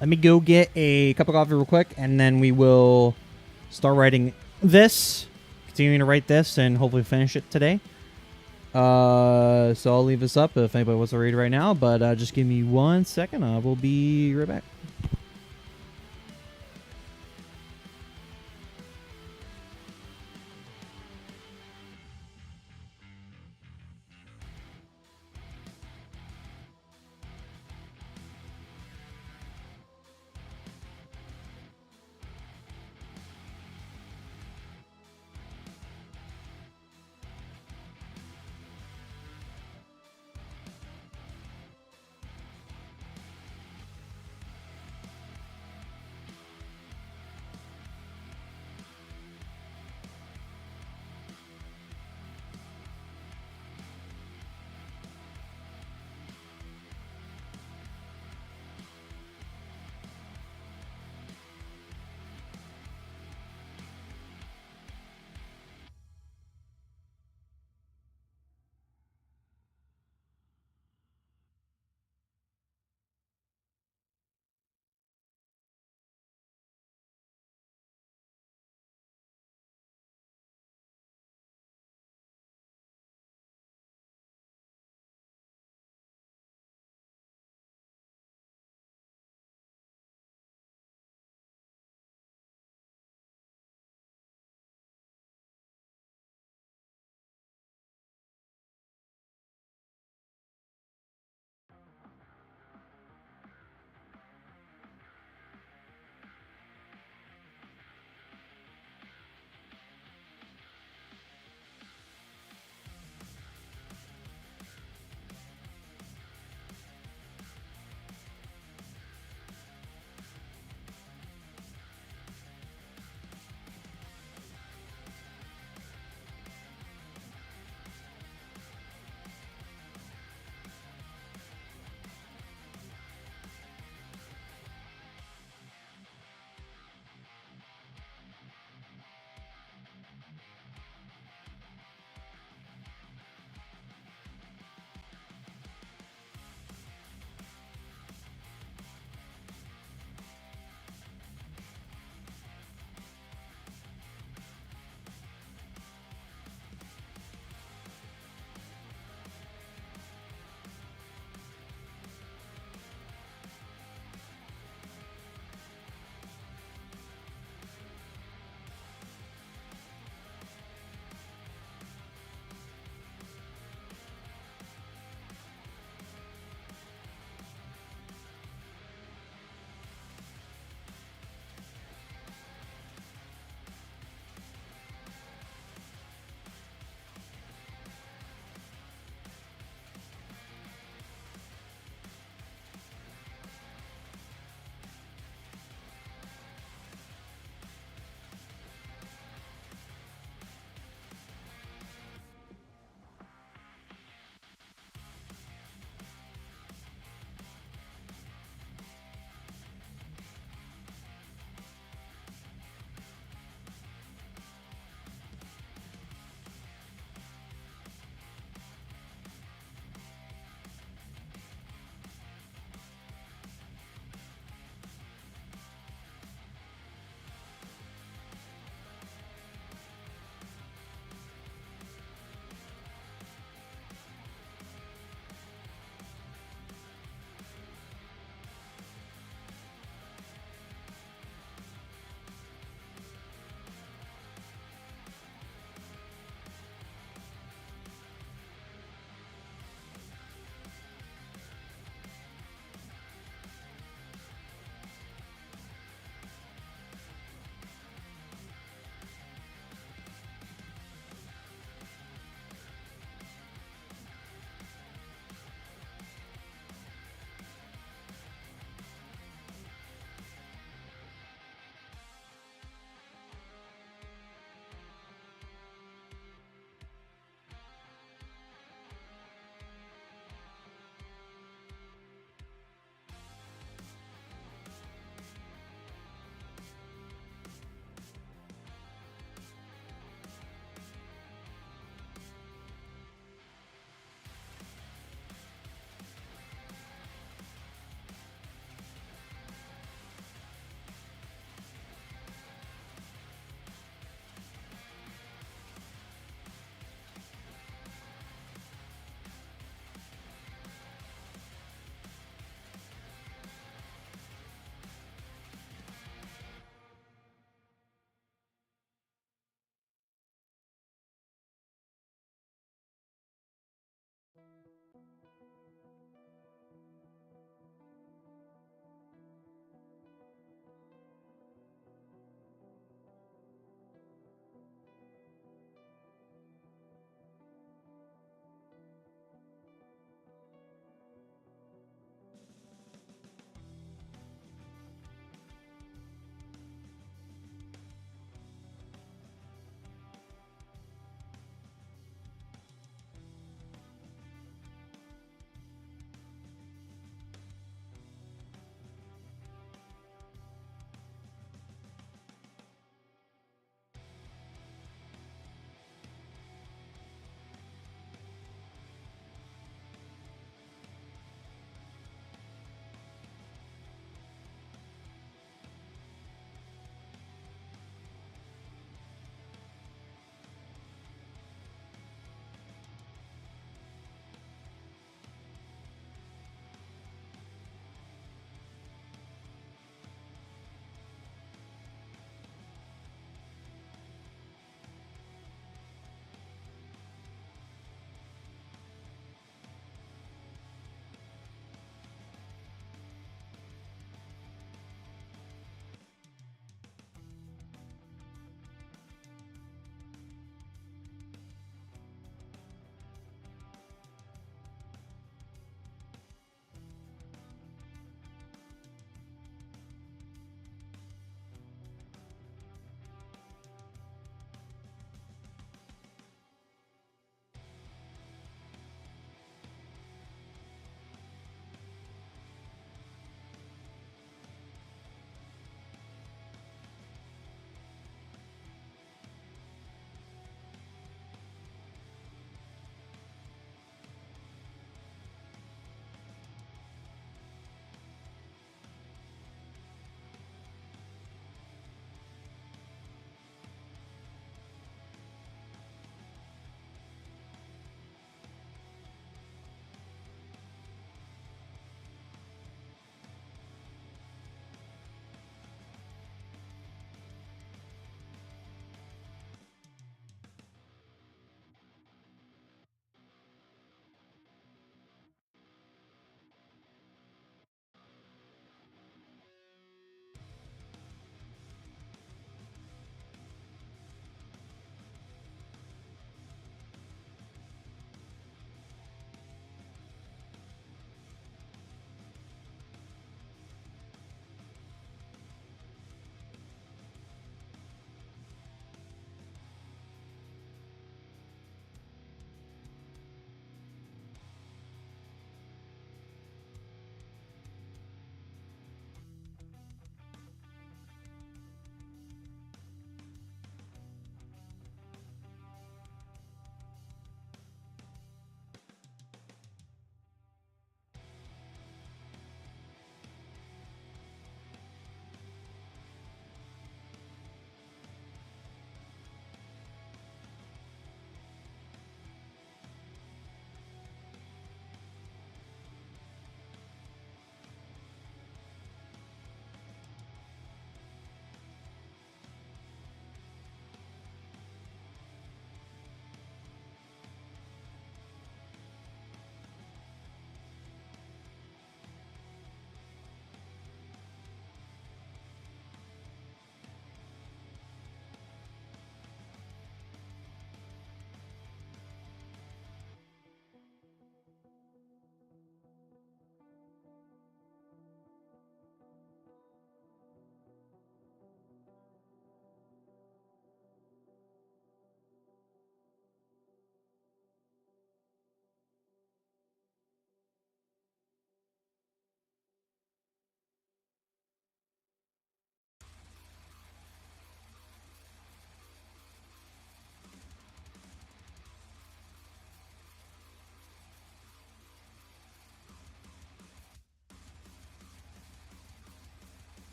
S1: Let me go get a cup of coffee real quick, and then we will start writing continuing to write this, and hopefully finish it today. So I'll leave this up if anybody wants to read it right now, but just give me 1 second. I will be right back.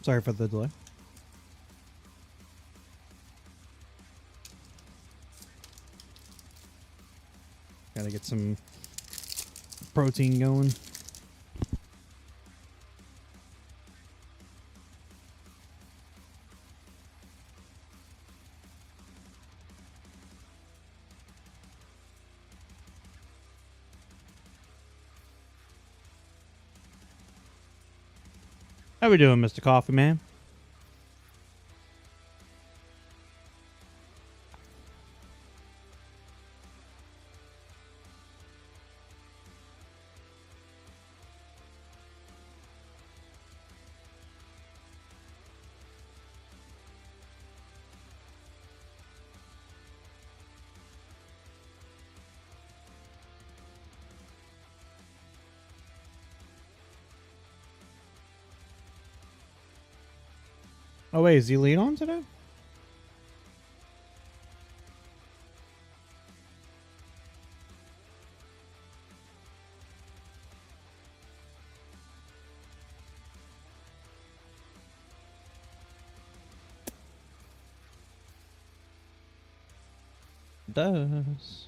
S1: Sorry for the delay. Gotta get some protein going. How we doing, Mr. Coffee Man? Oh wait, is he lead on today? It does. Is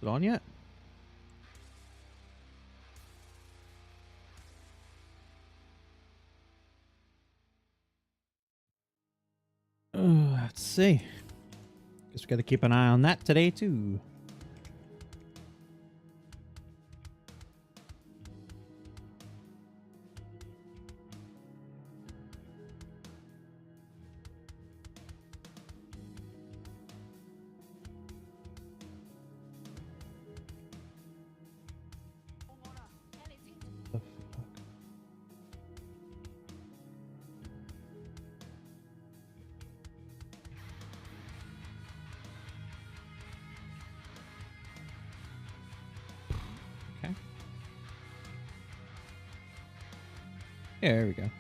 S1: it on yet? Let's see. Guess we got to keep an eye on that today too. The fuck? Okay. Yeah, there we go.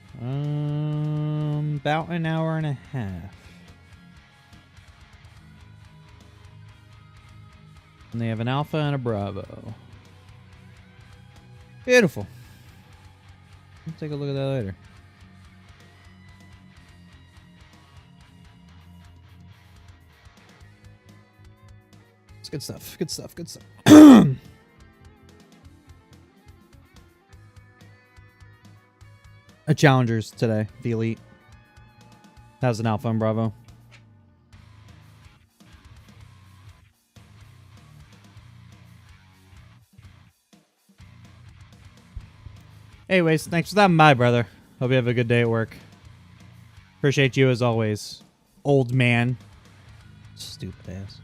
S1: About an hour and a half. And they have an alpha and a bravo. Beautiful. Let's take a look at that later. It's good stuff. Good stuff. Good stuff. A challengers today, the elite. That was an alpha and bravo. Anyways, thanks for stopping by, brother. Hope you have a good day at work. Appreciate you as always, old man. Stupid ass.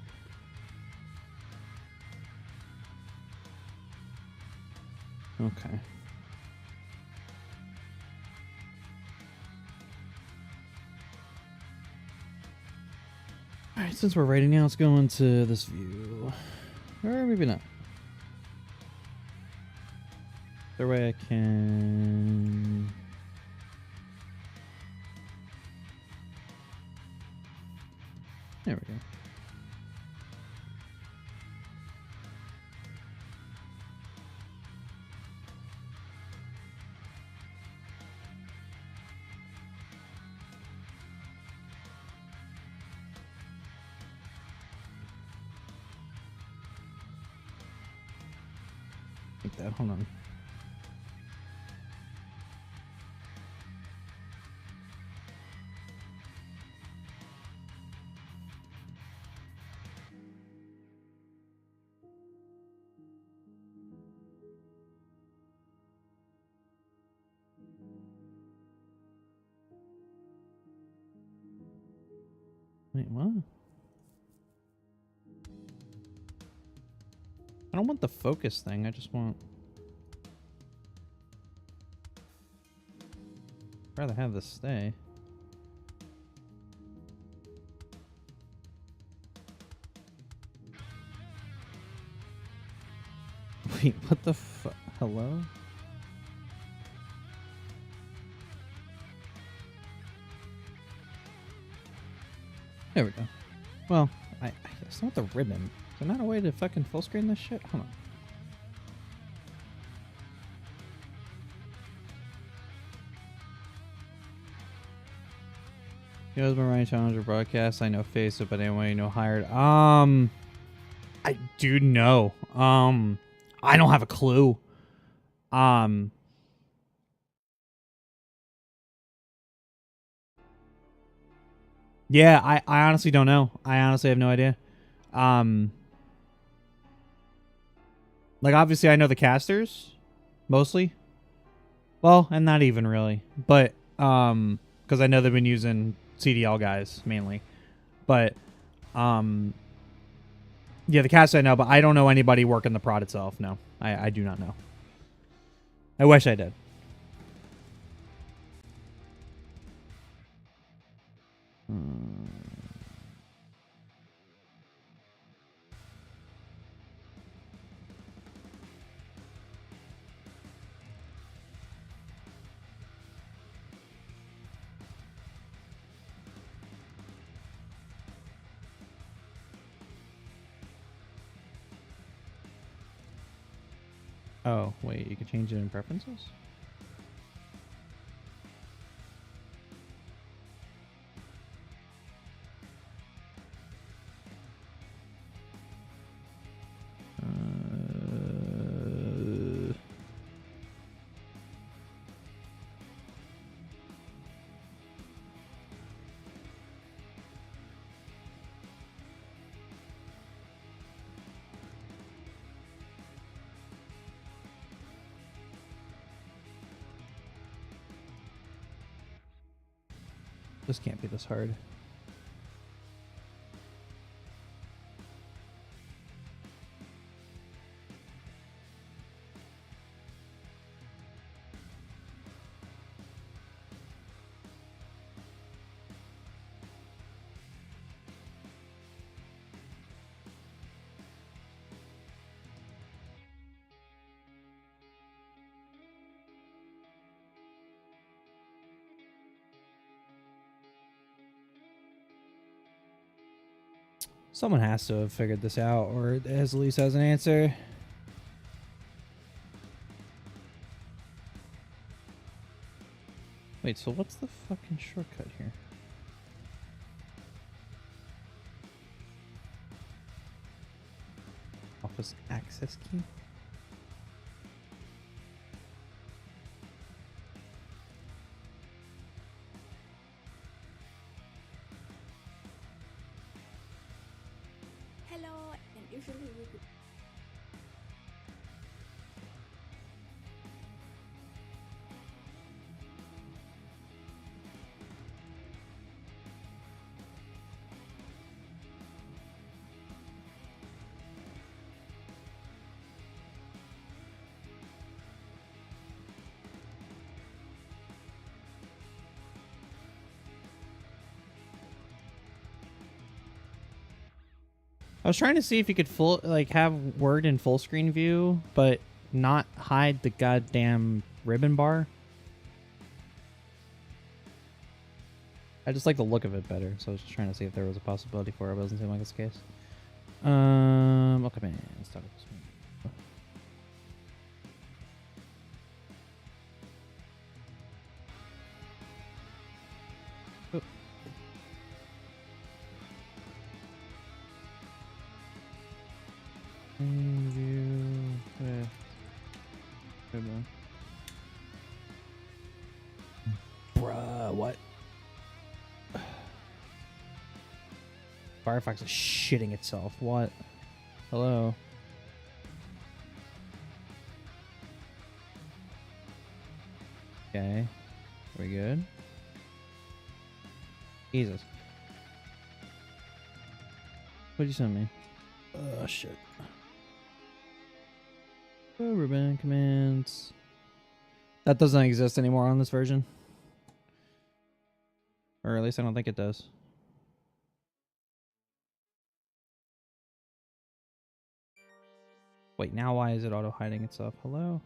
S1: Okay. Alright, since we're rating now, let's go into this view. Or maybe not. There way I can... There we go. Like that, hold on. Wait, what? I don't want the focus thing, I just want... I'd rather have this stay. Wait, what the fuck? Hello? There we go. Well, I it's not the ribbon. Is there not a way to fucking full screen this shit? Hold on. You guys been running Challenger broadcast? I know face it, but anyway, no hired. I do know. I don't have a clue. Yeah, I honestly don't know. I honestly have no idea. Like obviously I know the casters mostly. Well, and not even really. But because I know they've been using CDL guys mainly. But yeah, the cast I know, but I don't know anybody working the prod itself. No. I do not know. I wish I did. Oh, wait, you can change it in preferences? This can't be this hard. Someone has to have figured this out, or at least has an answer. Wait, so what's the fucking shortcut here? Office access key?
S11: Hello, and usually we could.
S1: I was trying to see if you could have Word in full screen view, but not hide the goddamn ribbon bar. I just like the look of it better, so I was just trying to see if there was a possibility for it. It doesn't seem like it's the case. Okay, man, let's talk about this one. Bruh, what? Firefox is shitting itself. What? Hello? Okay. Are we good? Jesus. What'd you send me? Oh, shit. Oh, ribbon commands. That doesn't exist anymore on this version. Or at least I don't think it does. Wait, now why is it auto-hiding itself? Hello?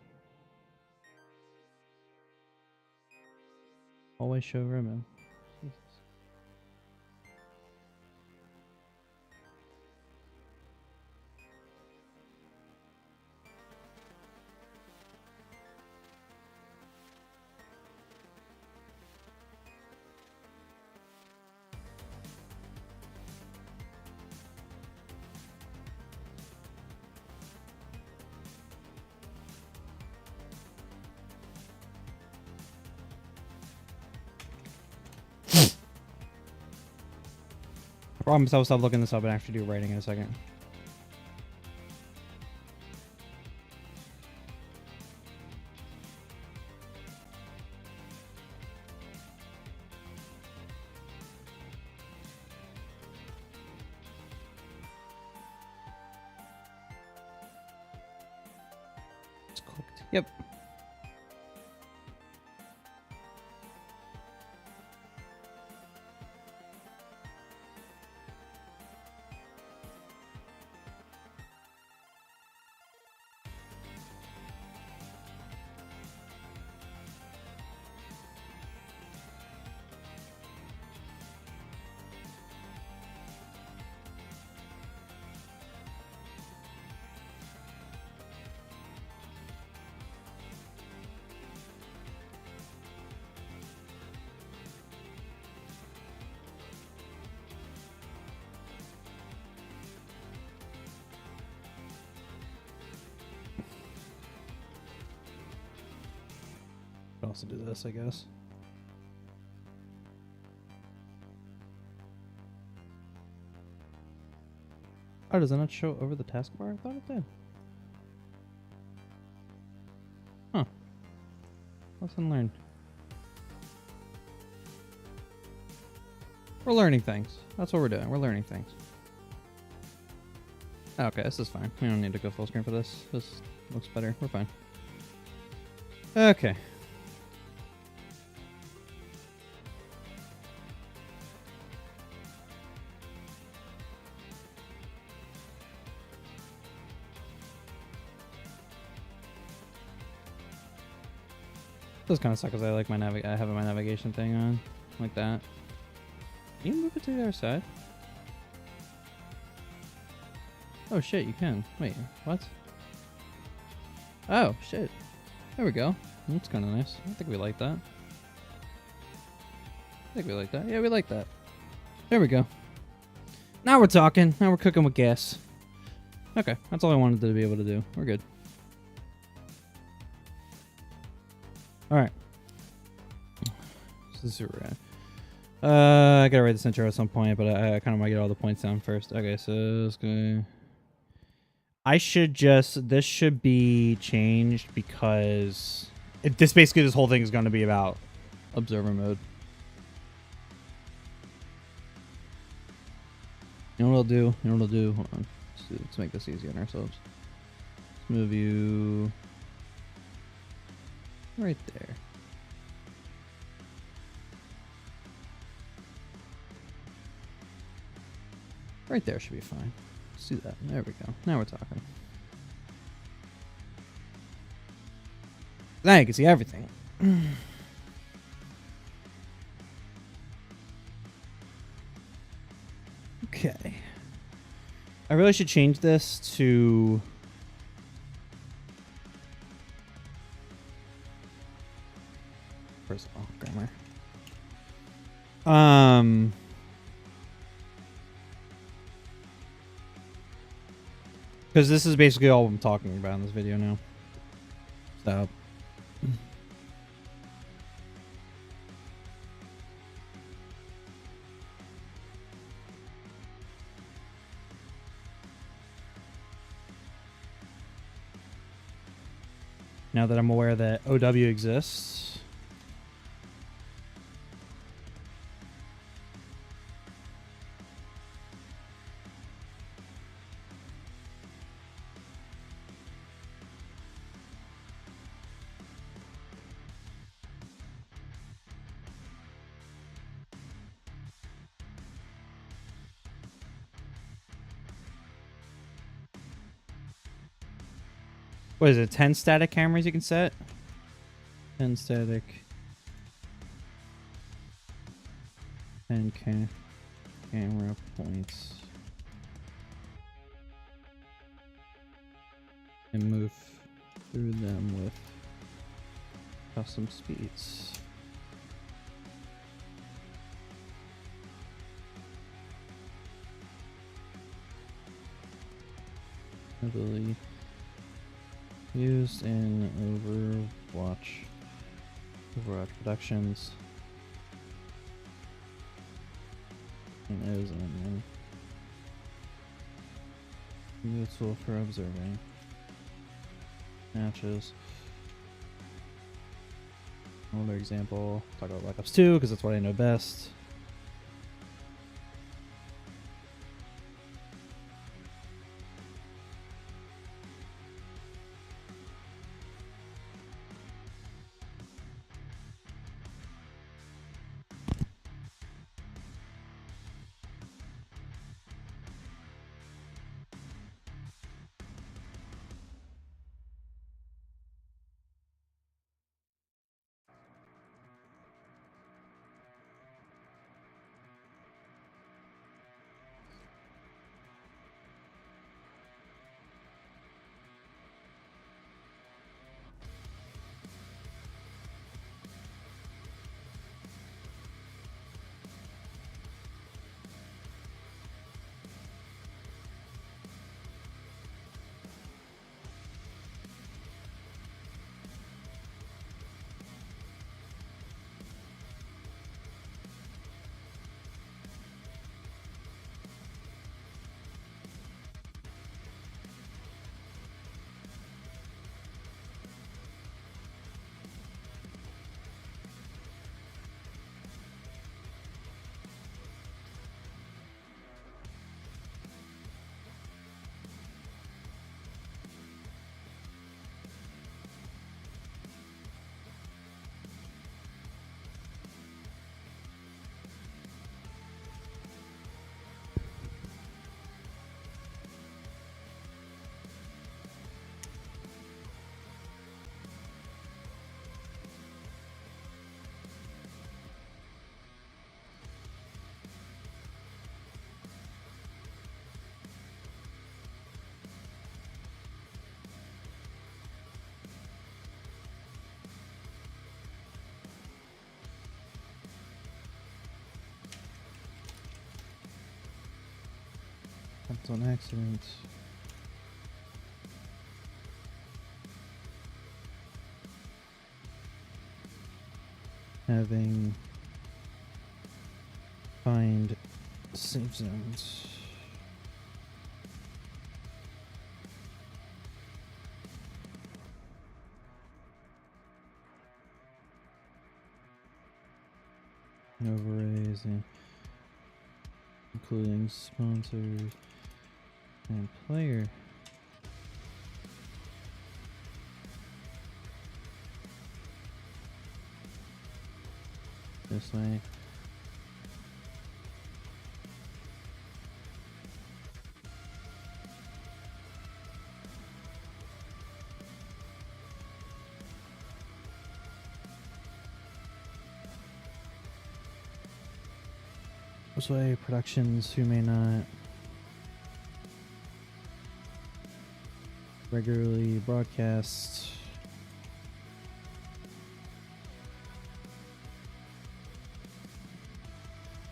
S1: Always show ribbon. Jesus. Promise I'll stop looking this up and actually do writing in a second. It's cooked. Yep. Could also do this, I guess. Oh, does it not show over the taskbar? I thought it did. Huh. Lesson learned. We're learning things. That's what we're doing. We're learning things. Okay, this is fine. We don't need to go full screen for this. This looks better. We're fine. Okay. Does kind of suck because I like my I have my navigation thing on like that. Can you move it to the other side? Oh shit, you can. Wait, what? Oh shit. There we go. That's kind of nice. I think we like that. I think we like that. Yeah, we like that. There we go. Now we're talking. Now we're cooking with gas. Okay, that's all I wanted to be able to do. We're good. Alright. This is super rad. I gotta write this intro at some point, but I kind of want to get all the points down first. Okay, so let's go. This should be changed because this whole thing is going to be about observer mode. You know what I'll do? You know what I'll do? Hold on. Let's make this easy on ourselves. Let's move you right there. Right there should be fine. Let's do that. There we go. Now we're talking. Now you can see everything. Okay. I really should change this to... First of all, grammar. Because this is basically all I'm talking about in this video now. Stop. Now that I'm aware that OW exists. What is it? 10 static cameras you can set? 10 static. 10 camera points. And move through them with custom speeds. Heavily used in Overwatch productions. It isn't, man. Useful for observing matches. Another example. Talk about Black Ops 2 because that's what I know best. That's on accident. Having find safe zones. Overrays, including sponsors and player. This way. This way, productions who may not regularly broadcast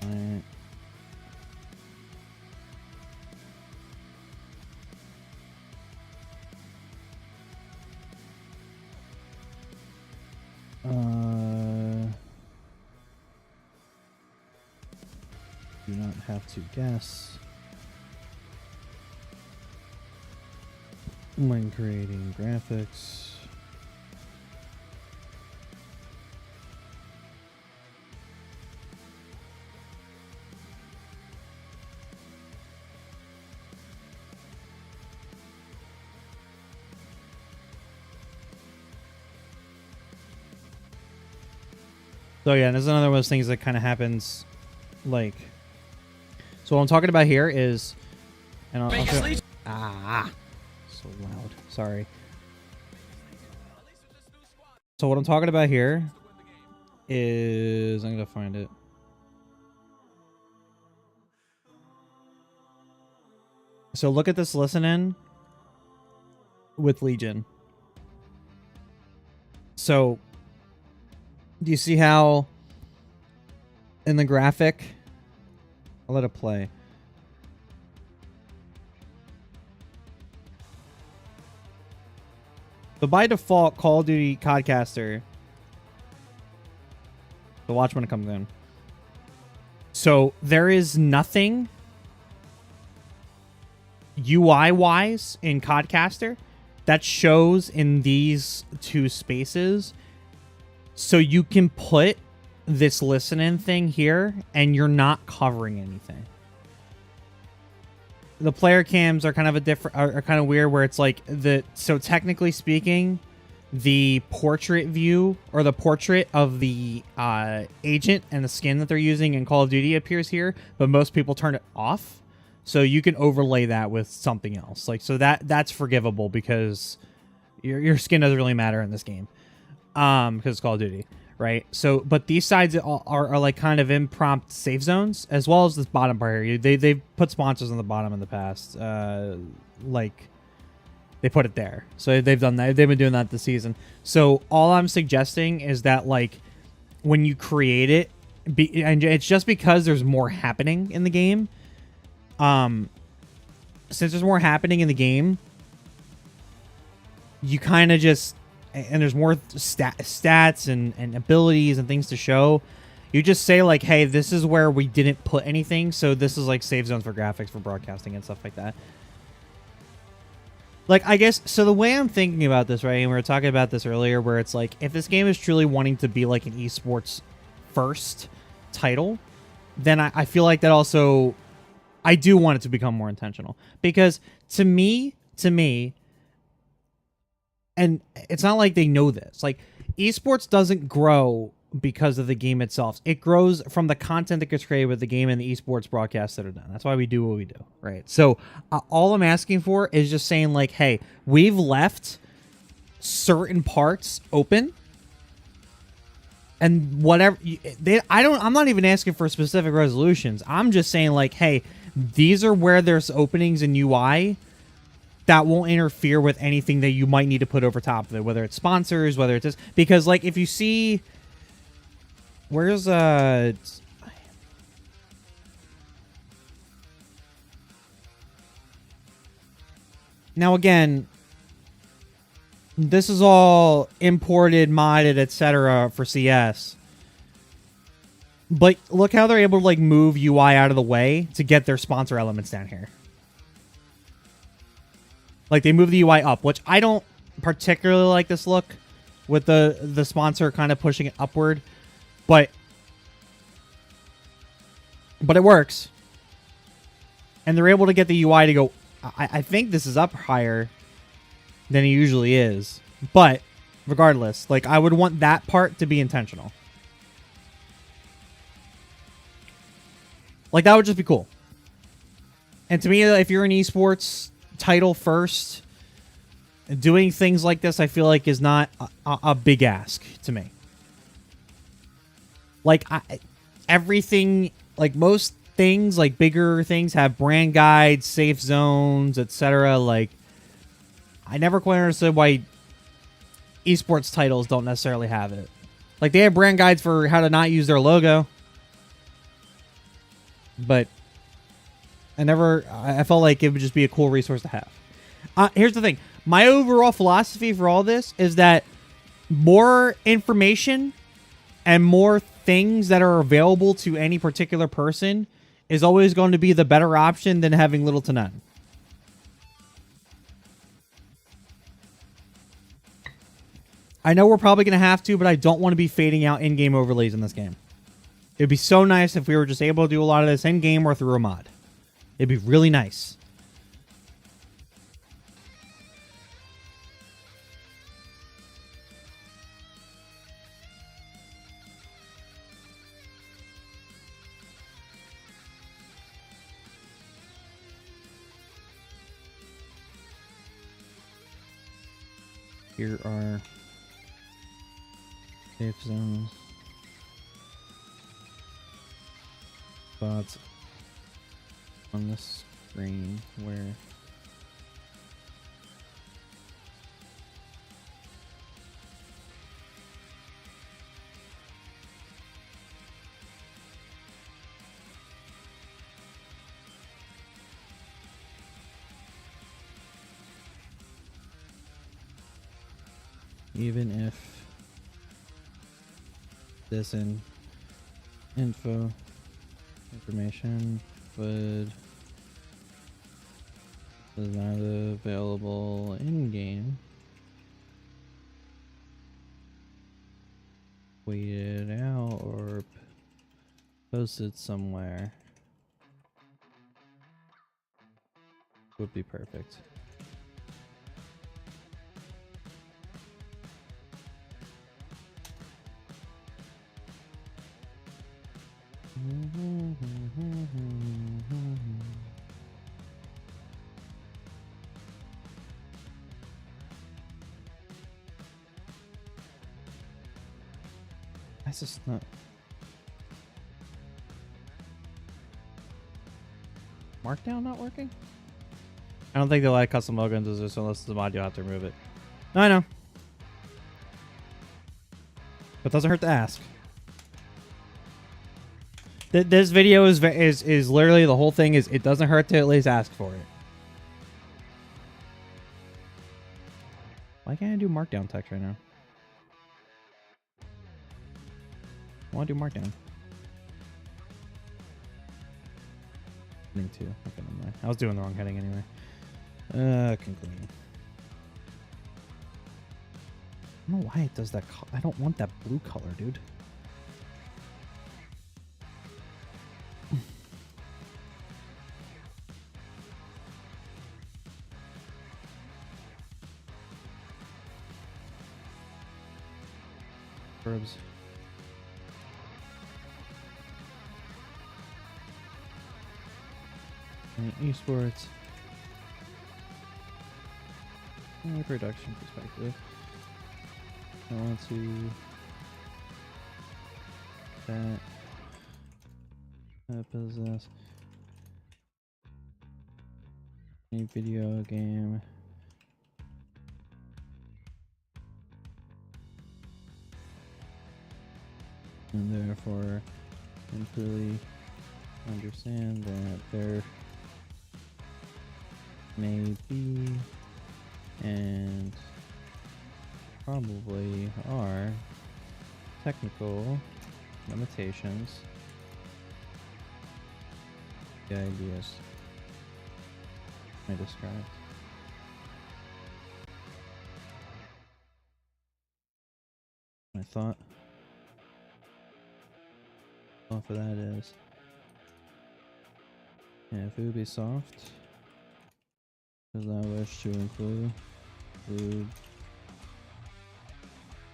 S1: client. Do not have to guess when creating graphics. So yeah, there's another one of those things that kind of happens, like. So what I'm talking about here is, and I'll show, so loud. Sorry. So what I'm talking about here is, I'm gonna find it. So look at this listen in with Legion. So do you see how in the graphic, I'll let it play. So by default, Call of Duty Codcaster. So watch when it comes in. So there is nothing UI-wise in Codcaster that shows in these two spaces. So you can put this listen-in thing here, and you're not covering anything. The player cams are kind of are kind of weird, where it's like so technically speaking, the portrait view or the portrait of the agent and the skin that they're using in Call of Duty appears here, but most people turn it off. So you can overlay that with something else. Like, so that's forgivable because your skin doesn't really matter in this game. Because it's Call of Duty, right? So, but these sides are like kind of impromptu safe zones, as well as this bottom part here. They've put sponsors on the bottom in the past. Like, they put it there. So they've done that. They've been doing that this season. So all I'm suggesting is that, like, when you create it, and it's just because there's more happening in the game. Since there's more happening in the game, you kind of just, and there's more stats and abilities and things to show. You just say, like, hey, this is where we didn't put anything, so this is like save zones for graphics, for broadcasting and stuff like that. Like, I guess, so the way I'm thinking about this, right, and we were talking about this earlier, where it's like, if this game is truly wanting to be like an esports first title, then I feel like that also, I do want it to become more intentional. Because to me, and it's not like they know this, like, esports doesn't grow because of the game itself. It grows from the content that gets created with the game and the esports broadcasts that are done. That's why we do what we do, right? So all I'm asking for is just saying, like, hey, we've left certain parts open, and whatever I'm not even asking for specific resolutions. I'm just saying, like, hey, these are where there's openings in UI that won't interfere with anything that you might need to put over top of it, whether it's sponsors, whether it's this, because, like, if you see, where's now again, this is all imported, modded, etc. for CS. But look how they're able to, like, move UI out of the way to get their sponsor elements down here. Like, they move the UI up, which I don't particularly like this look with the sponsor kind of pushing it upward. But it works. And they're able to get the UI to go, I think this is up higher than it usually is. But regardless, like, I would want that part to be intentional. Like, that would just be cool. And to me, if you're an esports title first, doing things like this, I feel like, is not a big ask to me. Like, everything, like, most things, like, bigger things have brand guides, safe zones, etc. Like, I never quite understood why esports titles don't necessarily have it. Like, they have brand guides for how to not use their logo. But I felt like it would just be a cool resource to have. Here's the thing. My overall philosophy for all this is that more information and more things that are available to any particular person is always going to be the better option than having little to none. I know we're probably going to have to, but I don't want to be fading out in-game overlays in this game. It'd be so nice if we were just able to do a lot of this in-game or through a mod. It'd be really nice. Here are safe zones. Spots on the screen where even if this info Information would is either available in game, tweeted out, or posted somewhere. Would be perfect. That's just not. Markdown not working? I don't think they'll let custom logins just unless it's a mod, you'll have to remove it. No, I know. But it doesn't hurt to ask. This video is literally the whole thing is it doesn't hurt to at least ask for it. Why can't I do markdown text right now? I want to do markdown. Heading 2. Okay, never mind. I was doing the wrong heading anyway. Conclusion. I don't know why it does that. I don't want that blue color, dude. Verbs. Esports. From a production perspective, I want to possess a video game and therefore completely understand that there may be and probably are technical limitations. The ideas I described. My thought for that is if Ubisoft does not wish to include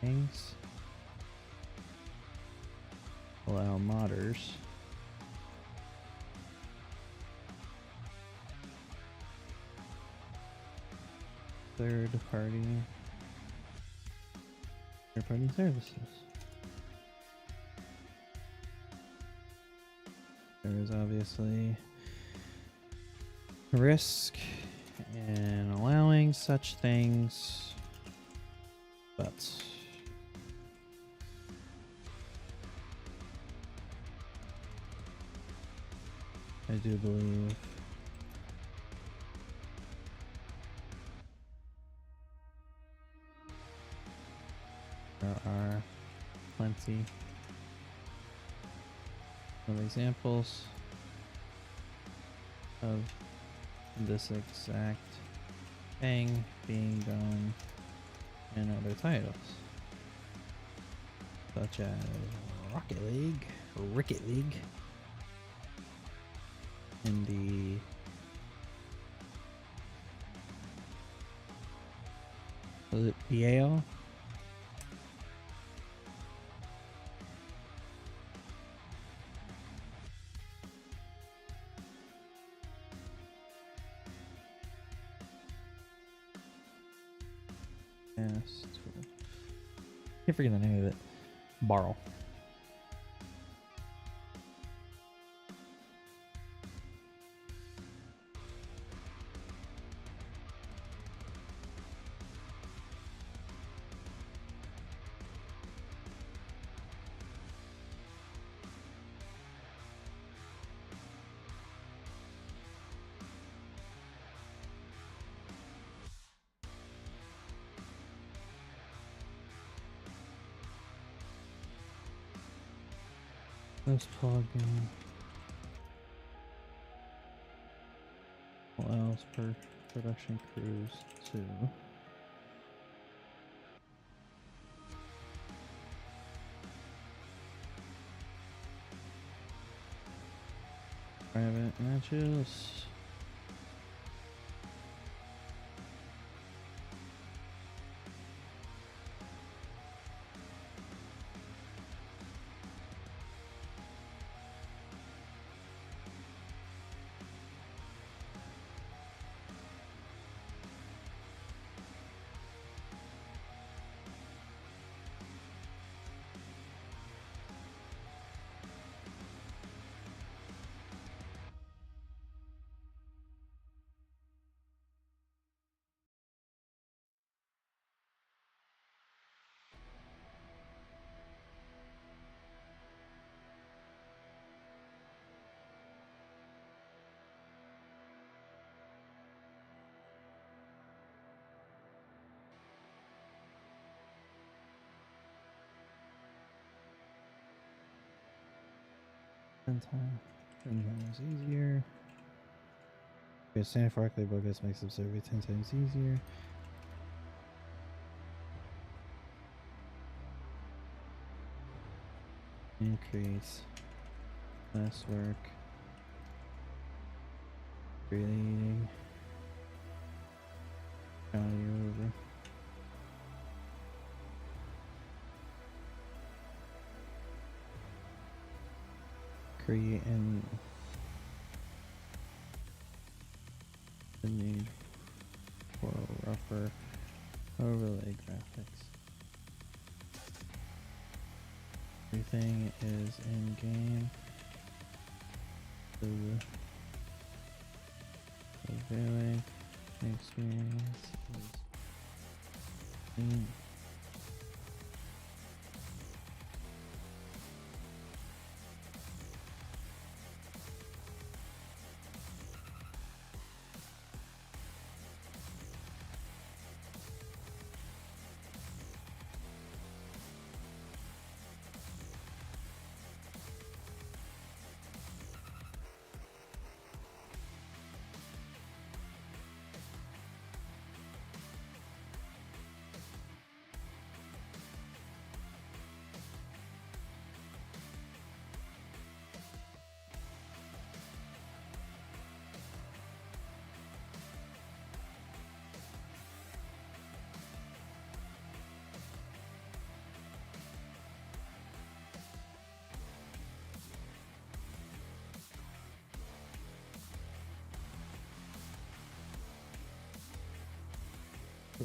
S1: things, allow modders third-party services. There is obviously risk in allowing such things, but I do believe there are plenty of examples of this exact thing being done in other titles, such as Rocket League, in the was it PAO? I forget the name of it. Borrow. This plugin allows per production crews to private matches. Ten times easier. Okay, standing for arcade buckets makes the survey 10 times easier. Increase less work. Creating. County over. Creating the need for rougher overlay graphics. Everything is in game. The viewing experience is clean.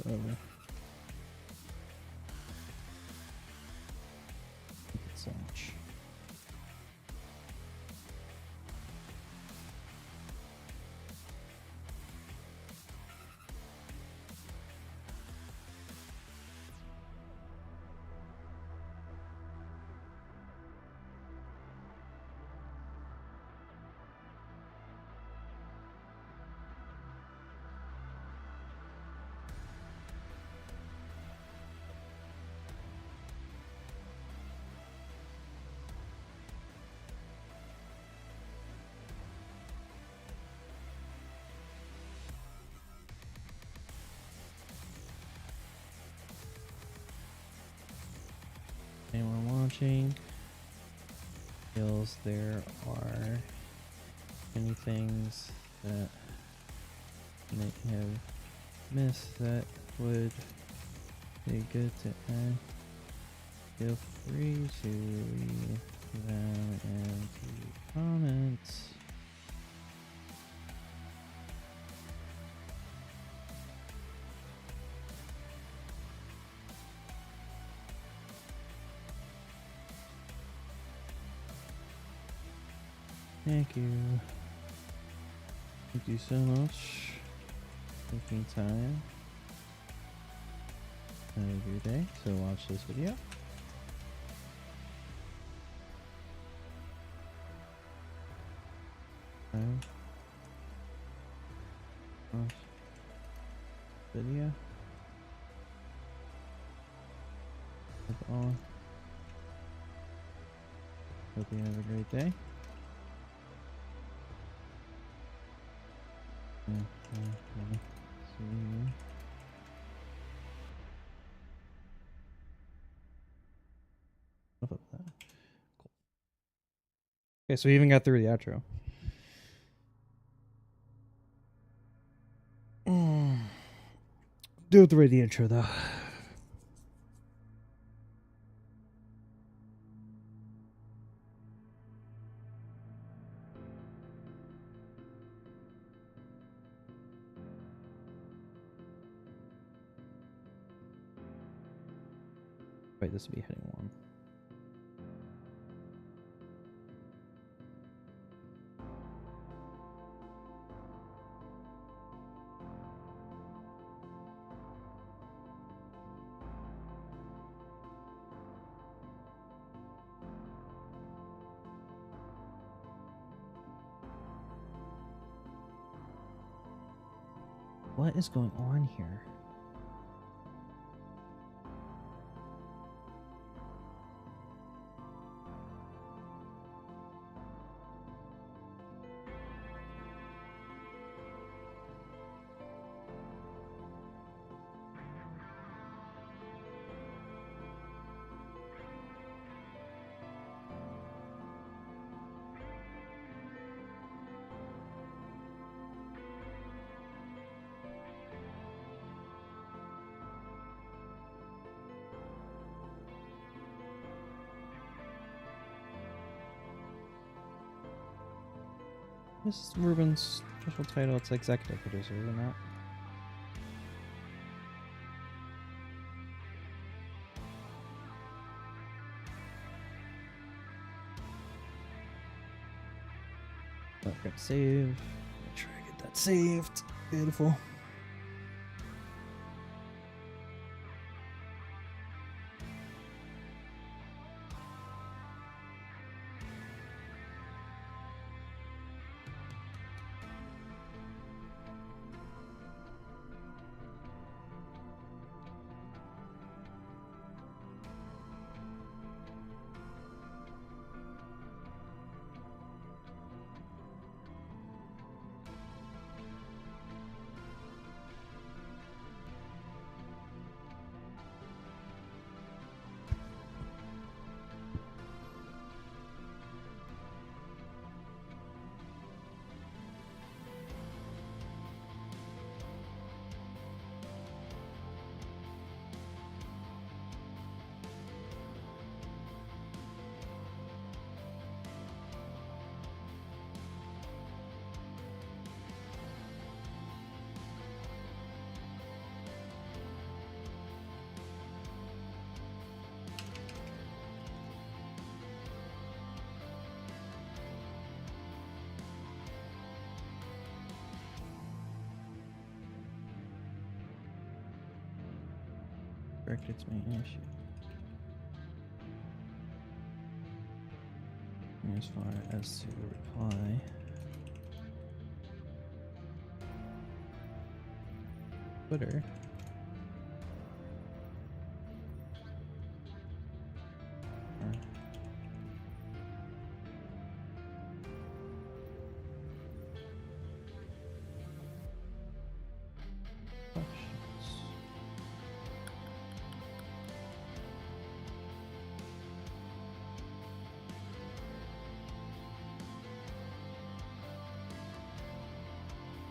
S1: Over. So much. Anyone watching feels there are many things that they have missed that would be good to add, feel free to leave them in the comments. Thank you. Thank you so much for taking time out of your day to watch this video. Watch video. Hope all. Hope you have a great day. Cool. Okay, so we even got through the outro. Do it the way the intro though. Wait, this would be heading 1. What is going on here? This is Ruben's official title. It's executive producer, isn't it? Okay, save. Make sure I get that saved. Beautiful. Correct its main issue. As far as to reply. Twitter.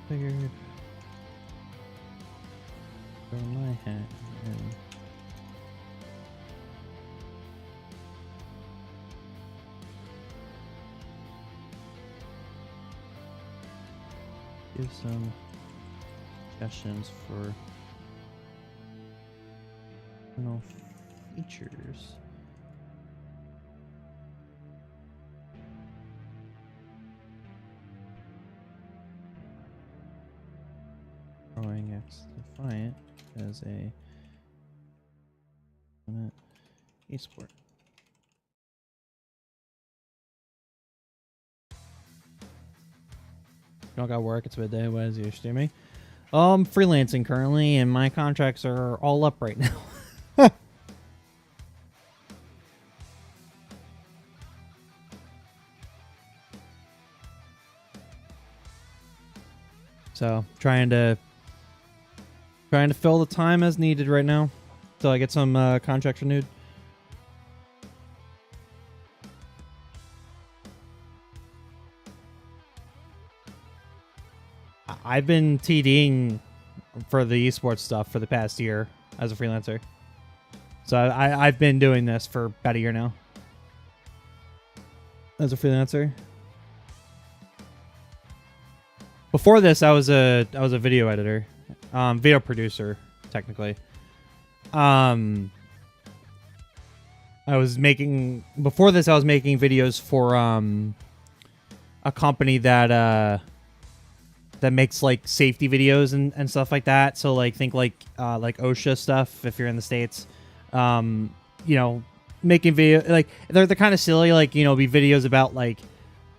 S1: Figured throw my hat and give some suggestions for features. Growing XDefiant as a esport. Don't got work, it's midday. What is you streaming? Freelancing currently, and my contracts are all up right now. So trying to fill the time as needed right now till I get some contracts renewed. I've been TDing for the esports stuff for the past year as a freelancer. So I've been doing this for about a year now as a freelancer. Before this, I was a video editor, video producer, technically. Before this, I was making videos for a company that makes like safety videos and stuff like that. So like think like OSHA stuff if you're in the States. You know, making video like they're kind of silly, like, you know, be videos about like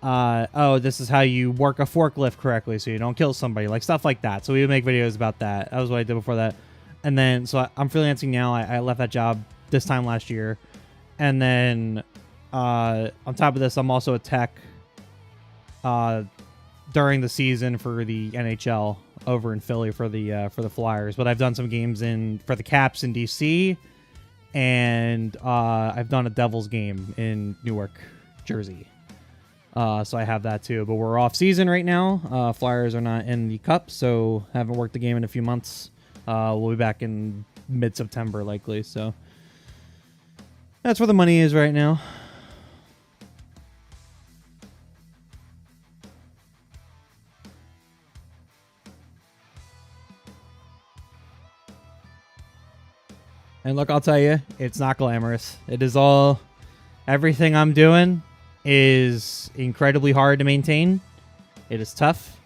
S1: oh, this is how you work a forklift correctly so you don't kill somebody, like stuff like that. So we would make videos about that. That was what I did before that. And then so I'm freelancing now. I left that job this time last year. And then on top of this, I'm also a tech during the season for the NHL over in Philly for the Flyers. But I've done some games for the Caps in DC, and I've done a Devils game in Newark, Jersey. So I have that too. But we're off season right now. Flyers are not in the Cup, so haven't worked the game in a few months. We'll be back in mid-September likely. So that's where the money is right now. And look, I'll tell you, it's not glamorous. It is all... Everything I'm doing is incredibly hard to maintain. It is tough.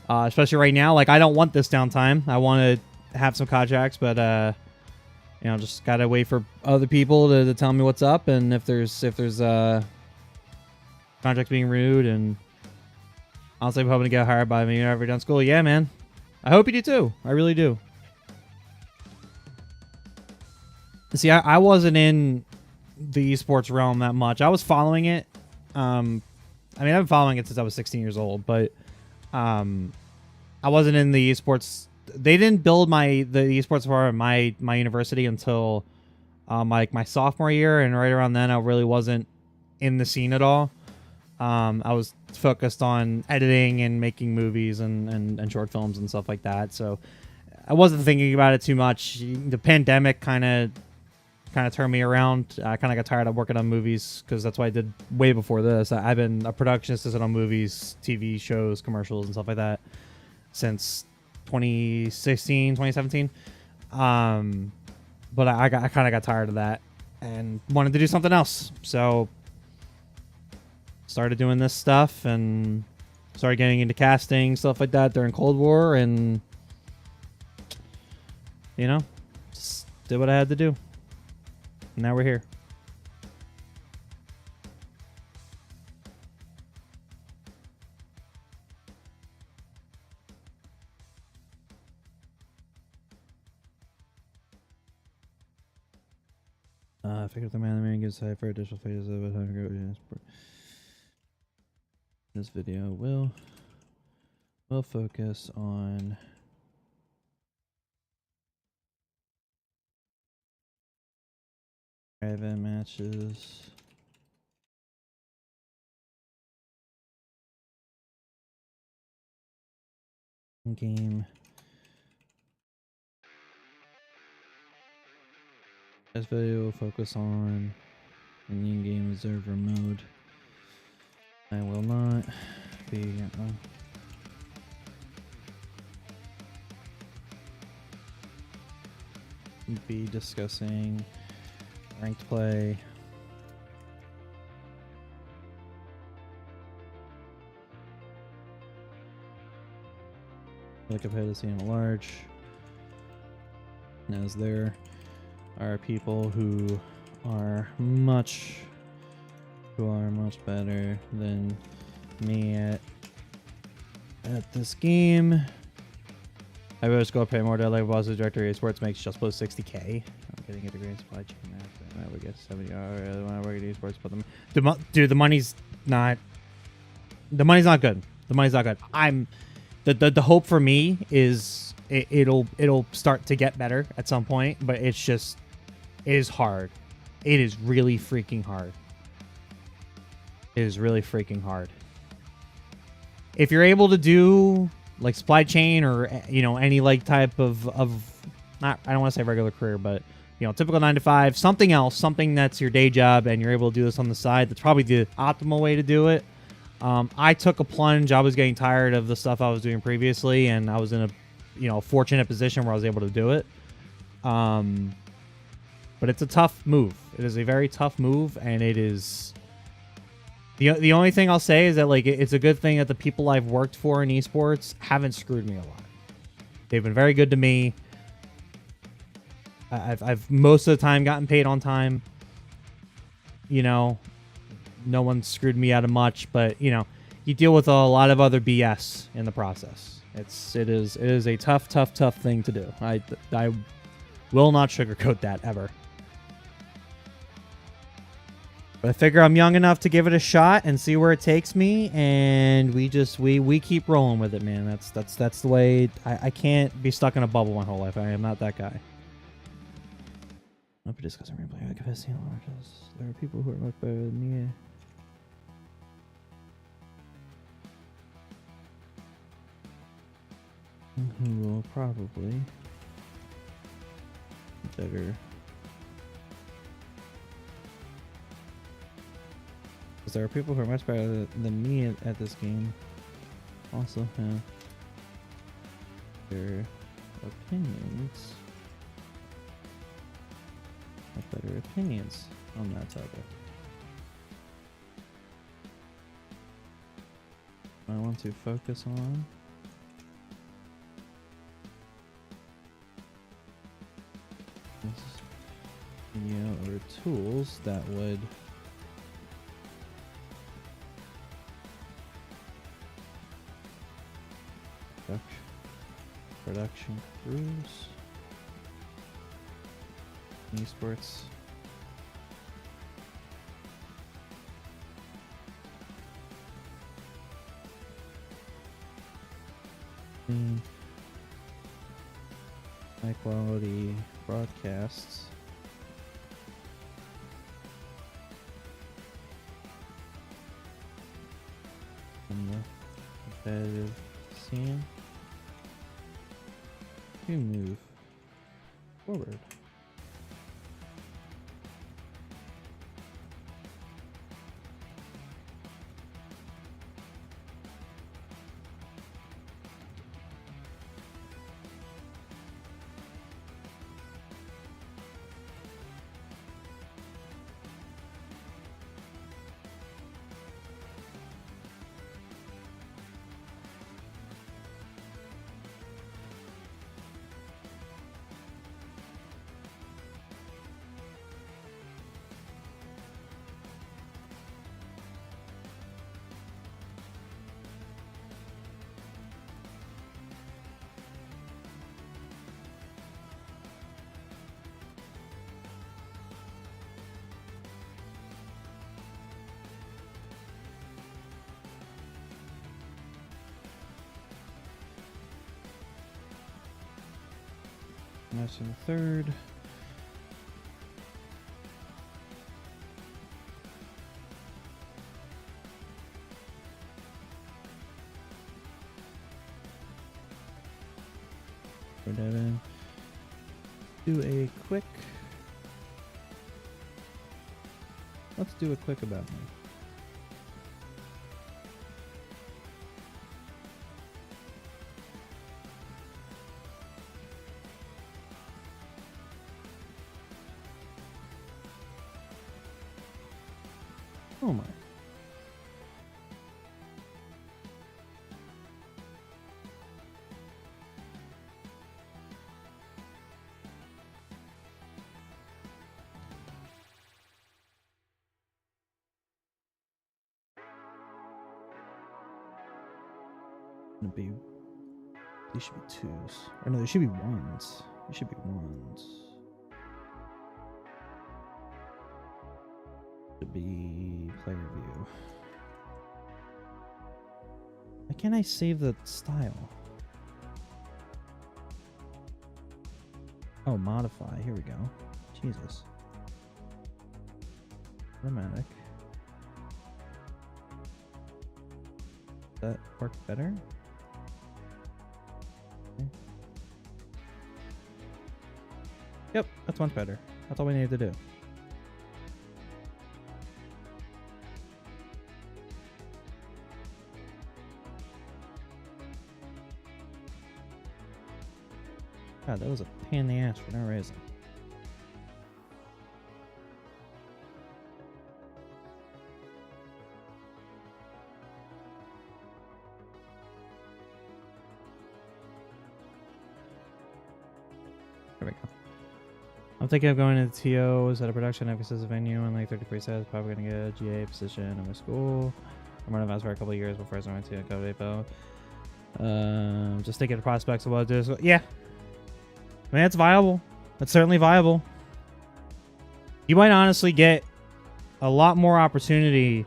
S1: Especially right now. Like, I don't want this downtime. I want to have some contracts, but, you know, just gotta wait for other people to tell me what's up. And if there's contracts being renewed, and honestly, I'm hoping to get hired by me whenever done school. Yeah, man. I hope you do too. I really do. See, I wasn't in the esports realm that much. I was following it. I mean, I've been following it since I was 16 years old, but I wasn't in the esports. They didn't build the esports part of my university until my sophomore year, and right around then I really wasn't in the scene at all. I was focused on editing and making movies and short films and stuff like that, so I wasn't thinking about it too much. The pandemic kind of turned me around. I kind of got tired of working on movies because that's what I did way before this. I've been a production assistant on movies, TV shows, commercials, and stuff like that since 2016, 2017. But I kind of got tired of that and wanted to do something else. So started doing this stuff and started getting into casting, stuff like that during Cold War, and, you know, just did what I had to do. Now we're here. I figured the man gives high for additional phases of it. This video will focus on private matches, game, this video will focus on an in-game observer mode. I will not be discussing ranked play, the competitive scene at large, as there are people who are much better than me at this game. I will just go pay more to like boss director of esports makes just below 60K. I'm getting a degree in supply chain math. I would get 70. I really want to work at esports, but the money's not good. The money's not good. the hope for me is it'll start to get better at some point, but it is hard. It is really freaking hard. It is really freaking hard. If you're able to do like supply chain or any like type of not, I don't want to say regular career, but typical 9 to 5, something else, something that's your day job, and you're able to do this on the side, that's probably the optimal way to do it. I took a plunge. I was getting tired of the stuff I was doing previously, and I was in a fortunate position where I was able to do it. But it's a tough move. It is a very tough move, and it is the only thing I'll say is that like it's a good thing that the people I've worked for in esports haven't screwed me a lot. They've been very good to me. I've most of the time gotten paid on time. No one screwed me out of much, but you deal with a lot of other BS in the process. It is a tough thing to do. I will not sugarcoat that ever. But I figure I'm young enough to give it a shot and see where it takes me, and we keep rolling with it, man. That's the way. I can't be stuck in a bubble my whole life. I am not that guy. Not discussing replay capacity and largest. There are people who are much better than me. Who will probably better. Because there are people who are much better than me at this game. Also have their opinions. Have better opinions on that topic. I want to focus on or tools that would production crews, esports, high quality broadcasts. In the competitive scene to move forward. That's in the third. Put that in. Do a quick. Let's do a quick about me. Oh my. Gonna be. These should be twos. Or no, they should be ones. They should be ones. To be player view. Why can't I save the style? Oh, modify. Here we go. Jesus. Automatic. Does that work better? Okay. Yep, that's much better. That's all we needed to do. God, that was a pain in the ass for no reason. There we go. I'm thinking of going into TOs at a production emphasis venue in like 33 sets. Probably gonna get a GA position in my school. I'm running fast for a couple of years before I went to a co Just thinking of prospects of what to do. Yeah. I mean, it's viable. It's certainly viable. You might honestly get a lot more opportunity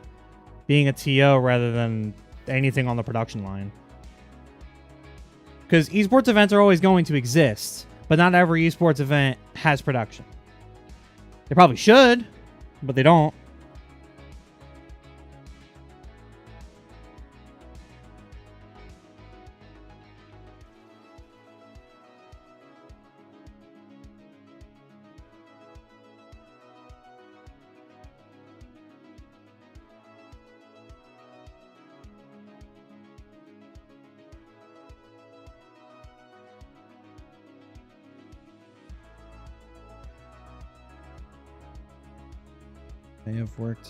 S1: being a TO rather than anything on the production line. Because esports events are always going to exist, but not every esports event has production. They probably should, but they don't. They have worked.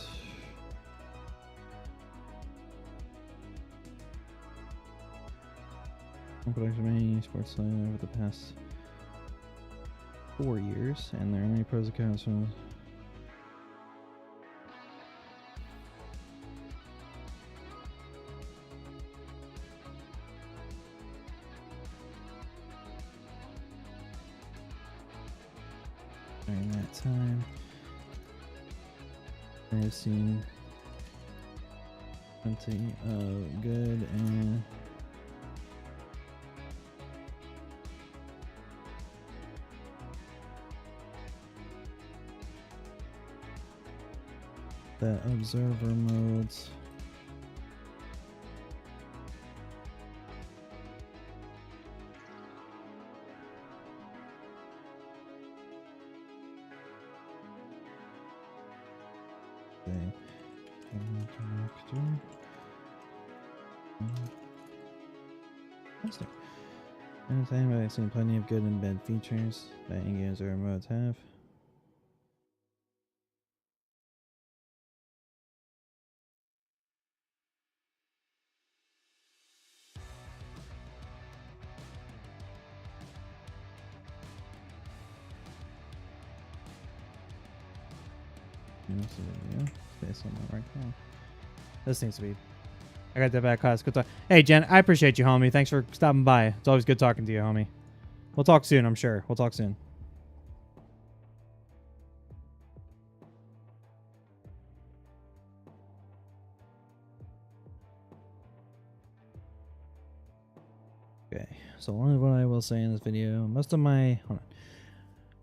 S1: On production many sports over the past 4 years, and there are many pros and cons from. During that time. I've seen plenty of good and the observer modes. I've seen plenty of good and bad features that in-games or modes have. Space on that right now. This seems to be. I got that bad class. Good talk. Hey, Jen, I appreciate you, homie. Thanks for stopping by. It's always good talking to you, homie. We'll talk soon, I'm sure. We'll talk soon. Okay, so what I will say in this video, most of my... Hold on.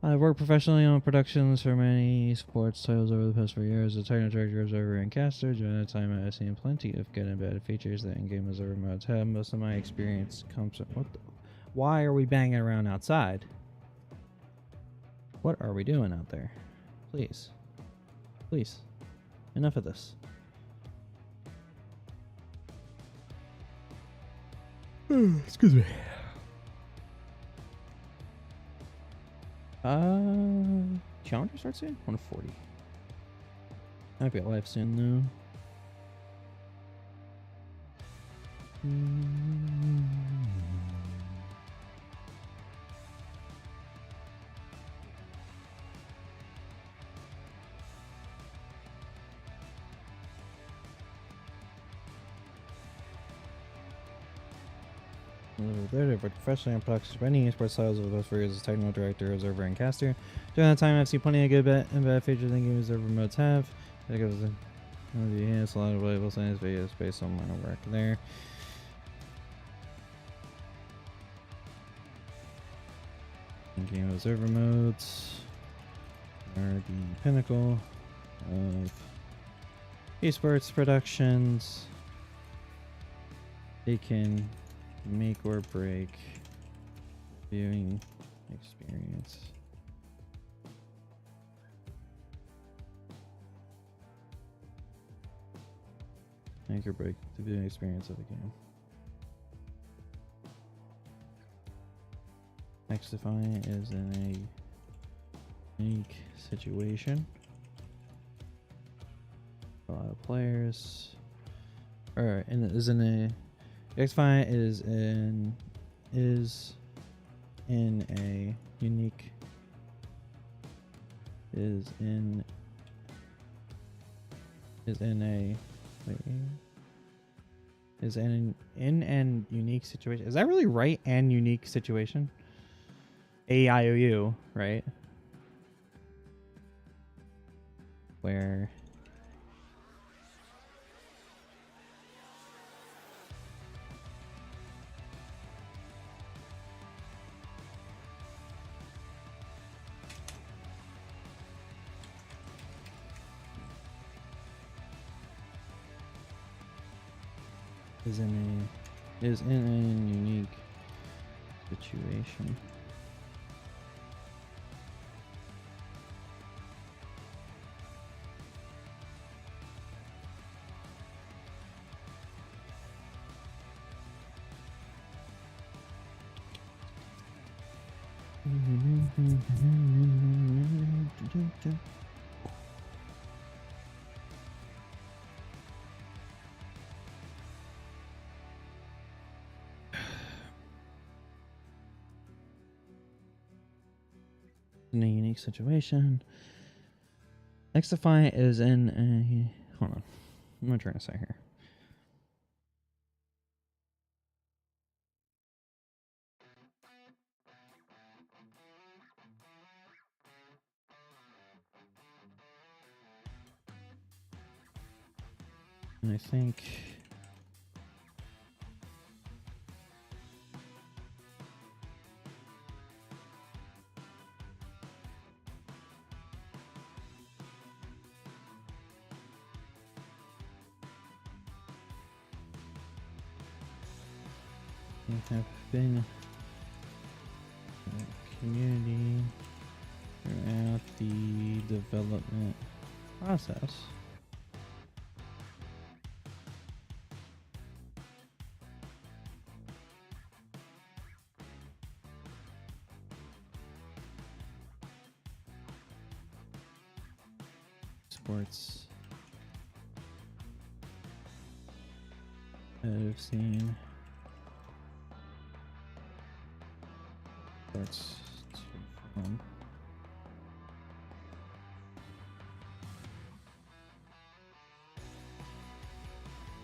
S1: I've worked professionally on productions for many sports titles over the past 4 years. As a technical director, observer, and caster, during that time I've seen plenty of good and bad features that in-game observer modes have. Most of my experience comes from... What the... Why are we banging around outside? What are we doing out there? Please. Please. Enough of this. Excuse me. Challenger starts soon? 140. Might be live soon though. There, but professionally on productions for any esports titles over the past 4 years as technical director, observer, and caster. During that time, I've seen plenty of good and bad features in game observer modes have. That goes a lot of valuable science videos based on my work there. In-game observer modes are the pinnacle of esports productions. They can make or break viewing experience. Make or break the viewing experience of the game. XDefiant is in a unique situation. A lot of players. Or is in a XDefiant is in a unique is in an unique situation. Is that really right? And unique situation? AIOU, right? Where is in a unique situation. In a unique situation. XDefiant is in a... Hold on. What am I trying to say here? And I think... have been a community throughout the development process. Sports I've seen starts to form.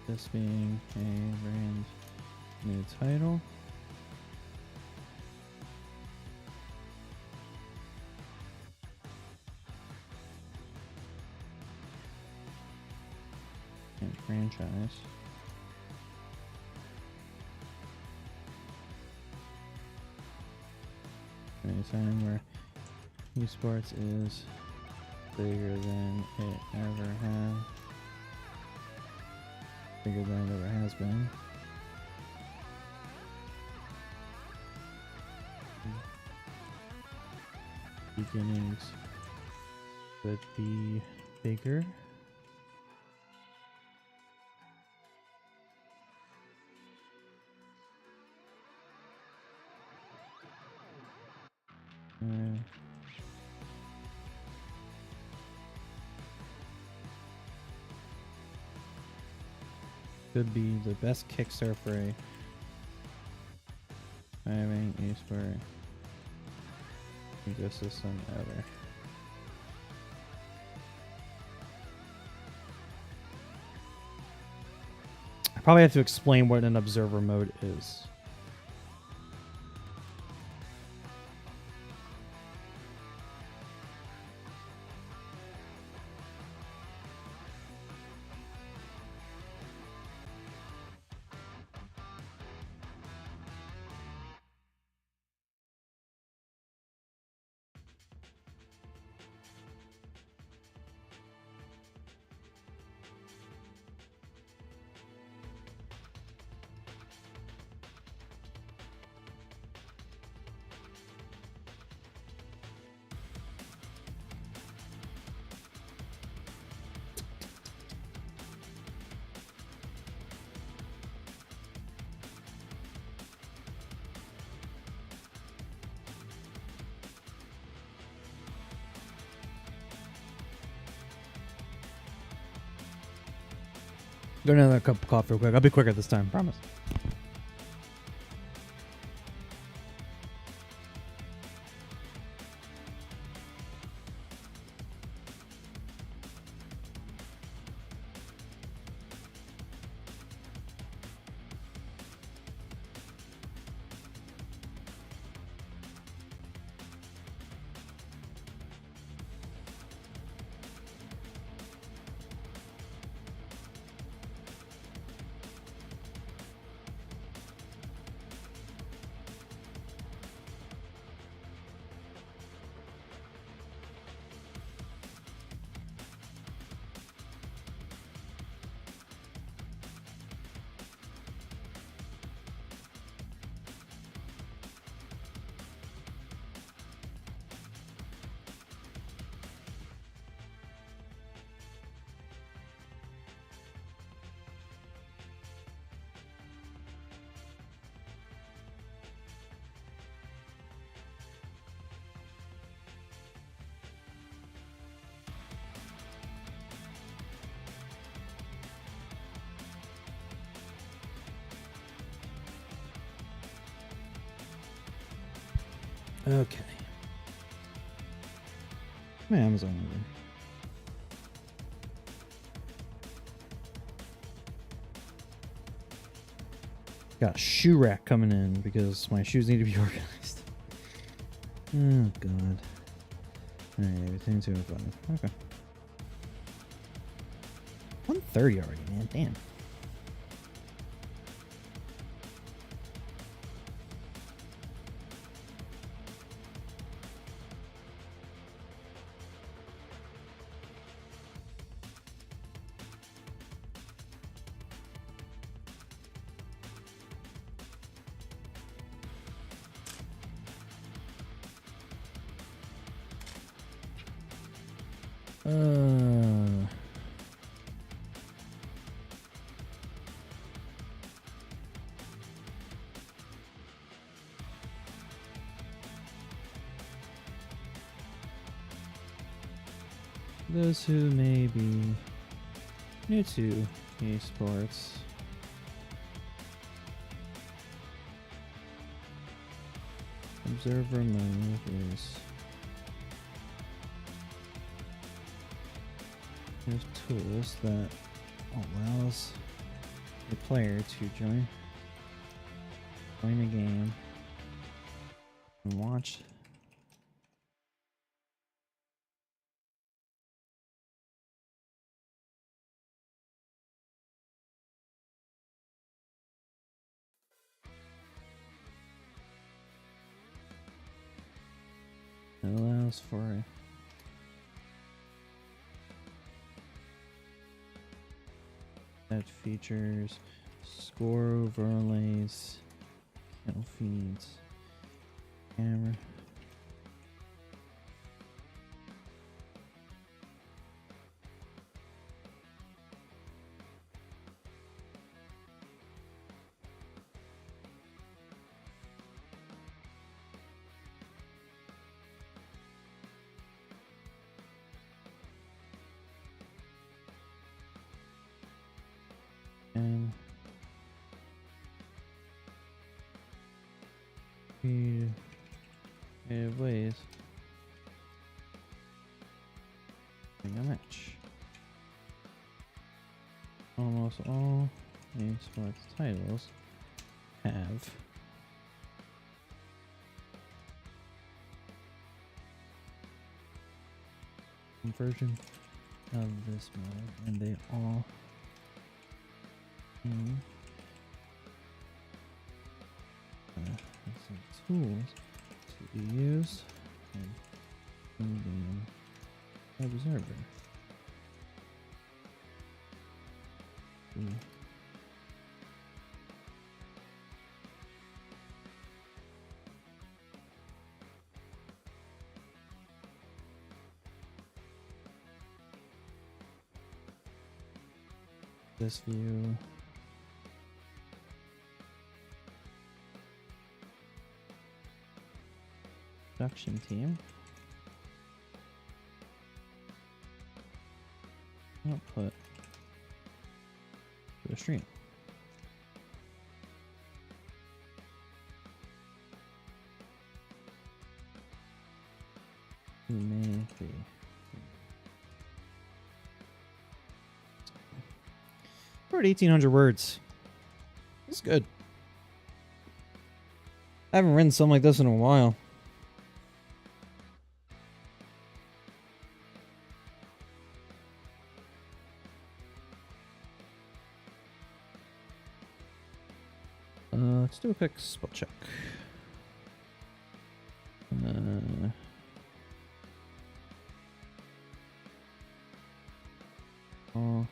S1: This being a brand new title. And franchise. A time where esports is bigger than it ever has. Bigger than it ever has been. Beginnings could be bigger. Could be the best Kickstarter for a thriving esport ecosystem ever. I probably have to explain what an observer mode is. Go another cup of coffee real quick. I'll be quicker this time, promise. Okay. My Amazon order. Got a shoe rack coming in because my shoes need to be organized. Oh god. Alright, everything 205. Okay. 1:30 already, man. Damn. Those who may be new to esports, observer mode is there's tools that allows the player to join the game and watch it allows for that features score overlays, kill feeds, camera. And creative ways a match. Almost all esports titles have some version of this mode, and they all some tools to be used and in-game observer. This view. Production team. Output. for the stream. Maybe. We're at 1,800 words. That's good. I haven't written something like this in a while. Let's do a quick spell check. Oh.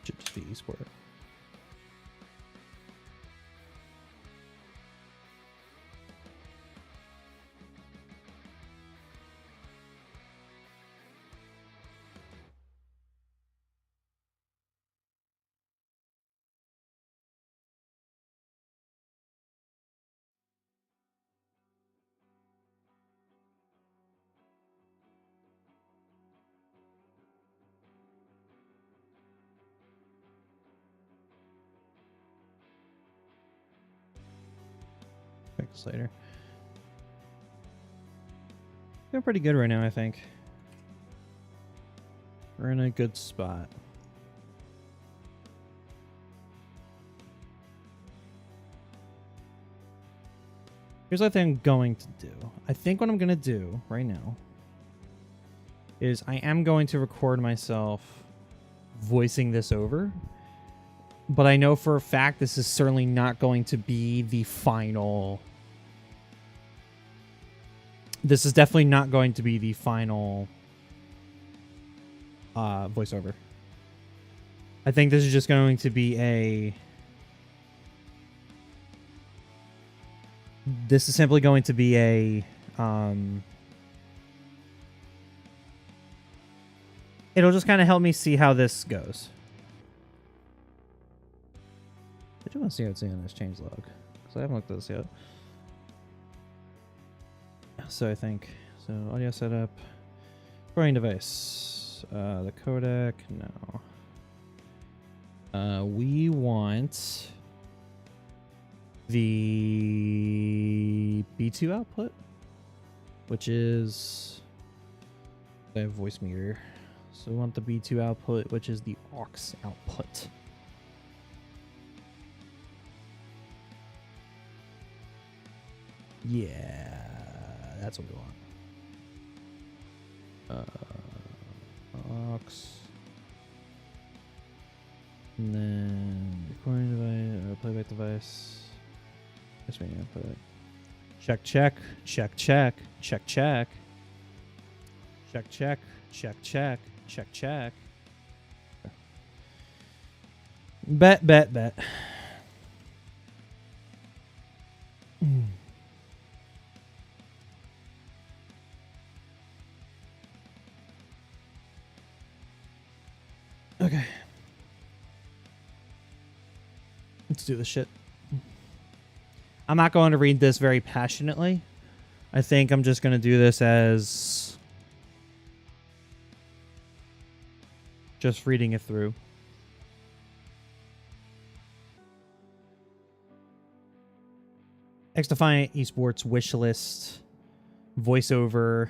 S1: Should just be eSport. Check this later. Doing pretty good right now, I think. We're in a good spot. Here's what I think I'm going to do. I think what I'm going to do right now is I am going to record myself voicing this over. But I know for a fact this is certainly not going to be the final. This is definitely not going to be the final voiceover. I think this is just going to be a... This is simply going to be a... It'll just kind of help me see how this goes. I do want to see how it's in this changelog, because I haven't looked at this yet. So I think, so audio setup, recording device, the codec, no. We want the B2 output, which is, I have voice meter. So we want the B2 output, which is the aux output. Yeah, that's what we want. Aux. And then recording device, or playback device. Yes, we need to check, check, check, check, check, check. Check, check, check, check, check, check. Bet, bet, bet. Okay. Let's do this shit. I'm not going to read this very passionately. I think I'm just going to do this as just reading it through. XDefiant Esports wish list, voiceover.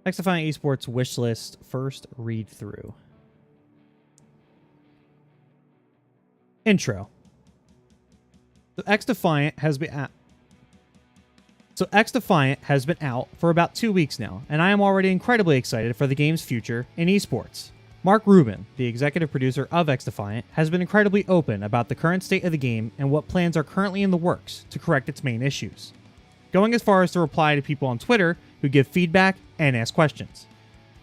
S1: XDefiant Esports wish list first read through. Intro. So XDefiant has been out. So XDefiant has been out for about 2 weeks now, and I am already incredibly excited for the game's future in esports. Mark Rubin, the executive producer of XDefiant, has been incredibly open about the current state of the game and what plans are currently in the works to correct its main issues, going as far as to reply to people on Twitter who give feedback and ask questions.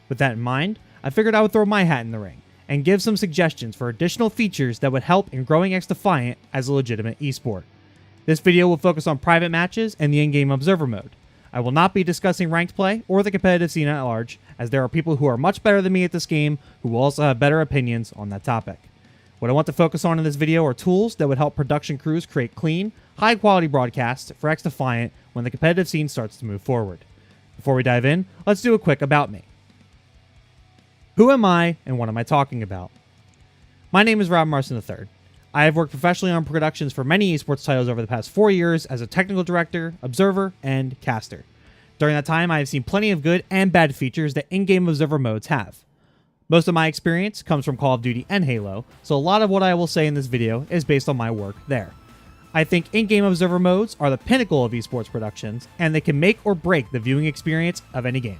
S1: With that in mind, I figured I would throw my hat in the ring and give some suggestions for additional features that would help in growing XDefiant as a legitimate esport. This video will focus on private matches and the in-game observer mode. I will not be discussing ranked play or the competitive scene at large, as there are people who are much better than me at this game who will also have better opinions on that topic. What I want to focus on in this video are tools that would help production crews create clean, high-quality broadcasts for XDefiant when the competitive scene starts to move forward. Before we dive in, let's do a quick about me. Who am I and what am I talking about? My name is Rob Morison III. I have worked professionally on productions for many esports titles over the past 4 years as a technical director, observer, and caster. During that time, I have seen plenty of good and bad features that in-game observer modes have. Most of my experience comes from Call of Duty and Halo, so a lot of what I will say in this video is based on my work there. I think in-game observer modes are the pinnacle of esports productions, and they can make or break the viewing experience of any game.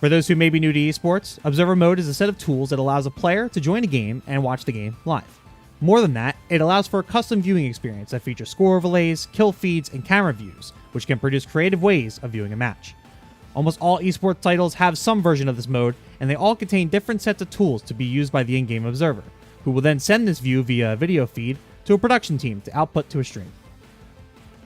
S1: For those who may be new to esports, observer mode is a set of tools that allows a player to join a game and watch the game live. More than that, it allows for a custom viewing experience that features score overlays, kill feeds, and camera views, which can produce creative ways of viewing a match. Almost all esports titles have some version of this mode, and they all contain different sets of tools to be used by the in-game observer, who will then send this view via a video feed to a production team to output to a stream.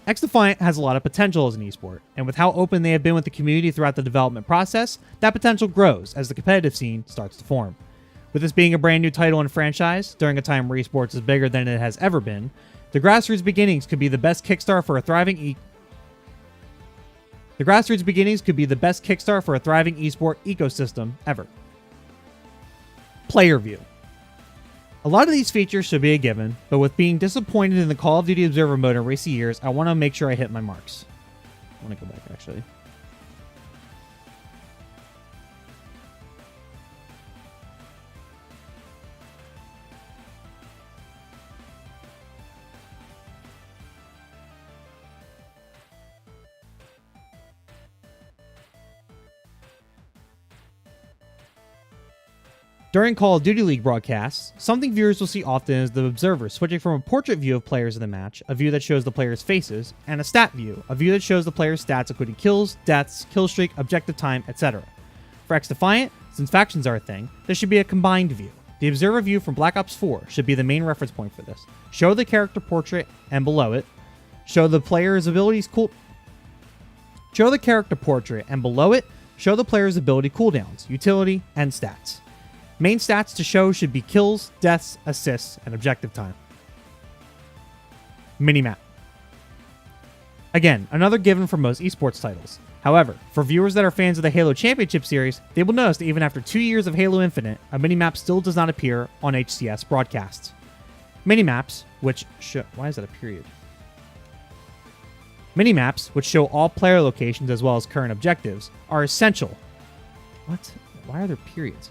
S1: XDefiant has a lot of potential as an esport, and with how open they have been with the community throughout the development process, that potential grows as the competitive scene starts to form. With this being a brand new title and franchise, during a time where esports is bigger than it has ever been, the grassroots beginnings could be the best kickstart for a thriving esport ecosystem ever. Player view. A lot of these features should be a given, but with being disappointed in the Call of Duty Observer mode in recent years, I want to make sure I hit my marks. I want to go back actually. During Call of Duty League broadcasts, something viewers will see often is the observer switching from a portrait view of players in the match, a view that shows the players' faces, and a stat view, a view that shows the players' stats including kills, deaths, kill streak, objective time, etc. For XDefiant, since factions are a thing, there should be a combined view. The observer view from Black Ops 4 should be the main reference point for this. Show the character portrait and below it, show the player's abilities show the character portrait and below it, show the player's ability cooldowns, utility, and stats. Main stats to show should be kills, deaths, assists, and objective time. Minimap. Again, another given for most esports titles. However, for viewers that are fans of the Halo Championship series, they will notice that even after 2 years of Halo Infinite, a minimap still does not appear on HCS broadcasts. Minimaps, which show... Why is that a period? Minimaps, which show all player locations as well as current objectives, are essential. What? Why are there periods?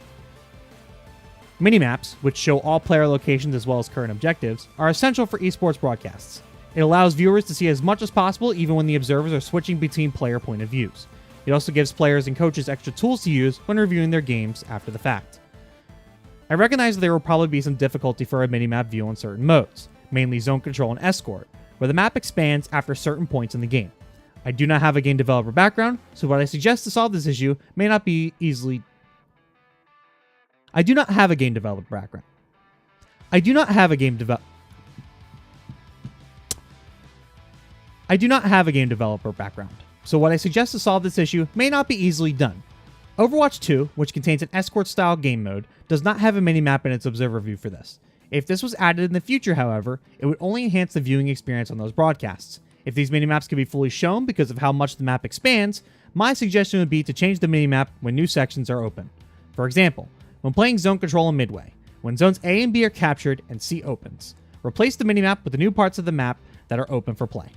S1: Minimaps, which show all player locations as well as current objectives, are essential for esports broadcasts. It allows viewers to see as much as possible even when the observers are switching between player point of views. It also gives players and coaches extra tools to use when reviewing their games after the fact. I recognize that there will probably be some difficulty for a minimap view on certain modes, mainly Zone Control and Escort, where the map expands after certain points in the game. I do not have a game developer background, so what I suggest to solve this issue may not be easily... I do not have a game developer background. So what I suggest to solve this issue may not be easily done. Overwatch 2, which contains an escort-style game mode, does not have a minimap in its observer view for this. If this was added in the future, however, it would only enhance the viewing experience on those broadcasts. If these minimaps can be fully shown because of how much the map expands, my suggestion would be to change the minimap when new sections are open. For example, when playing Zone Control in Midway, when zones A and B are captured and C opens, replace the minimap with the new parts of the map that are open for play.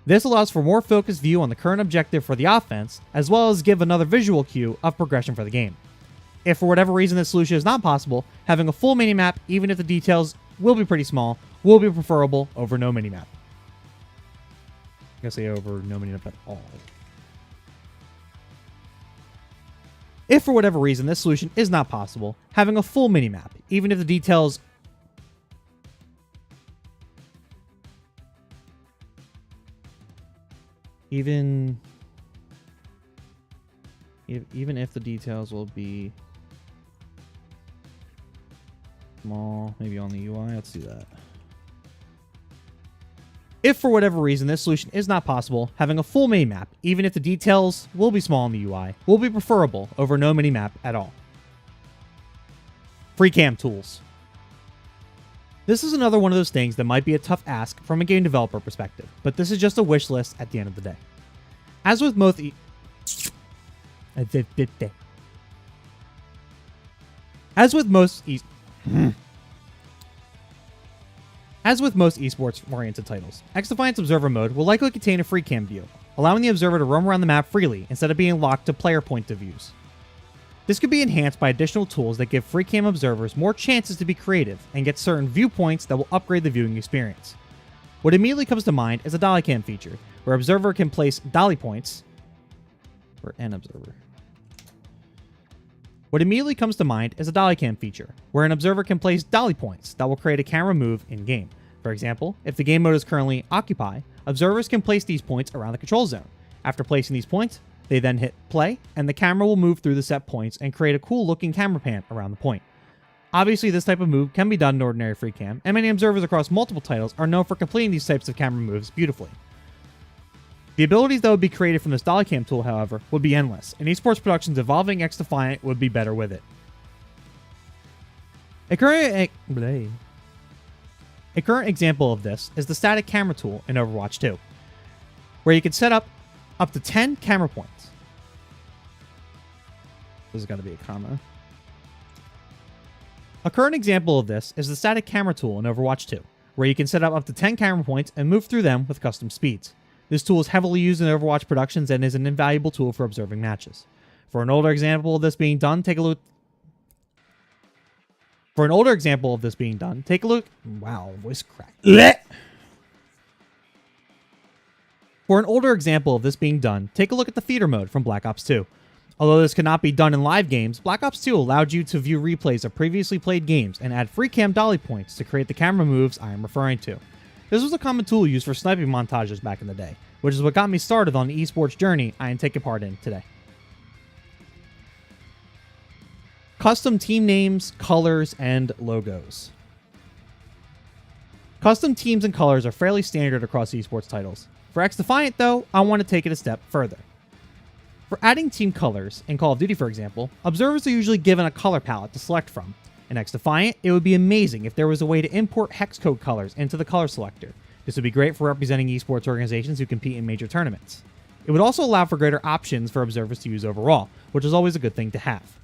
S1: This allows for more focused view on the current objective for the offense, as well as give another visual cue of progression for the game. If for whatever reason this solution is not possible, having a full minimap, even if the details will be pretty small, will be preferable over no minimap. I guess say over no minimap at all. If for whatever reason this solution is not possible, having a full minimap, even if the details even if the details will be small, maybe on the UI, let's do that. If for whatever reason this solution is not possible, having a full minimap, even if the details will be small on the UI, will be preferable over no minimap at all. Free cam tools. This is another one of those things that might be a tough ask from a game developer perspective, but this is just a wish list at the end of the day. As with most esports-oriented titles, XDefiant's Observer Mode will likely contain a free cam view, allowing the observer to roam around the map freely instead of being locked to player point of views. This could be enhanced by additional tools that give free cam observers more chances to be creative and get certain viewpoints that will upgrade the viewing experience. What immediately comes to mind is a dolly cam feature, where an observer can place dolly points for an observer. What immediately comes to mind is a dolly cam feature, where an observer can place dolly points that will create a camera move in-game. For example, if the game mode is currently Occupy, observers can place these points around the control zone. After placing these points, they then hit play, and the camera will move through the set points and create a cool-looking camera pan around the point. Obviously, this type of move can be done in ordinary free cam, and many observers across multiple titles are known for completing these types of camera moves beautifully. The abilities that would be created from this dolly cam tool, however, would be endless, and esports productions involving XDefiant would be better with it. A current example of this is the static camera tool in Overwatch 2, where you can set up to 10 camera points. There's got to be a comma. A current example of this is the static camera tool in Overwatch 2, where you can set up to 10 camera points and move through them with custom speeds. This tool is heavily used in Overwatch productions and is an invaluable tool for observing matches. For an older example of this being done, take a look. Wow, voice crack. For an older example of this being done, take a look at the theater mode from Black Ops 2. Although this cannot be done in live games, Black Ops 2 allowed you to view replays of previously played games and add free cam dolly points to create the camera moves I am referring to. This was a common tool used for sniping montages back in the day, which is what got me started on the esports journey I am taking part in today. Custom team names, colors, and logos. Custom teams and colors are fairly standard across esports titles. For XDefiant, though, I want to take it a step further. For adding team colors, in Call of Duty for example, observers are usually given a color palette to select from. In XDefiant, it would be amazing if there was a way to import hex code colors into the color selector. This would be great for representing esports organizations who compete in major tournaments. It would also allow for greater options for observers to use overall, which is always a good thing to have.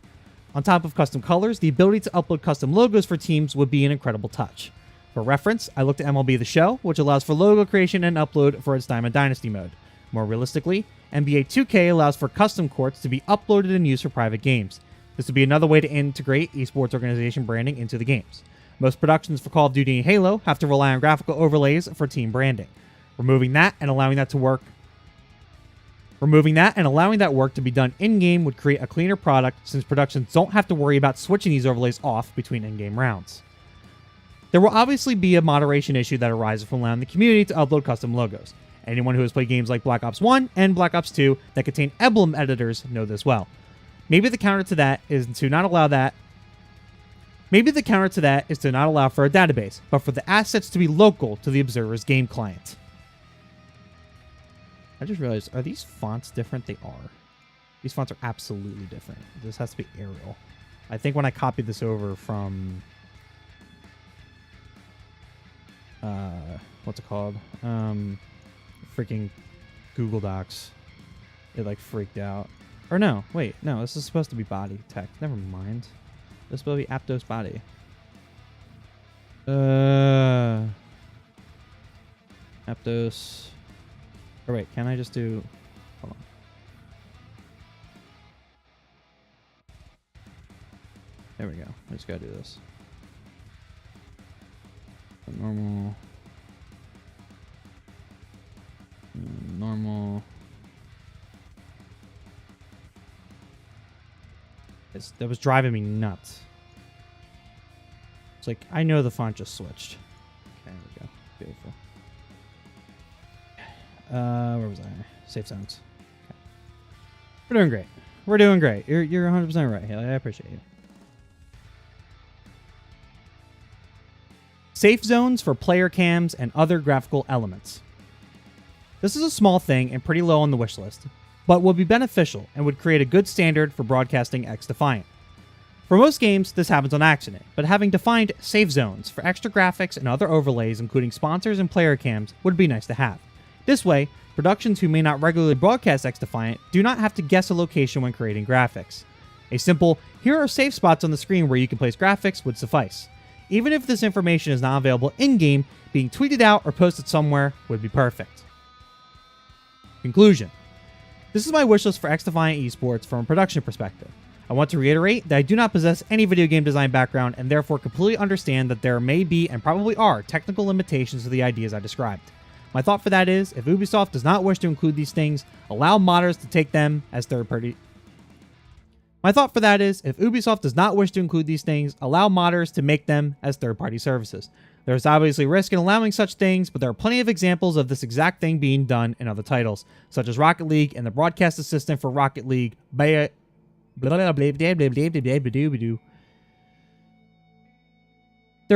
S1: On top of custom colors, the ability to upload custom logos for teams would be an incredible touch. For reference, I looked at MLB The Show, which allows for logo creation and upload for its Diamond Dynasty mode. More realistically, NBA 2K allows for custom courts to be uploaded and used for private games. This would be another way to integrate esports organization branding into the games. Most productions for Call of Duty and Halo have to rely on graphical overlays for team branding. Removing that and allowing that work to be done in-game would create a cleaner product, since productions don't have to worry about switching these overlays off between in-game rounds. There will obviously be a moderation issue that arises from allowing the community to upload custom logos. Anyone who has played games like Black Ops 1 and Black Ops 2 that contain emblem editors know this well. Maybe the counter to that is to not allow for a database, but for the assets to be local to the observer's game client. I just realized, are these fonts different? They are. These fonts are absolutely different. This has to be Arial. I think when I copied this over from what's it called? Freaking Google Docs. It like freaked out. Or no, wait, no, this is supposed to be body text. Never mind. This is supposed to be Aptos body. Aptos. Oh wait, can I just do... Hold on. There we go. I just gotta do this. Normal. Normal. That was driving me nuts. It's like, I know the font just switched. Okay, there we go. Beautiful. Where was I? Safe zones. Okay. We're doing great. We're doing great. You're 100% right, Haley. I appreciate you. Safe zones for player cams and other graphical elements. This is a small thing and pretty low on the wish list, but will be beneficial and would create a good standard for broadcasting XDefiant. For most games, this happens on accident, but having defined safe zones for extra graphics and other overlays, including sponsors and player cams, would be nice to have. This way, productions who may not regularly broadcast XDefiant do not have to guess a location when creating graphics. A simple, here are safe spots on the screen where you can place graphics would suffice. Even if this information is not available in-game, being tweeted out or posted somewhere would be perfect. Conclusion. This is my wishlist for XDefiant Esports from a production perspective. I want to reiterate that I do not possess any video game design background and therefore completely understand that there may be and probably are technical limitations to the ideas I described. My thought for that is, if Ubisoft does not wish to include these things, allow modders to take them as third-party... My thought for that is, if Ubisoft does not wish to include these things, allow modders to make them as third-party services. There is obviously risk in allowing such things, but there are plenty of examples of this exact thing being done in other titles, such as Rocket League and the broadcast assistant for Rocket League. There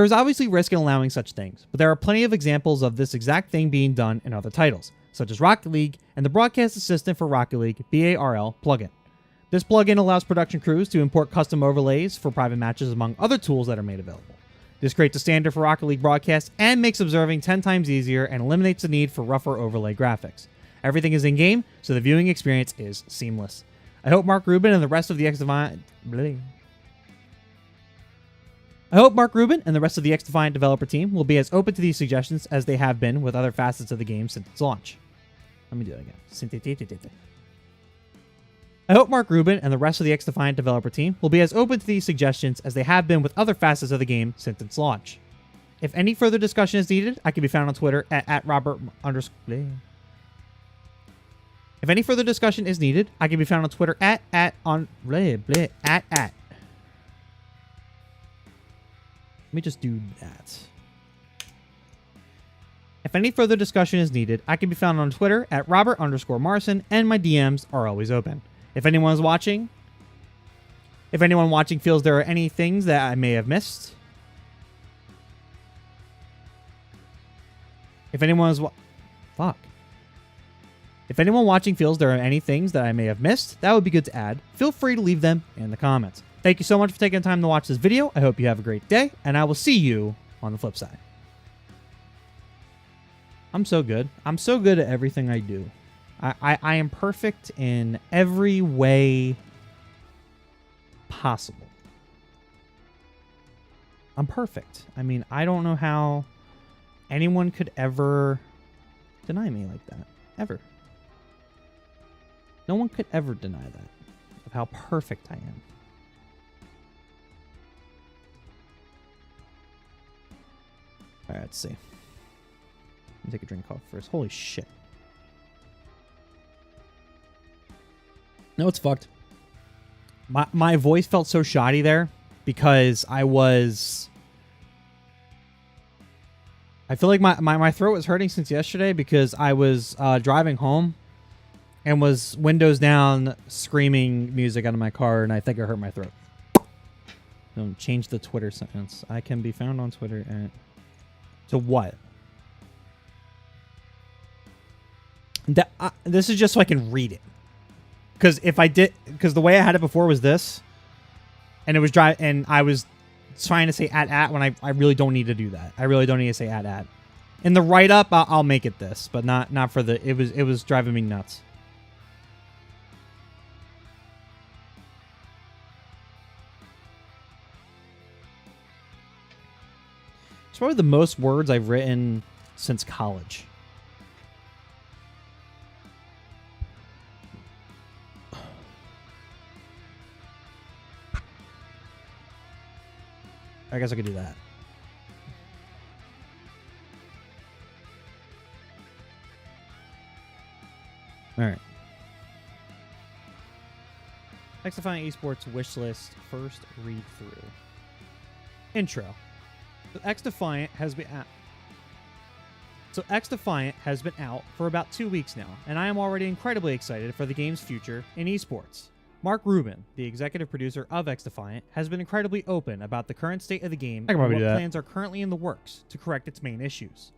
S1: is obviously risk in allowing such things, but there are plenty of examples of this exact thing being done in other titles, such as Rocket League and the broadcast assistant for Rocket League BARL plugin. This plugin allows production crews to import custom overlays for private matches among other tools that are made available. This creates a standard for Rocket League broadcast and makes observing 10 times easier and eliminates the need for rougher overlay graphics. Everything is in-game, so the viewing experience is seamless. I hope Mark Rubin and the rest of the XDefiant developer team will be as open to these suggestions as they have been with other facets of the game since its launch. Let me do that again. I hope Mark Rubin and the rest of the XDefiant developer team will be as open to these suggestions as they have been with other facets of the game since its launch. If any further discussion is needed, I can be found on Twitter at Robert_. If any further discussion is needed, I can be found on Twitter at. Let me just do that. If any further discussion is needed, I can be found on Twitter at Robert_Morison, and my DMs are always open. If anyone watching feels there are any things that I may have missed, if anyone watching feels there are any things that I may have missed, that would be good to add. Feel free to leave them in the comments. Thank you so much for taking the time to watch this video. I hope you have a great day, and I will see you on the flip side. I'm so good. I'm so good at everything I do. I am perfect in every way possible. I'm perfect. I mean, I don't know how anyone could ever deny me like that. Ever. No one could ever deny that, of how perfect I am. Alright, let's see. Let me take a drink of coffee first. Holy shit. No, it's fucked. My voice felt so shoddy there because I feel like my throat was hurting since yesterday because I was driving home and was windows down screaming music out of my car, and I think I hurt my throat. Don't change the Twitter sentence. I can be found on Twitter at... To what? This is just so I can read it. Because the way I had it before was this, and it was and I was trying to say at when I really don't need to do that. I really don't need to say at. In the write up, I'll make it this, but not for the. It was driving me nuts. It's probably the most words I've written since college. I guess I could do that. All right. XDefiant Esports wishlist first read through. Intro. XDefiant has been out for about 2 weeks now, and I am already incredibly excited for the game's future in esports. Mark Rubin, the executive producer of XDefiant, has been incredibly open about the current state of the game and what plans are currently in the works to correct its main issues,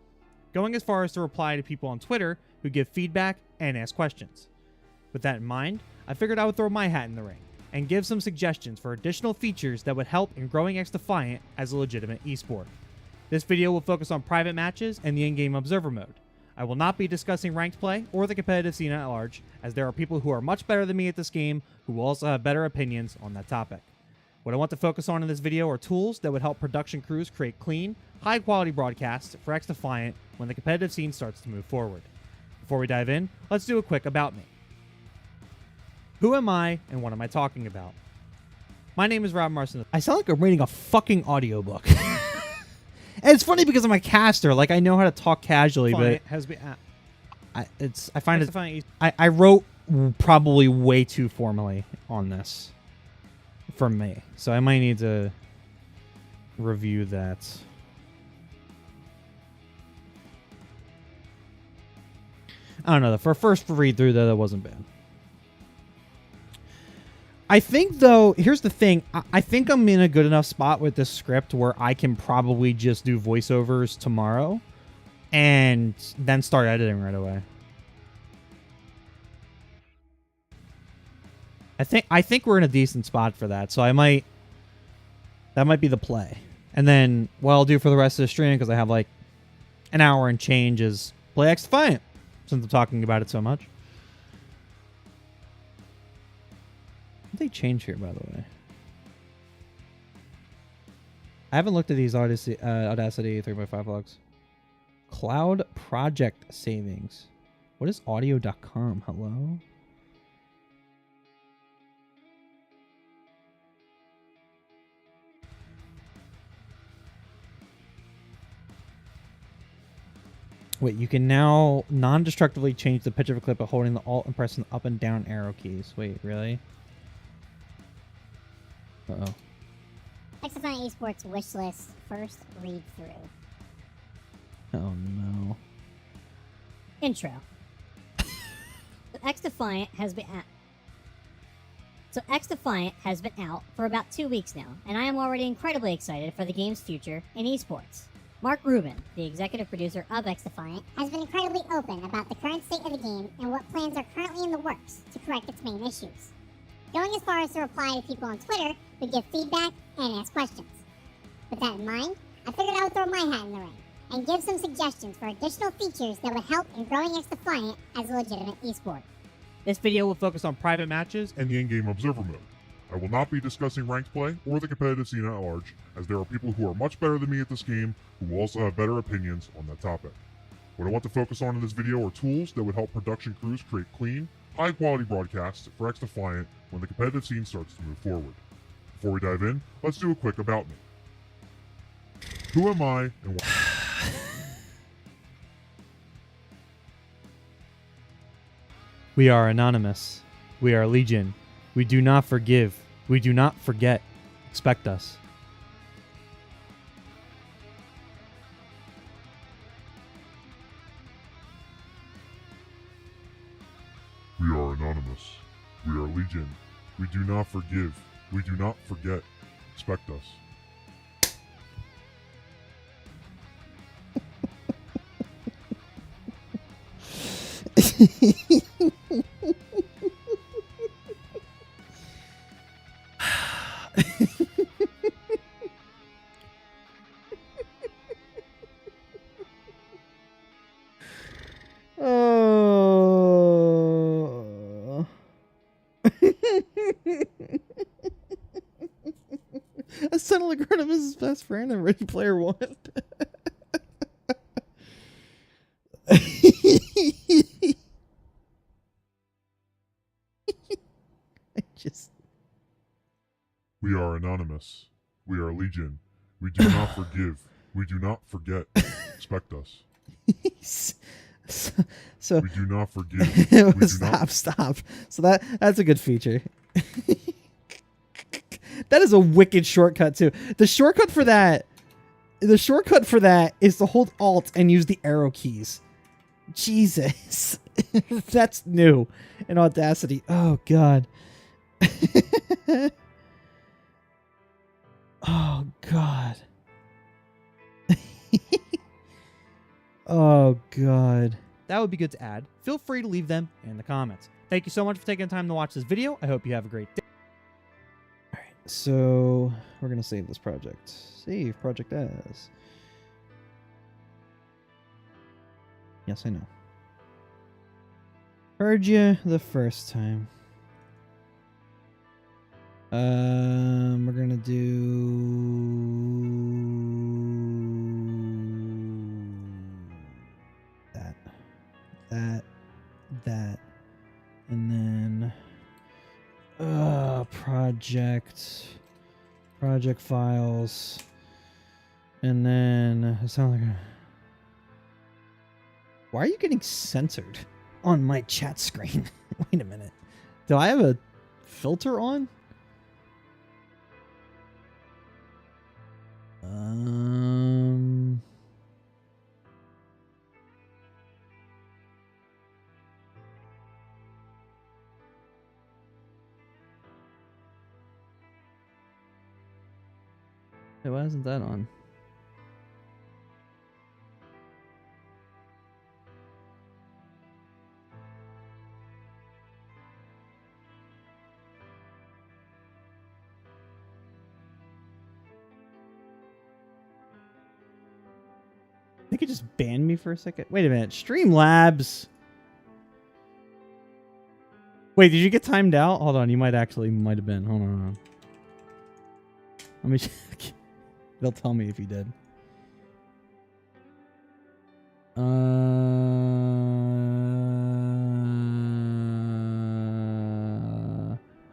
S1: going as far as to reply to people on Twitter who give feedback and ask questions. With that in mind, I figured I would throw my hat in the ring and give some suggestions for additional features that would help in growing XDefiant as a legitimate esport. This video will focus on private matches and the in-game observer mode. I will not be discussing ranked play or the competitive scene at large, as there are people who are much better than me at this game who will also have better opinions on that topic. What I want to focus on in this video are tools that would help production crews create clean, high-quality broadcasts for XDefiant when the competitive scene starts to move forward. Before we dive in, let's do a quick About Me. Who am I, and what am I talking about? My name is Rob Morison. I sound like I'm reading a fucking audiobook. And it's funny because I'm a caster. Like, I know how to talk casually, but I wrote probably way too formally on this for me, so I might need to review that. I don't know. For first read through, though, that wasn't bad. I think, though, here's the thing. I think I'm in a good enough spot with this script where I can probably just do voiceovers tomorrow and then start editing right away. I think we're in a decent spot for that, so that might be the play. And then what I'll do for the rest of the stream, because I have like an hour and change, is play XDefiant, since I'm talking about it so much. What did they change here, by the way? I haven't looked at these Audacity 3.5 logs. Cloud project savings. What is audio.com? Hello? Wait, you can now non-destructively change the pitch of a clip by holding the Alt and pressing the up and down arrow keys. Wait, really? Uh-oh.
S12: XDefiant Esports wishlist first read through.
S1: Oh no.
S12: Intro. XDefiant has been out for about 2 weeks now, and I am already incredibly excited for the game's future in esports. Mark Rubin, the executive producer of XDefiant,
S13: has been incredibly open about the current state of the game and what plans are currently in the works to correct its main issues, going as far as to reply to people on Twitter who give feedback and ask questions. With that in mind, I figured I would throw my hat in the ring and give some suggestions for additional features that would help in growing XDefiant as a legitimate esport.
S1: This video will focus on private matches
S14: and the in-game observer mode. I will not be discussing ranked play or the competitive scene at large, as there are people who are much better than me at this game who will also have better opinions on that topic. What I want to focus on in this video are tools that would help production crews create clean, high-quality broadcasts for XDefiant when the competitive scene starts to move forward. Before we dive in, let's do a quick About Me. Who am I, and what...
S1: We are anonymous. We are legion. We do not forgive. We do not forget. Expect us.
S14: We are anonymous. We are legion. We do not forgive. We do not forget. Expect us.
S1: Oh. I sounded like one of his best friend in Ready Player One.
S14: We are anonymous. We are legion. We do not forgive. We do not forget. Expect us.
S1: So
S14: We do not forgive. We do not.
S1: stop. So that's a good feature. That is a wicked shortcut too. The shortcut for that is to hold Alt and use the arrow keys. Jesus. That's new in Audacity. Oh god. Oh god. Oh god. That would be good to add. Feel free to leave them in the comments. Thank you so much for taking the time to watch this video. I hope you have a great day. Alright, so we're gonna save this project. Save project as. Yes, I know. Heard you the first time. We're gonna do that, and then project files, and then it sounds like why are you getting censored on my chat screen? Wait a minute, do I have a filter on? Hey, why isn't that on? They could just ban me for a second. Wait a minute. Streamlabs. Wait, did you get timed out? Hold on. You might have been. Hold on. Let me check. They'll tell me if you did.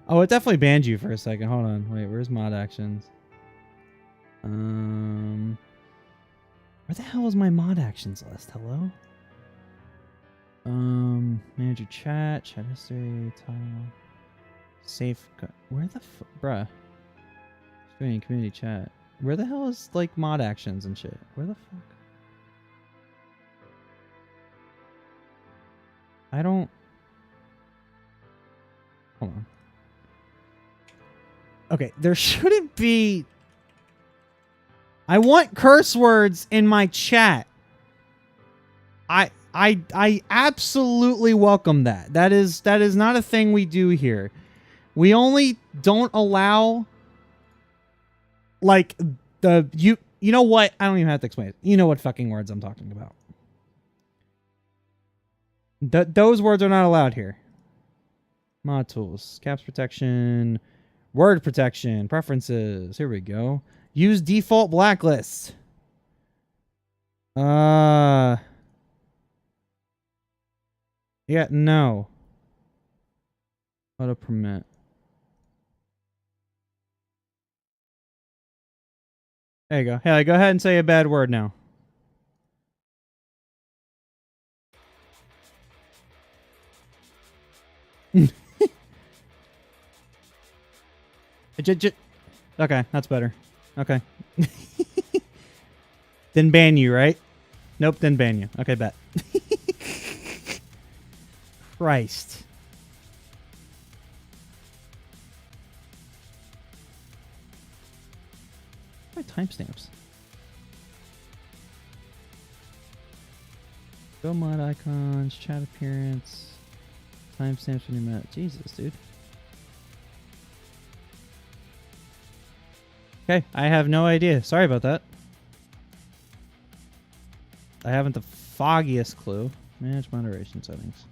S1: Oh, it definitely banned you for a second. Hold on. Wait, where's mod actions? Where the hell is my mod actions list? Hello? Manage your chat history, title, safe. Where the bruh? Streaming community chat. Where the hell is like mod actions and shit? Where the fuck? I don't. Hold on. Okay, there shouldn't be. I want curse words in my chat. I absolutely welcome that. That is not a thing we do here. We only don't allow like you know what? I don't even have to explain it. You know what fucking words I'm talking about. Those words are not allowed here. Mod tools, caps protection, word protection, preferences. Here we go. Use default blacklist. Yeah, no. Auto permit. There you go. Hey, go ahead and say a bad word now. Okay, that's better. Okay. Then ban you, right? Nope, then ban you. Okay, bet. Christ. My timestamps. Go mod icons, chat appearance, timestamps when you met. Jesus, dude. Okay, I have no idea. Sorry about that. I haven't the foggiest clue. Manage moderation settings.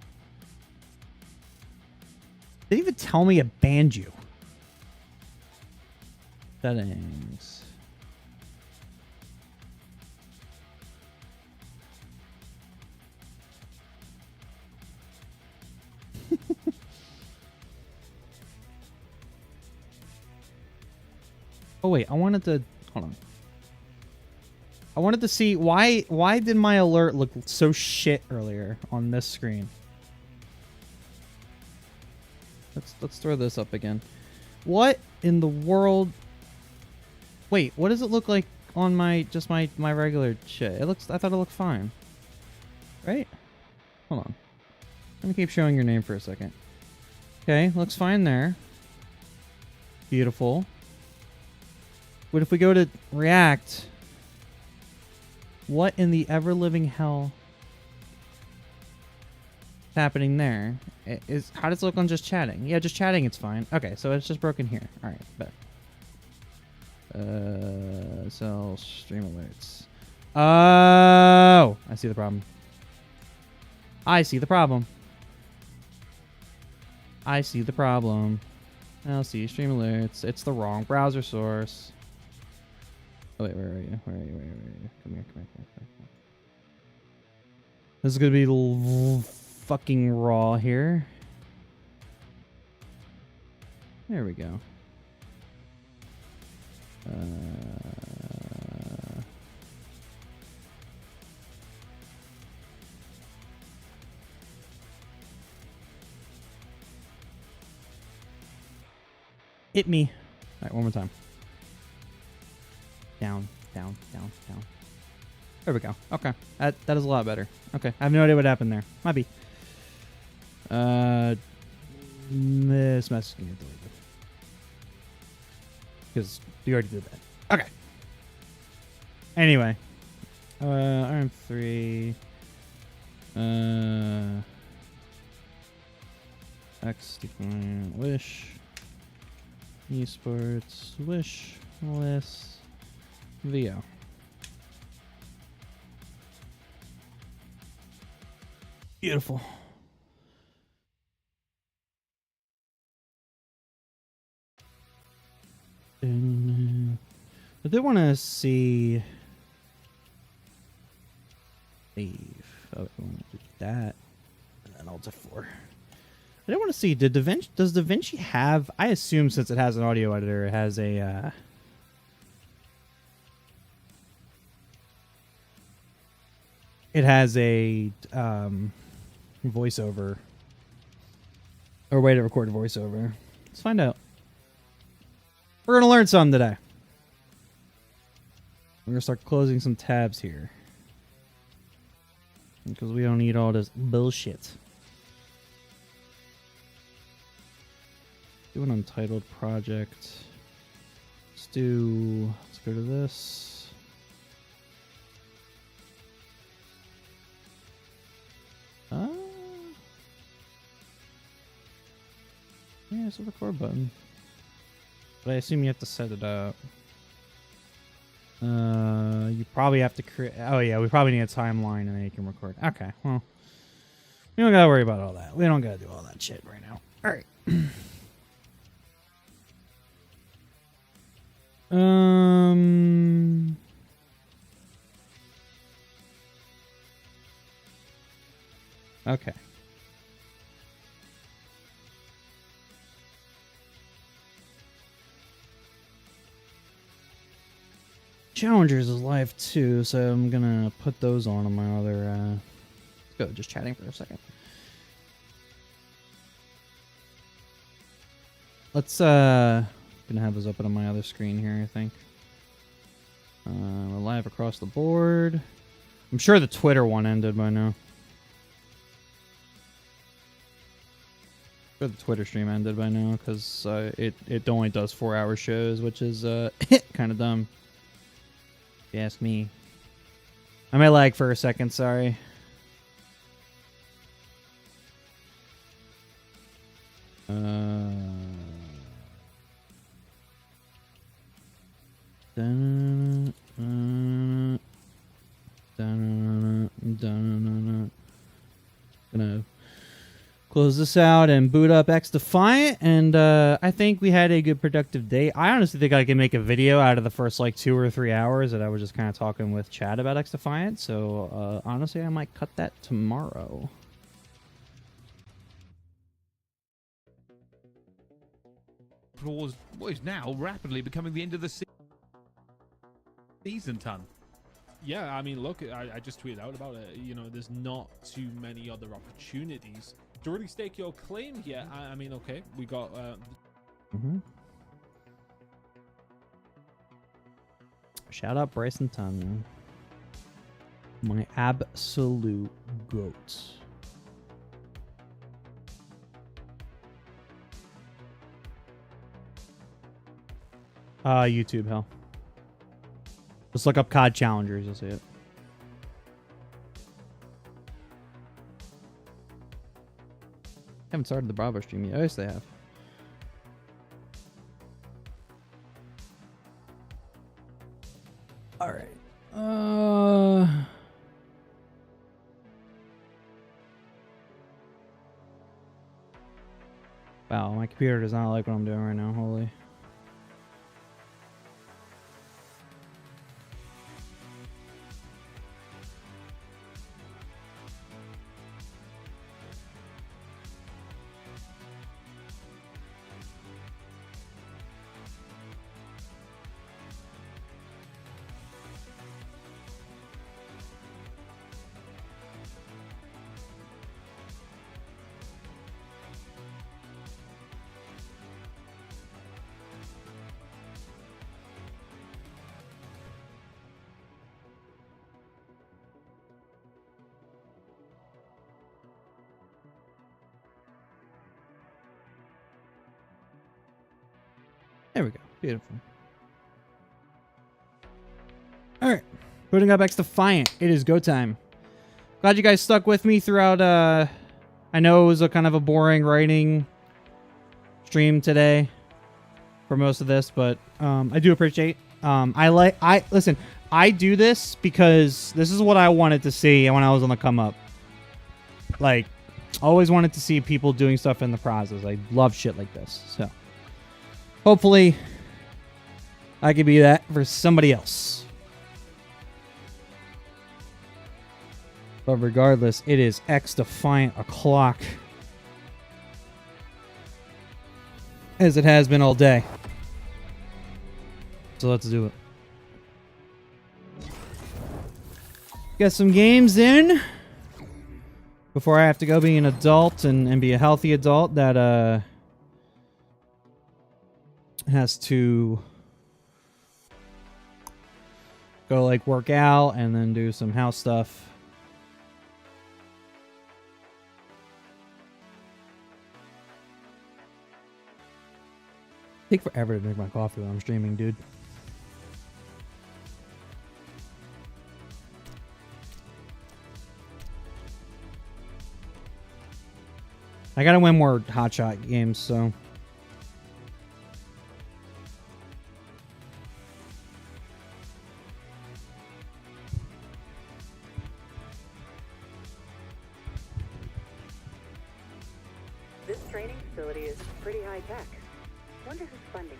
S1: They didn't even tell me it banned you. Settings. Oh wait, I wanted to hold on. I wanted to see why did my alert look so shit earlier on this screen? Let's throw this up again. What in the world? Wait, what does it look like on my my regular shit? It looks, I thought it looked fine. Right? Hold on. Let me keep showing your name for a second. Okay, looks fine there. Beautiful. What if we go to react? What in the ever-living hell is happening there? How does it look on just chatting? Yeah, just chatting, it's fine. Okay, so it's just broken here. All right, better. So stream alerts. Oh, I see the problem. I see the problem. I see the problem. LC stream alerts. It's the wrong browser source. Oh wait, where are you? Where are you? Where are you? Come here, come here, come here. This is gonna be fucking raw here. There we go. Hit me. Alright, one more time. Down, down, down, down. There we go. Okay. That is a lot better. Okay. I have no idea what happened there. Might be. This message is going to get deleted. Because we already did that. Okay. Anyway. RM3. XDefiant Wish. Esports Wish List VO. Beautiful. I did want to see. Save. Oh, I want to do that, and then Alt F4. I did want to see. Does DaVinci have? I assume since it has an audio editor, it has a. It has a voiceover or way to record a voiceover. Let's find out. We're gonna learn something today. We're gonna start closing some tabs here because we don't need all this bullshit. Do an untitled project. Let's go to this. Yeah, it's a record button. But I assume you have to set it up. You probably have to create. Oh yeah, we probably need a timeline and then you can record. Okay, well, we don't gotta worry about all that. We don't gotta do all that shit right now. All right. Okay. Challengers is live too, so I'm gonna put those on my other. Let's go, just chatting for a second. Let's gonna have those open on my other screen here. I think we're live across the board. I'm sure the Twitter one ended by now. The Twitter stream ended by now because it only does 4-hour shows, which is kind of dumb. If you ask me. I may lag for a second. Sorry. Gonna close this out and boot up XDefiant, and I think we had a good productive day. I honestly think I can make a video out of the first like 2 or 3 hours that I was just kind of talking with Chad about XDefiant, so honestly I might cut that tomorrow.
S15: Towards what is now rapidly becoming the end of the season, Ton. yeah, I mean, look, I just tweeted out about it. You know, there's not too many other opportunities to really stake your claim here. I mean, okay, we got.
S1: Shout out Bryson Tun, my absolute goat. YouTube, hell. Just look up COD Challengers, you'll see it. Haven't started the Bravo stream yet. Yes, they have. All right. Wow, my computer does not like what I'm doing right now. Holy. There we go. Beautiful. All right. Booting up XDefiant. It is go time. Glad you guys stuck with me throughout. I know it was a kind of a boring writing stream today for most of this, but I do appreciate. Listen. I do this because this is what I wanted to see when I was on the come up. Like, always wanted to see people doing stuff in the process. I love shit like this. So. Hopefully, I could be that for somebody else. But regardless, it is XDefiant o'clock. As it has been all day. So let's do it. Get some games in. Before I have to go be an adult and be a healthy adult that, has to go like work out and then do some house stuff. Take forever to drink my coffee while I'm streaming, dude. I gotta win more hotshot games, so.
S16: This training facility is pretty high tech. Wonder who's funding it.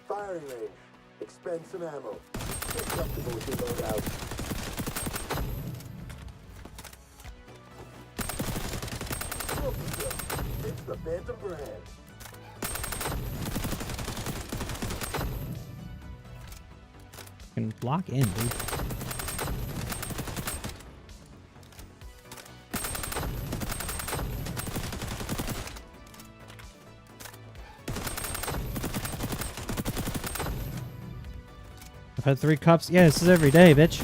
S17: Firing range. Expend some ammo. Get comfortable with your loadout. It's the Phantom brand.
S1: Can block in, dude. I've had 3 cups. Yeah, this is every day, bitch.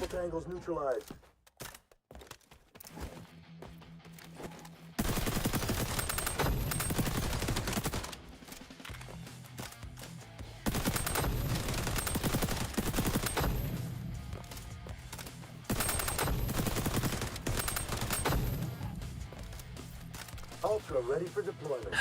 S17: Tangles neutralized. Ultra ready for deployment.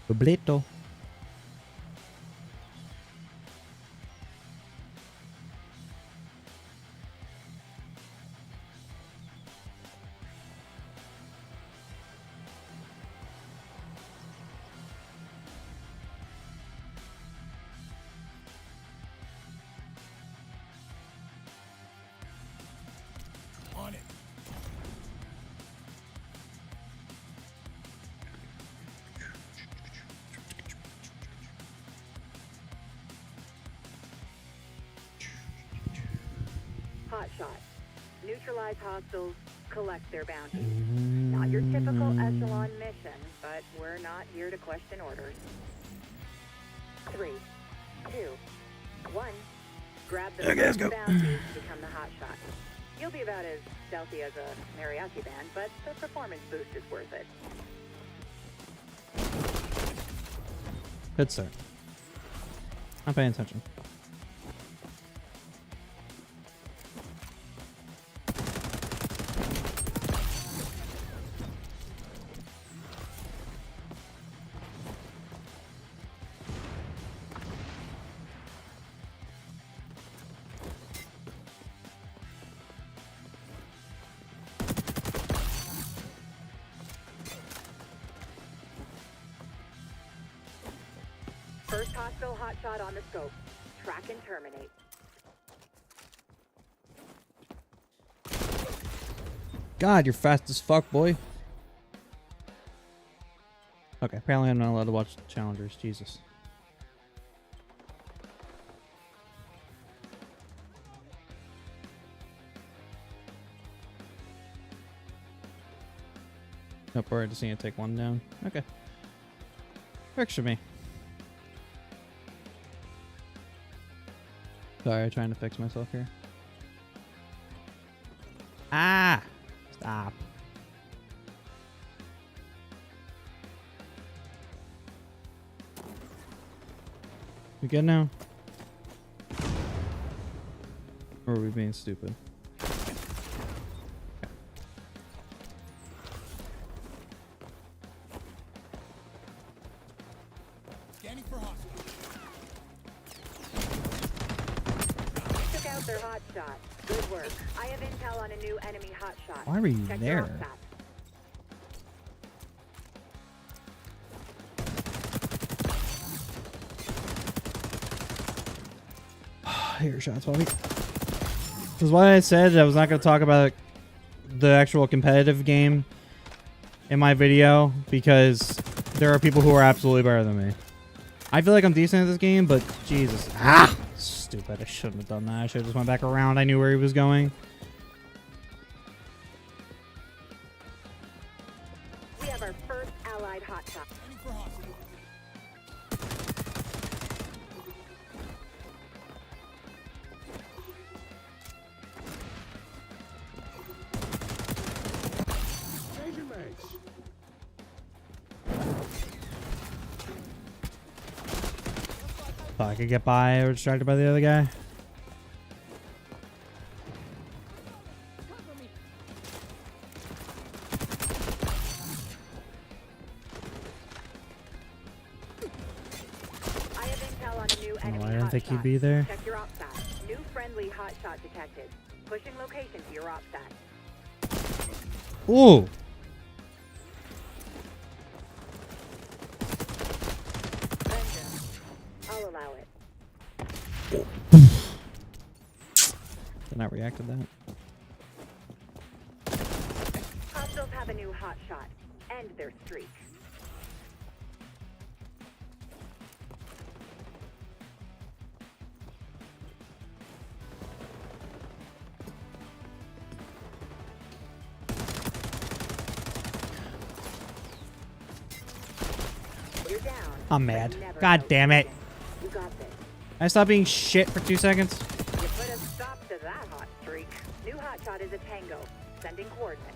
S1: Dobleto.
S6: On it.
S16: Hotshot. Neutralize hostiles, collect their bounty. Not your typical echelon mission, but we're not here to question orders. 3, 2, 1. Grab the
S1: Okay, let's go.
S16: bounty to become the hotshot. You'll be about as stealthy as a mariachi band, but the performance boost is worth it.
S1: Good start. I'm paying attention.
S16: First hostile hotshot on the scope. Track and terminate.
S1: God, you're fast as fuck, boy. Okay, apparently I'm not allowed to watch challengers. Jesus. Nope, we're just seeing it take one down. Okay. Works for me. Sorry, I'm trying to fix myself here. Ah! Stop. We good now? Or are we being stupid?
S6: Scanning for hostile.
S16: Took out their hotshot. Good work. I have intel on a new enemy hotshot.
S1: Why were you
S16: Check
S1: there?
S16: your OPSAT.
S1: I hear shots, Bobby. This is why I said I was not going to talk about the actual competitive game in my video, because there are people who are absolutely better than me. I feel like I'm decent at this game, but Jesus. Ah! Stupid. I shouldn't have done that. I should have just went back around. I knew where he was going.
S16: We have our first allied hotshot.
S6: Scanning for hostile.
S17: Changing mags.
S1: Thought I could get by or distracted by the other guy.
S16: I have intel on a new
S1: Oh,
S16: enemy
S1: I didn't think he'd
S16: hotshot.
S1: be there.
S16: Check your OPSAT. New friendly hotshot detected. Pushing location to your op sat.
S1: Ooh.
S16: Vengeance. I'll allow it.
S1: Did not react to that.
S16: Hostiles have a new hot shot. End their streak. You're down.
S1: I'm mad. God damn it.
S16: You got this.
S1: I stop being shit for 2 seconds.
S16: You put a stop to that hot streak. New hot shot is a tango. Sending coordinates.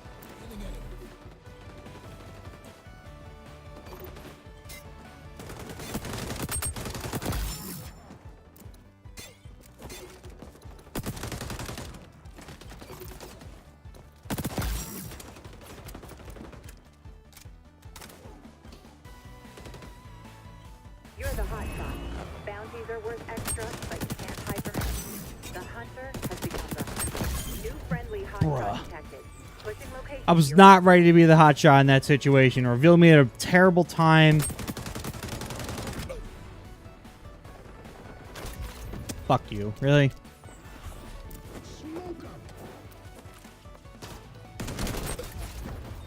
S16: You're the hot shot. Bounties are worth extra, but you can't hide from it. The hunter has become the hunter. New friendly hot shot detected. Pushing location.
S1: I was not ready to be the hotshot in that situation. Revealed me at a terrible time. Fuck you. Really?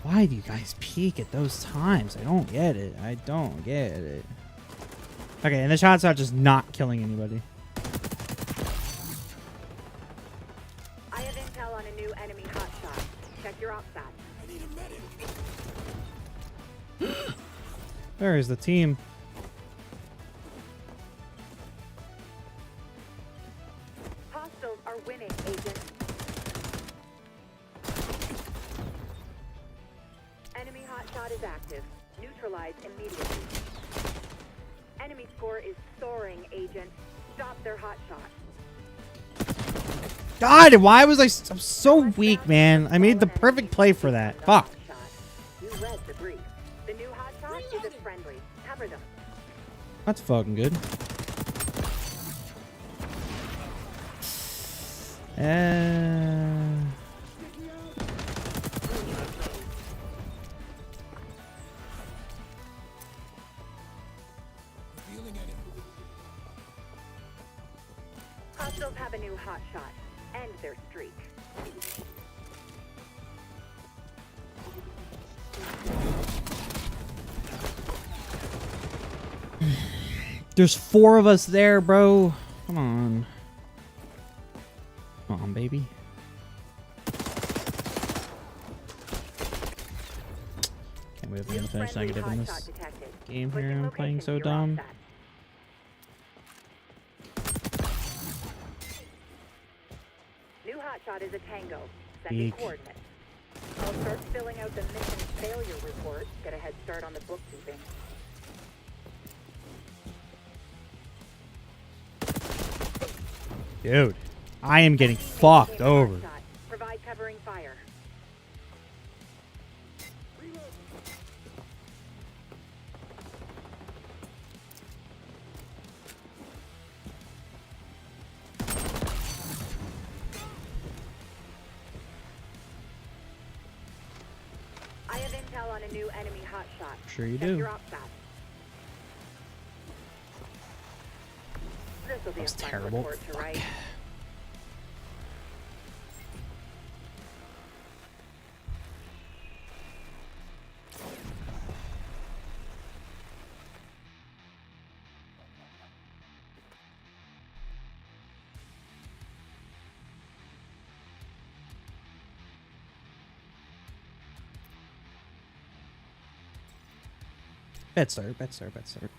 S1: Why do you guys peek at those times? I don't get it. I don't get it. Okay, and the shot's not just not killing anybody.
S16: I have intel on a new enemy hot shot. Check your op sat. I need a medic.
S1: Where is the team?
S16: Hostiles are winning, agent. Enemy hot shot is active. Neutralize immediately. Enemy score is soaring, agent. Stop their hot shot.
S1: God, why was I'm so weak, man. I made the perfect play for that. Fuck.
S16: You read the brief. The new hot shot is a friendly. Cover them.
S1: That's fucking good.
S16: Hostiles have a new hot shot. End their streak.
S1: There's 4 of us there, bro. Come on. Come on, baby. Can't wait for me to finish negative in this game here. I'm playing so dumb.
S16: New hot shot is a tango. Sending coordinates. I'll start filling out the mission failure report. Get a head start on the bookkeeping.
S1: Dude, I am getting fucked over.
S16: Provide covering fire. I have intel on a new enemy hot shot.
S1: Sure you
S16: Check
S1: do.
S16: your op sat. This'll be
S1: That was
S16: a fun
S1: terrible.
S16: report to write.
S1: Bet start, bet start, bet start.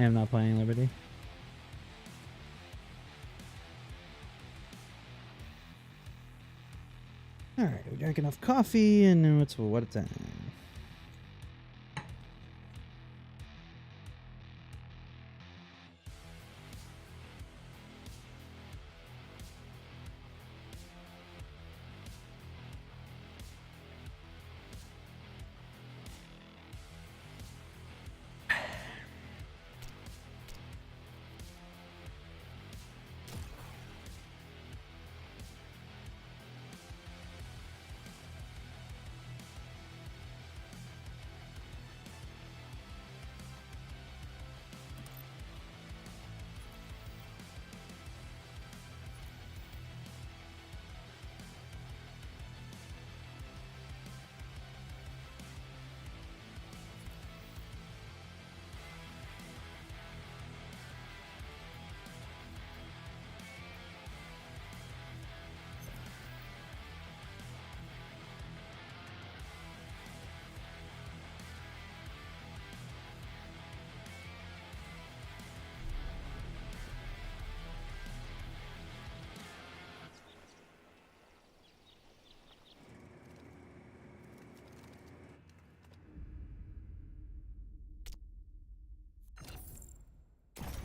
S1: I am not playing Liberty. Alright, we drank enough coffee, and then what a time.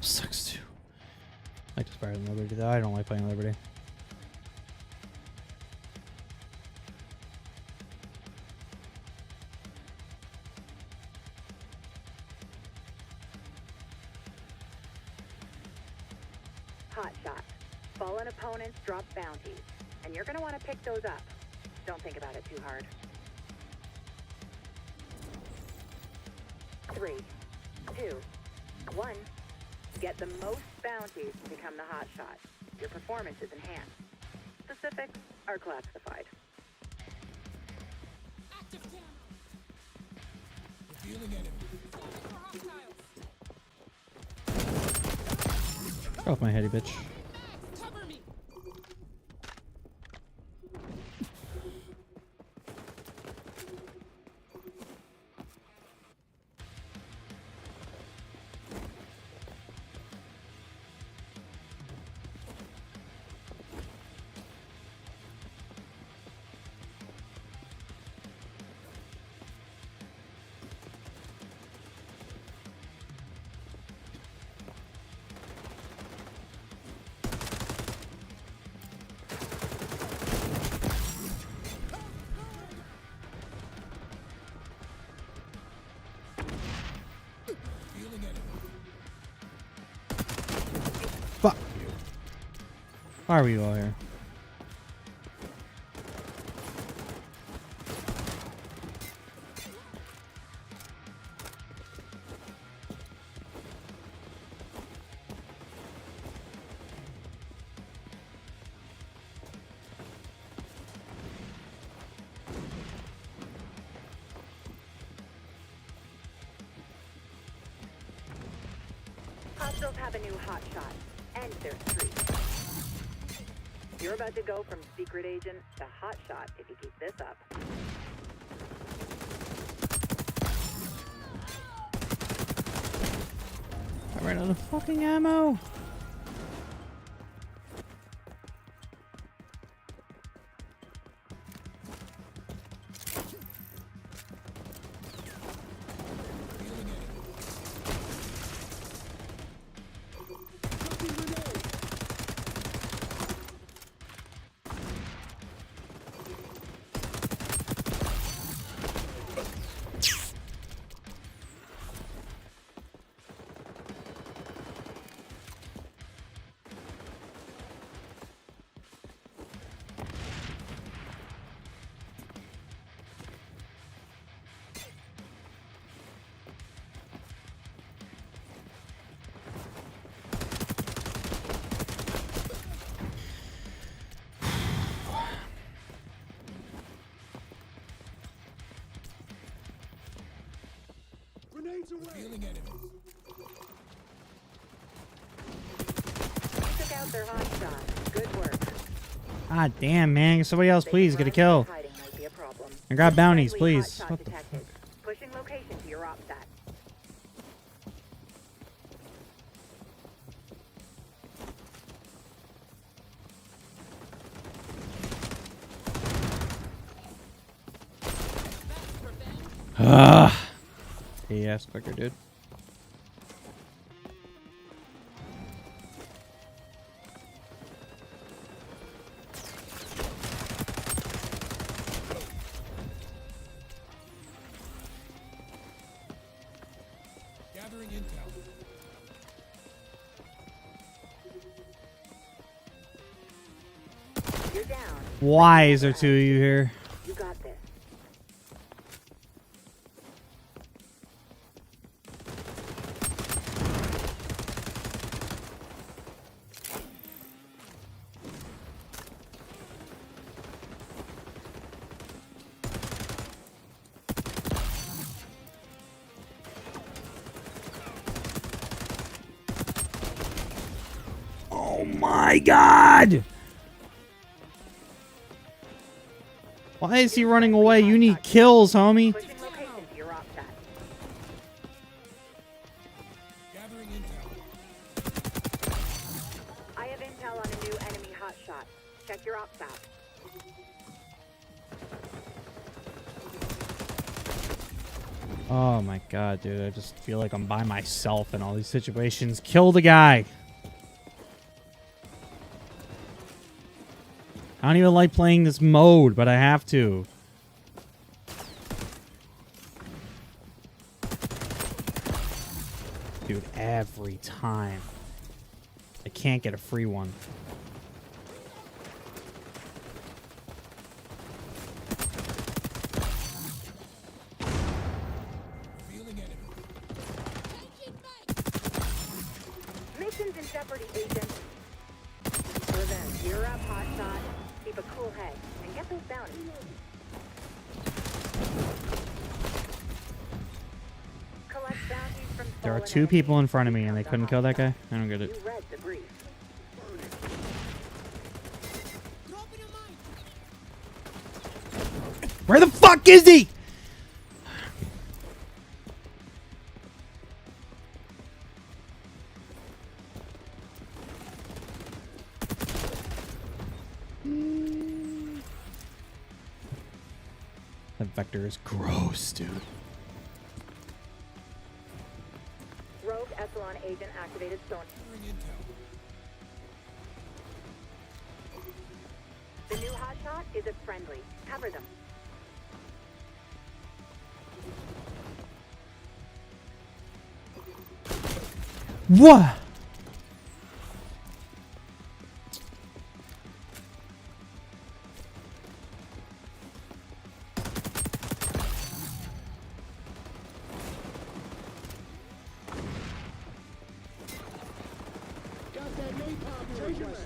S1: Sucks too. I like to fire than Liberty though. I don't like playing Liberty.
S16: Hot shot. Fallen opponents drop bounties, and you're going to want to pick those up. Don't think about it too hard. 3, 2, 1. Get the most bounties to become the hot shot. Your performance is enhanced. Specifics are classified.
S1: Get off my heady, bitch. Fuck you. Why are we all here?
S16: Hostiles have a new hot shot. End their streak. You're about to go from secret agent to hot shot if you keep this up.
S1: I ran out of fucking ammo.
S17: Grenades away. Feeling enemies.
S16: Took out their hot shot. Good work.
S1: Ah, damn, man. Somebody else, please, get a kill. And grab bounties, please. What the fuck?
S16: Pushing location to your op stat.
S1: Ugh. AS quicker, dude.
S6: Gathering intel.
S16: You're down.
S1: Why is there two of you here?
S16: You got this.
S1: Oh my god! Why is he running away? You need kills, homie.
S16: Pushing location to your op set.
S6: Gathering intel.
S16: I have intel on a new enemy hotshot. Check your op set.
S1: Oh my god, dude. I just feel like I'm by myself in all these situations. Kill the guy. I don't even like playing this mode, but I have to. Dude, every time. I can't get a free one.
S6: Feeling enemy.
S16: Missions in jeopardy, agent. Revenge, you're up, hotshot. Keep a cool head and get those bounties. Collect bounties from
S1: There are
S16: fallen
S1: two
S16: enemies.
S1: people in front of me and they
S16: Become
S1: couldn't
S16: the
S1: kill that
S16: hotshot.
S1: guy? I don't get it.
S16: You read the brief.
S1: Where the fuck is he? That vector is gross, dude.
S16: Rogue Echelon agent activated stone. The new hotshot is a friendly. Cover them.
S1: What?
S6: Got that napalm treasure map.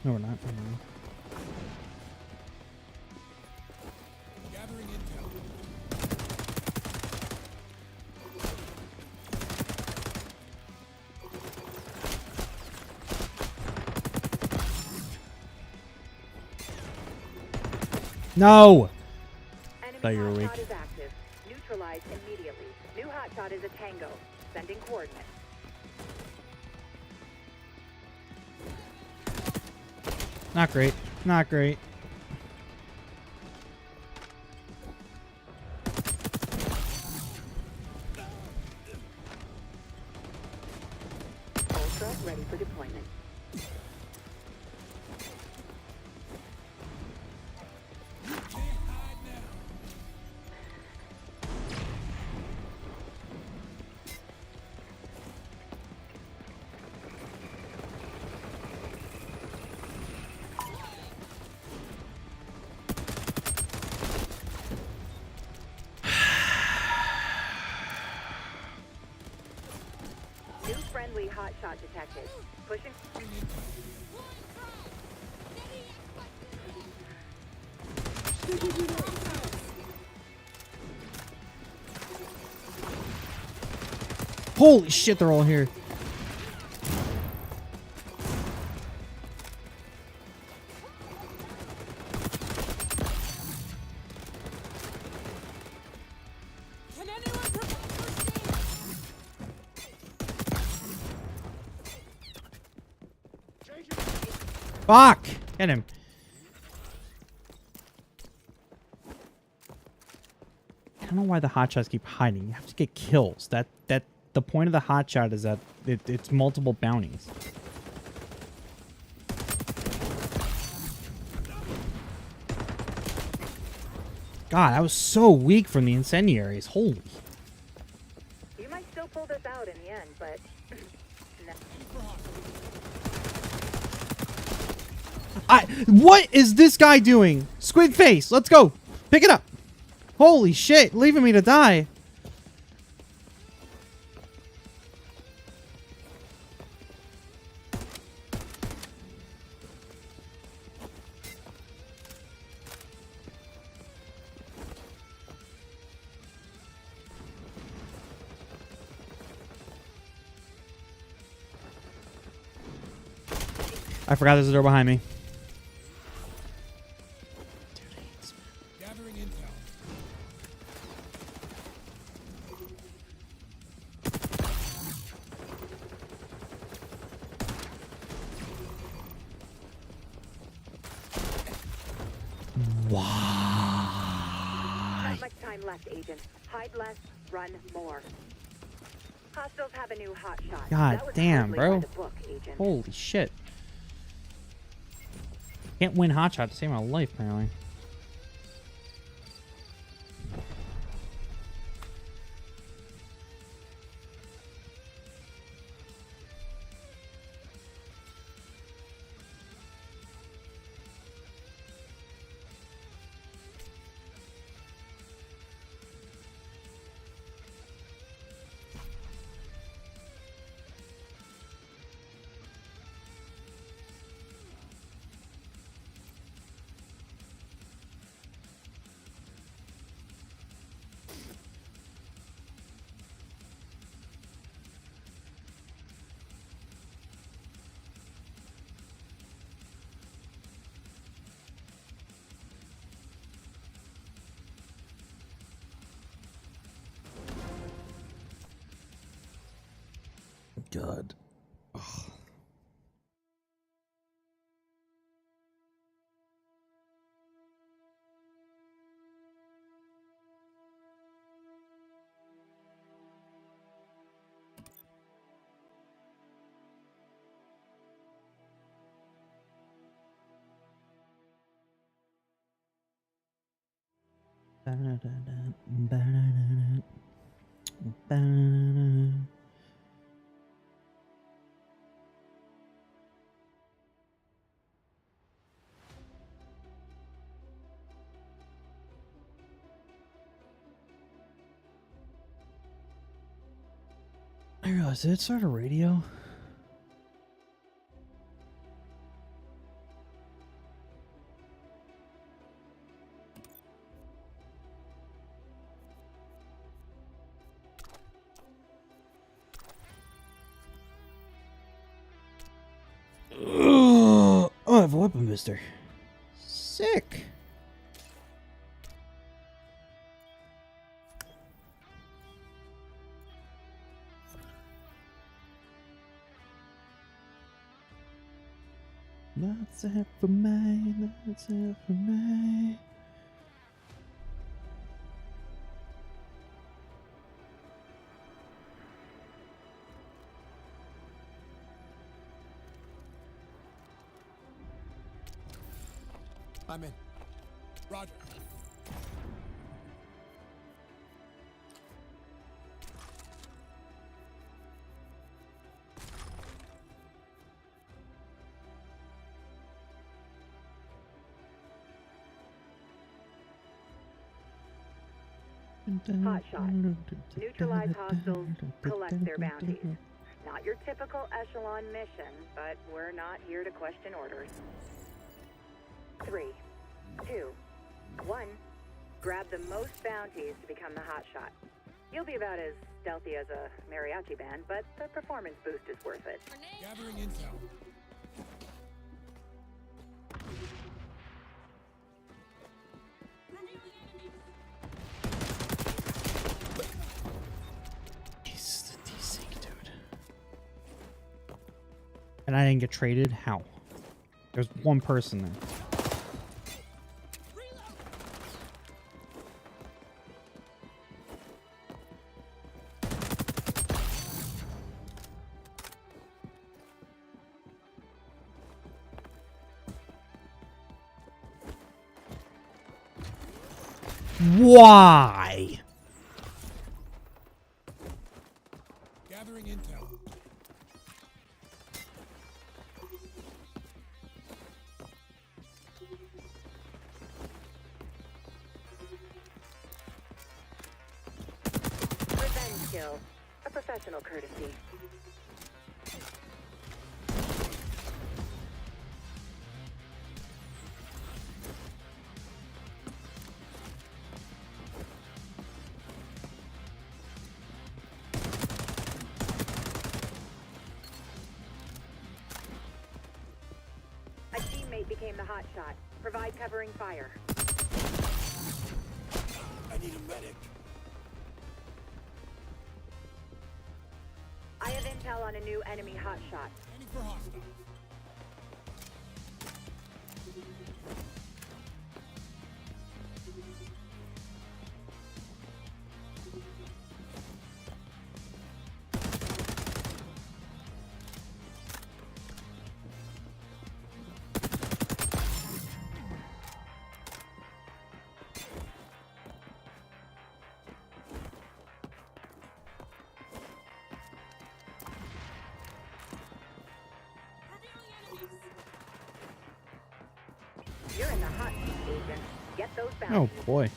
S1: No, we're not. Never mind.
S6: Gathering intel.
S1: No!
S16: Enemy
S1: Thought you were weak.
S16: hotshot is active. Neutralize immediately. New hotshot is a tango. Sending coordinates.
S1: Not great. Not great.
S16: Ultra ready for deployment. New friendly hotshot detected. Pushing.
S1: Holy shit, they're all here. Fuck! Get him. I don't know why the hotshots keep hiding. You have to get kills. The point of the hotshot is that it's multiple bounties. God, I was so weak from the incendiaries. Holy.
S16: You might still pull this out in the end, but
S1: What is this guy doing? Squid face, let's go. Pick it up. Holy shit, leaving me to die. I forgot there's a door behind me.
S6: Gathering intel.
S16: not much time left, Agent. Hide less, run more. Hostiles have a new hot shot.
S1: God
S16: That was
S1: damn,
S16: hardly by
S1: bro.
S16: the book, Agent.
S1: Holy shit. Can't win hotshot to save my life, apparently. God. Ugh. I realized, did it start a radio? Oh, I have a weapon booster. Sick. That's it for me. That's it for me.
S6: I'm in. Roger.
S16: Hot shot. Neutralize hostiles, collect their bounties. Not your typical echelon mission, but we're not here to question orders. 3, 2, 1. Grab the most bounties to become the hot shot. You'll be about as stealthy as a mariachi band, but the performance boost is worth it.
S6: Gathering intel.
S1: He's the desync, dude. And I didn't get traded? How? There's one person there. Why?
S6: Gathering intel.
S16: Revenge kill. A professional courtesy. A teammate became the hot shot. Provide covering fire.
S6: I need a medic.
S16: I have intel on a new enemy hot shot.
S6: Scanning for hostiles.
S16: You're in the hot seat, agent. Get those
S1: Oh
S16: bounties.
S1: boy.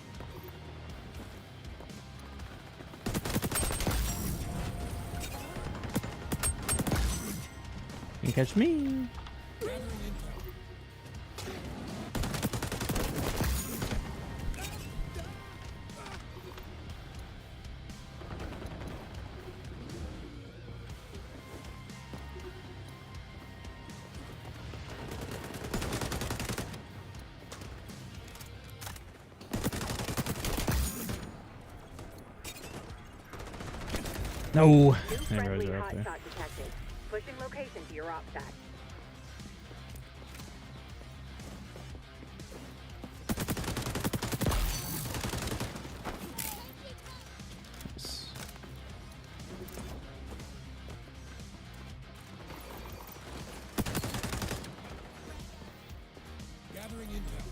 S1: You can catch me.
S6: Gathering intel.
S1: No.
S16: New
S1: There
S16: friendly
S1: goes right
S16: hot
S1: there.
S16: shot detected. Pushing location to your op stat.
S6: Gathering intel.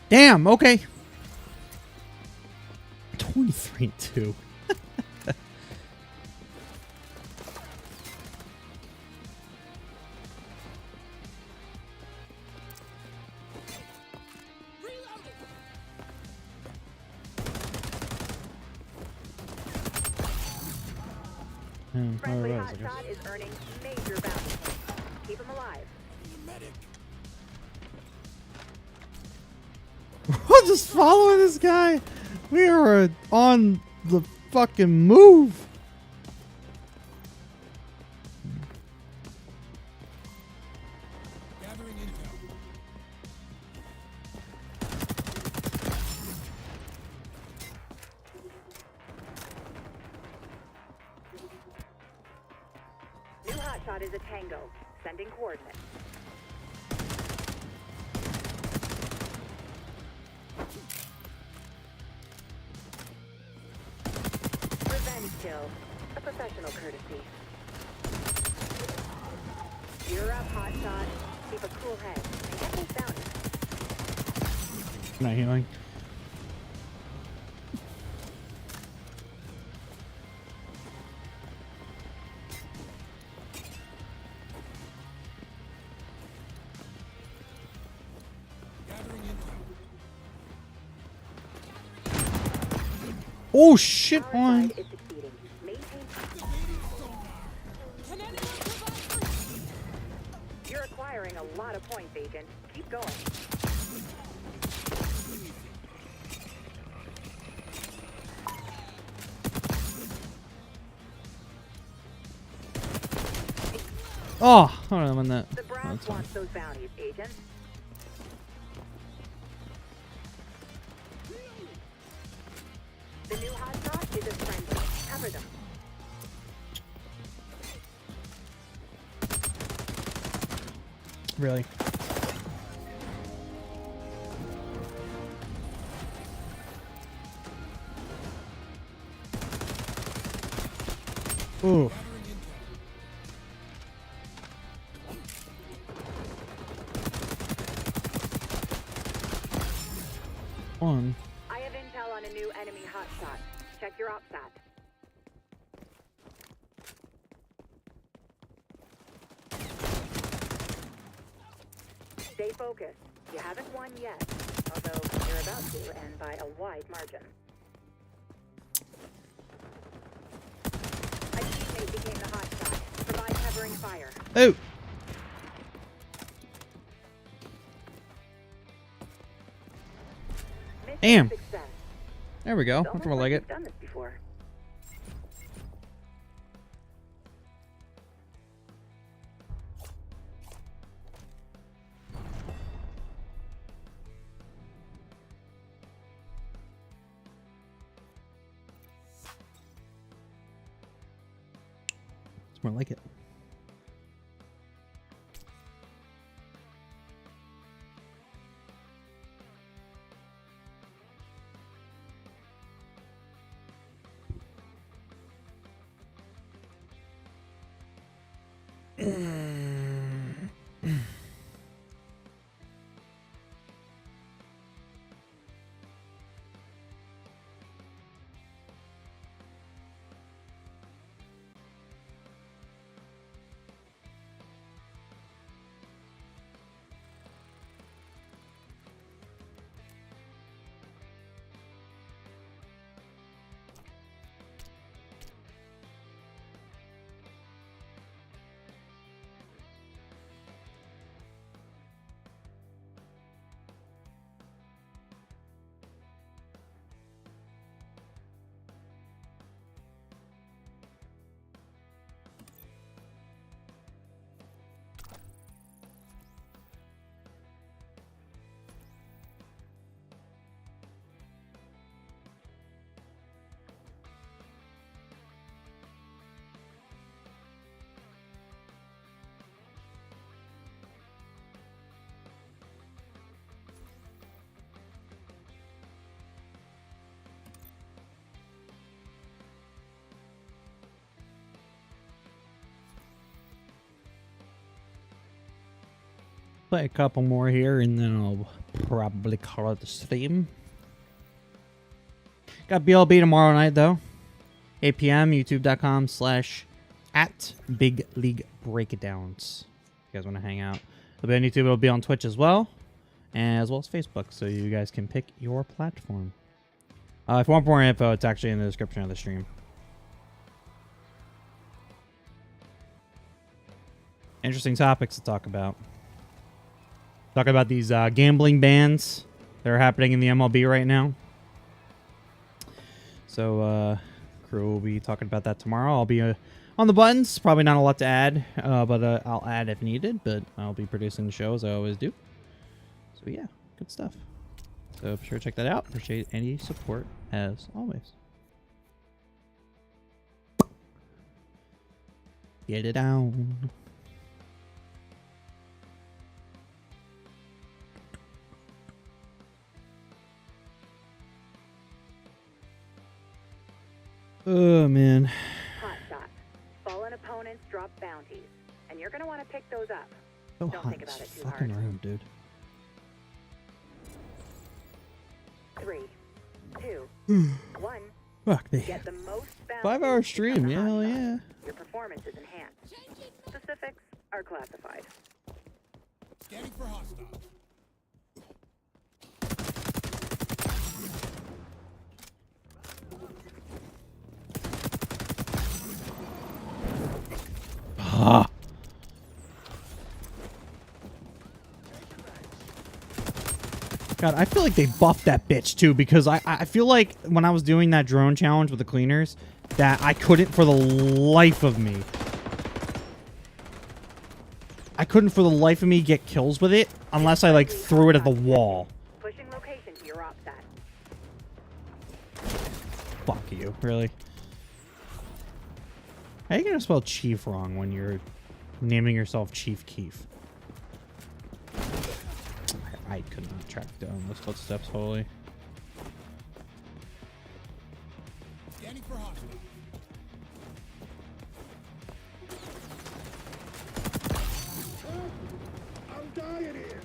S1: Damn, okay. 23-2.
S16: Friendly hot shot is earning major bounty points. Keep him alive.
S6: Need a medic.
S1: We're just following this guy. We are on the fucking move.
S6: Gathering intel.
S16: New hot shot is a tango. Sending coordinates. Revenge kill. A professional courtesy. You're up, hot shot. Keep a cool head. And get those bounties.
S1: Not healing.
S6: Gathering intel.
S1: Oh shit,
S16: Our
S1: one.
S16: side is succeeding. Maintain. You're acquiring a lot of points, agent. Keep going.
S1: Oh, hold on, I'm on that.
S16: The brass
S1: That's fine.
S16: wants those bounties, agent. The new hotshot is a friendly. Cover them.
S1: Really? Ooh. One.
S16: I have intel on a new enemy hotshot. Check your OpSat. Stay focused. You haven't won yet, although you're about to, and by a wide margin. A teammate became the hotshot. Provide covering fire.
S1: Oh. Damn. There we go. That's more like it.
S16: Done this before.
S1: It's more like it. Play a couple more here and then I'll probably call it the stream. Got BLB tomorrow night though. 8 p.m. youtube.com/@BigLeagueBreakdowns. If you guys want to hang out. It'll be on YouTube, it'll be on Twitch as well as Facebook, so you guys can pick your platform. If you want more info, it's actually in the description of the stream. Interesting topics to talk about. Talk about these gambling bans that are happening in the MLB right now. So, crew will be talking about that tomorrow. I'll be on the buttons. Probably not a lot to add, but I'll add if needed. But I'll be producing the show as I always do. So yeah, good stuff. So be sure to check that out. Appreciate any support as always. Get it down. Oh, man.
S16: Hot shot. Fallen opponents drop bounties, and you're going to want to pick those up.
S1: So
S16: Don't
S1: hot
S16: think
S1: in
S16: about
S1: this
S16: it too
S1: fucking
S16: hard.
S1: room, dude.
S16: 3, 2, 1.
S1: Fuck me.
S16: Get the most
S1: 5-hour stream, yeah, hell yeah.
S16: Your performance is enhanced. Specifics are classified.
S6: Scanning for hostile.
S1: Ah. God, I feel like they buffed that bitch too, because I feel like when I was doing that drone challenge with the cleaners, that I couldn't for the life of me. I couldn't for the life of me get kills with it unless I like threw it at the wall.
S16: Pushing location to your OpSat.
S1: Fuck you, really? How are you gonna spell Chief wrong when you're naming yourself Chief Keef? I could not track down those footsteps wholly.
S6: Scanning for hostile. I'm dying here.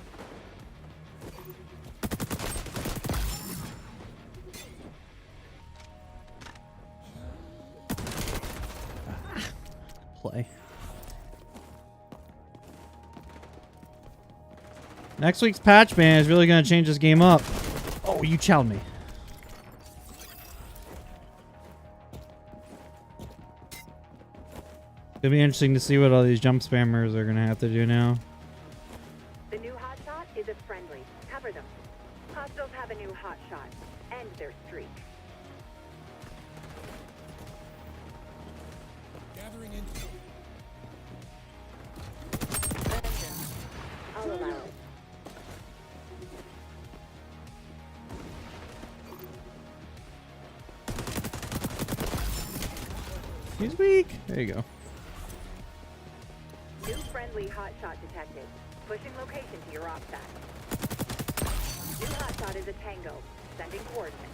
S1: Play. Next week's patch, man, is really going to change this game up. Oh, you chowed me. It'll be interesting to see what all these jump spammers are going to have to do now.
S16: The new hotshot is a friendly. Cover them. Hostiles have a new hotshot. End their streak.
S6: Gathering intel.
S16: Vengeance. I'll allow it.
S1: He's weak. There you go.
S16: New friendly hotshot detected. Pushing location to your op stack. New hotshot is a tango. Sending coordinates.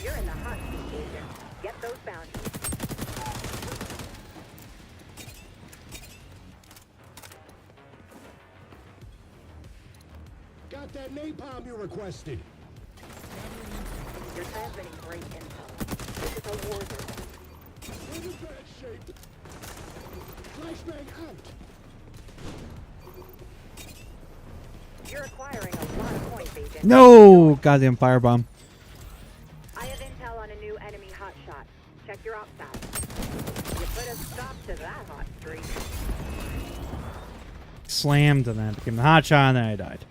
S16: You're in the hot seat, agent. Get those bounties.
S6: Got that napalm you requested.
S16: You're transmitting great intel. This is a war zone.
S6: We're in bad shape. Flashbang out.
S16: You're acquiring a lot of points, agent.
S1: No! Goddamn firebomb.
S16: I have intel on a new enemy hotshot. Check your op stats. You put a stop to that hot streak.
S1: Slammed and then became the hot shot and then I died.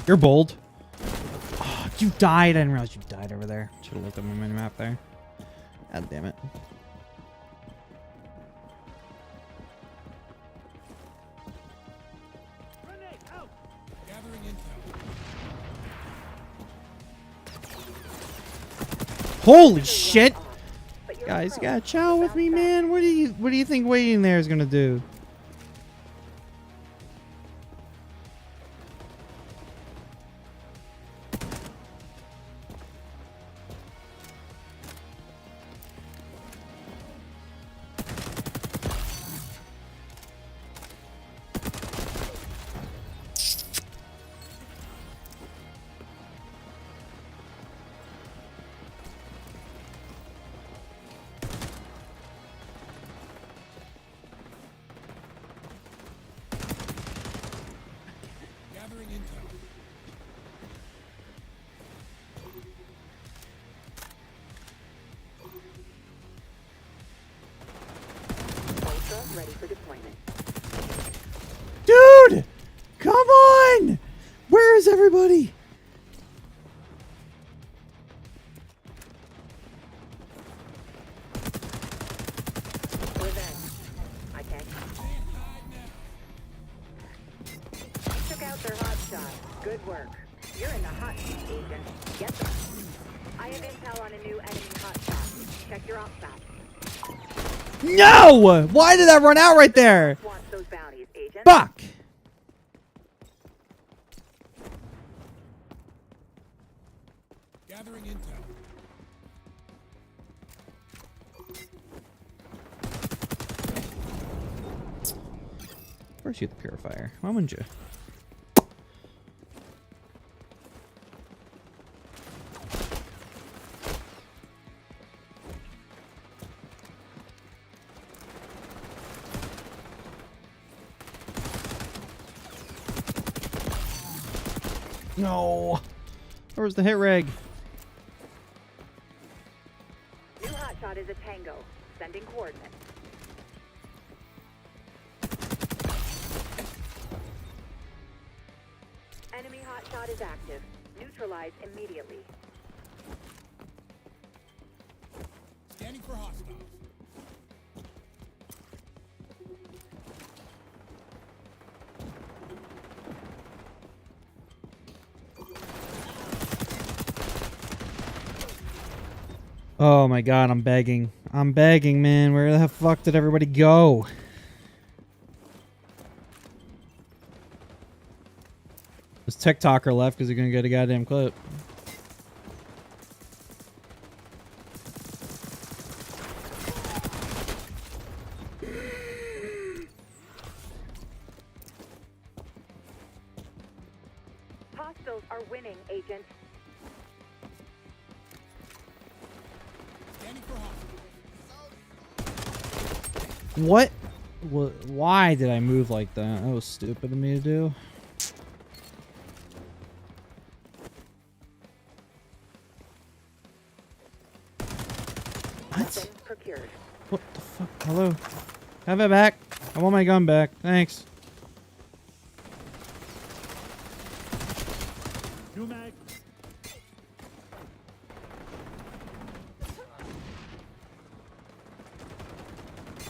S1: You're bold. Oh, you died. I didn't realize you died over there. Should have looked at my minimap there. God damn it.
S6: Gathering intel.
S1: Holy shit! Guys, you gotta chow with me, man. What do you think waiting there is gonna do?
S6: Gathering intel.
S16: Ultra ready for deployment.
S1: Dude! Come on! Where is everybody?
S16: Revenge. I can't. Took out their hotshot. Good work. You're in the hot seat, agent. Get them. I have intel on a new enemy hotshot. Check your op stats.
S1: No! Why did that run out right there?
S16: Want those bounties, agent?
S1: Fuck!
S6: Gathering intel.
S1: Where's you the purifier? Why wouldn't you? No. Where's the hit rig?
S16: New hotshot is a tango. Sending coordinates. Enemy hotshot is active. Neutralize immediately.
S6: Scanning for hostiles.
S1: Oh my god, I'm begging. I'm begging, man. Where the fuck did everybody go? This TikToker left because he's gonna get a goddamn clip.
S16: Hostiles are winning, Agent.
S1: What? Why did I move like that? That was stupid of me to do. What?
S16: Procured.
S1: What the fuck? Hello? Have it back. I want my gun back. Thanks.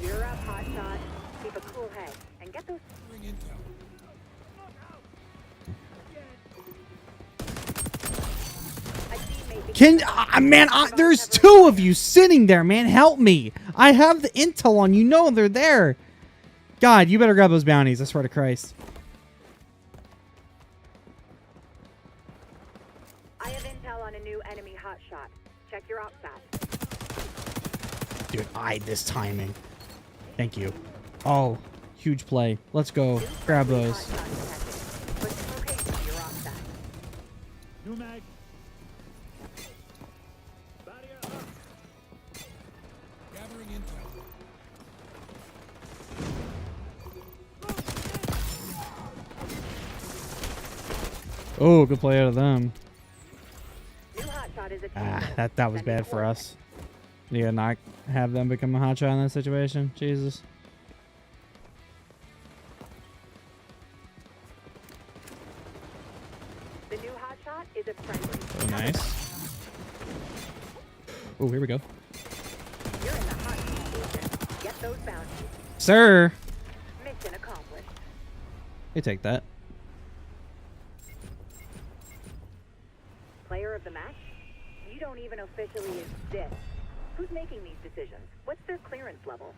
S16: You're up, hotshot. Keep a cool head and get those.
S6: Bring intel.
S1: Can man? There's two of you sitting there, man. Help me! I have the intel on. You know they're there. God, you better grab those bounties. I swear to Christ.
S16: I have intel on a new enemy hotshot. Check your op stat.
S1: Dude, this timing. Thank you. Oh, huge play. Let's go. Grab those.
S6: New mag. Gathering intel.
S1: Oh, good play out of them.
S16: New hotshot is a
S1: That was bad for us. Yeah, not have them become a hotshot in that situation. Jesus.
S16: The new hotshot is a friendly.
S1: Oh, nice. Oh, here we go.
S16: You're in the hot seat, Agent. Get those bounties.
S1: Sir!
S16: Mission accomplished.
S1: You take that.
S16: Player of the match? You don't even officially exist. Who's making these decisions? What's their clearance level?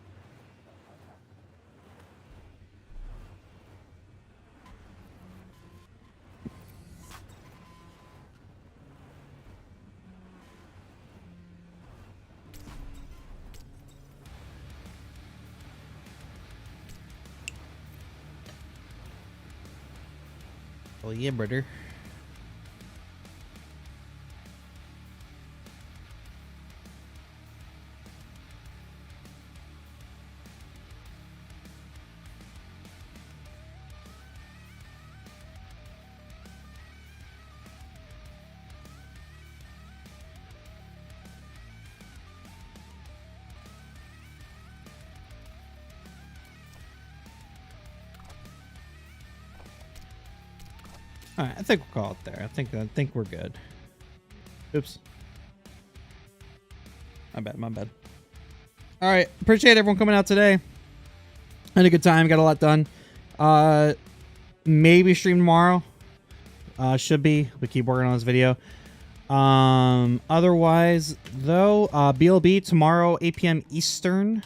S1: Oh yeah, brother. Alright, I think we'll call it there. I think we're good. Oops. My bad. Alright, appreciate everyone coming out today. Had a good time, got a lot done. Maybe stream tomorrow. Should be. We keep working on this video. Otherwise, though, BLB tomorrow, 8 p.m. Eastern.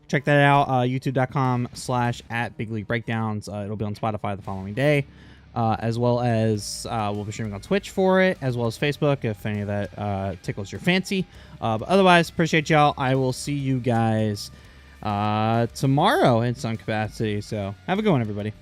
S1: Check that out. YouTube.com/@BigLeagueBreakdowns. It'll be on Spotify the following day. As well as we'll be streaming on Twitch for it, as well as Facebook if any of that tickles your fancy. But otherwise, appreciate y'all. I will see you guys tomorrow in some capacity. So have a good one, everybody.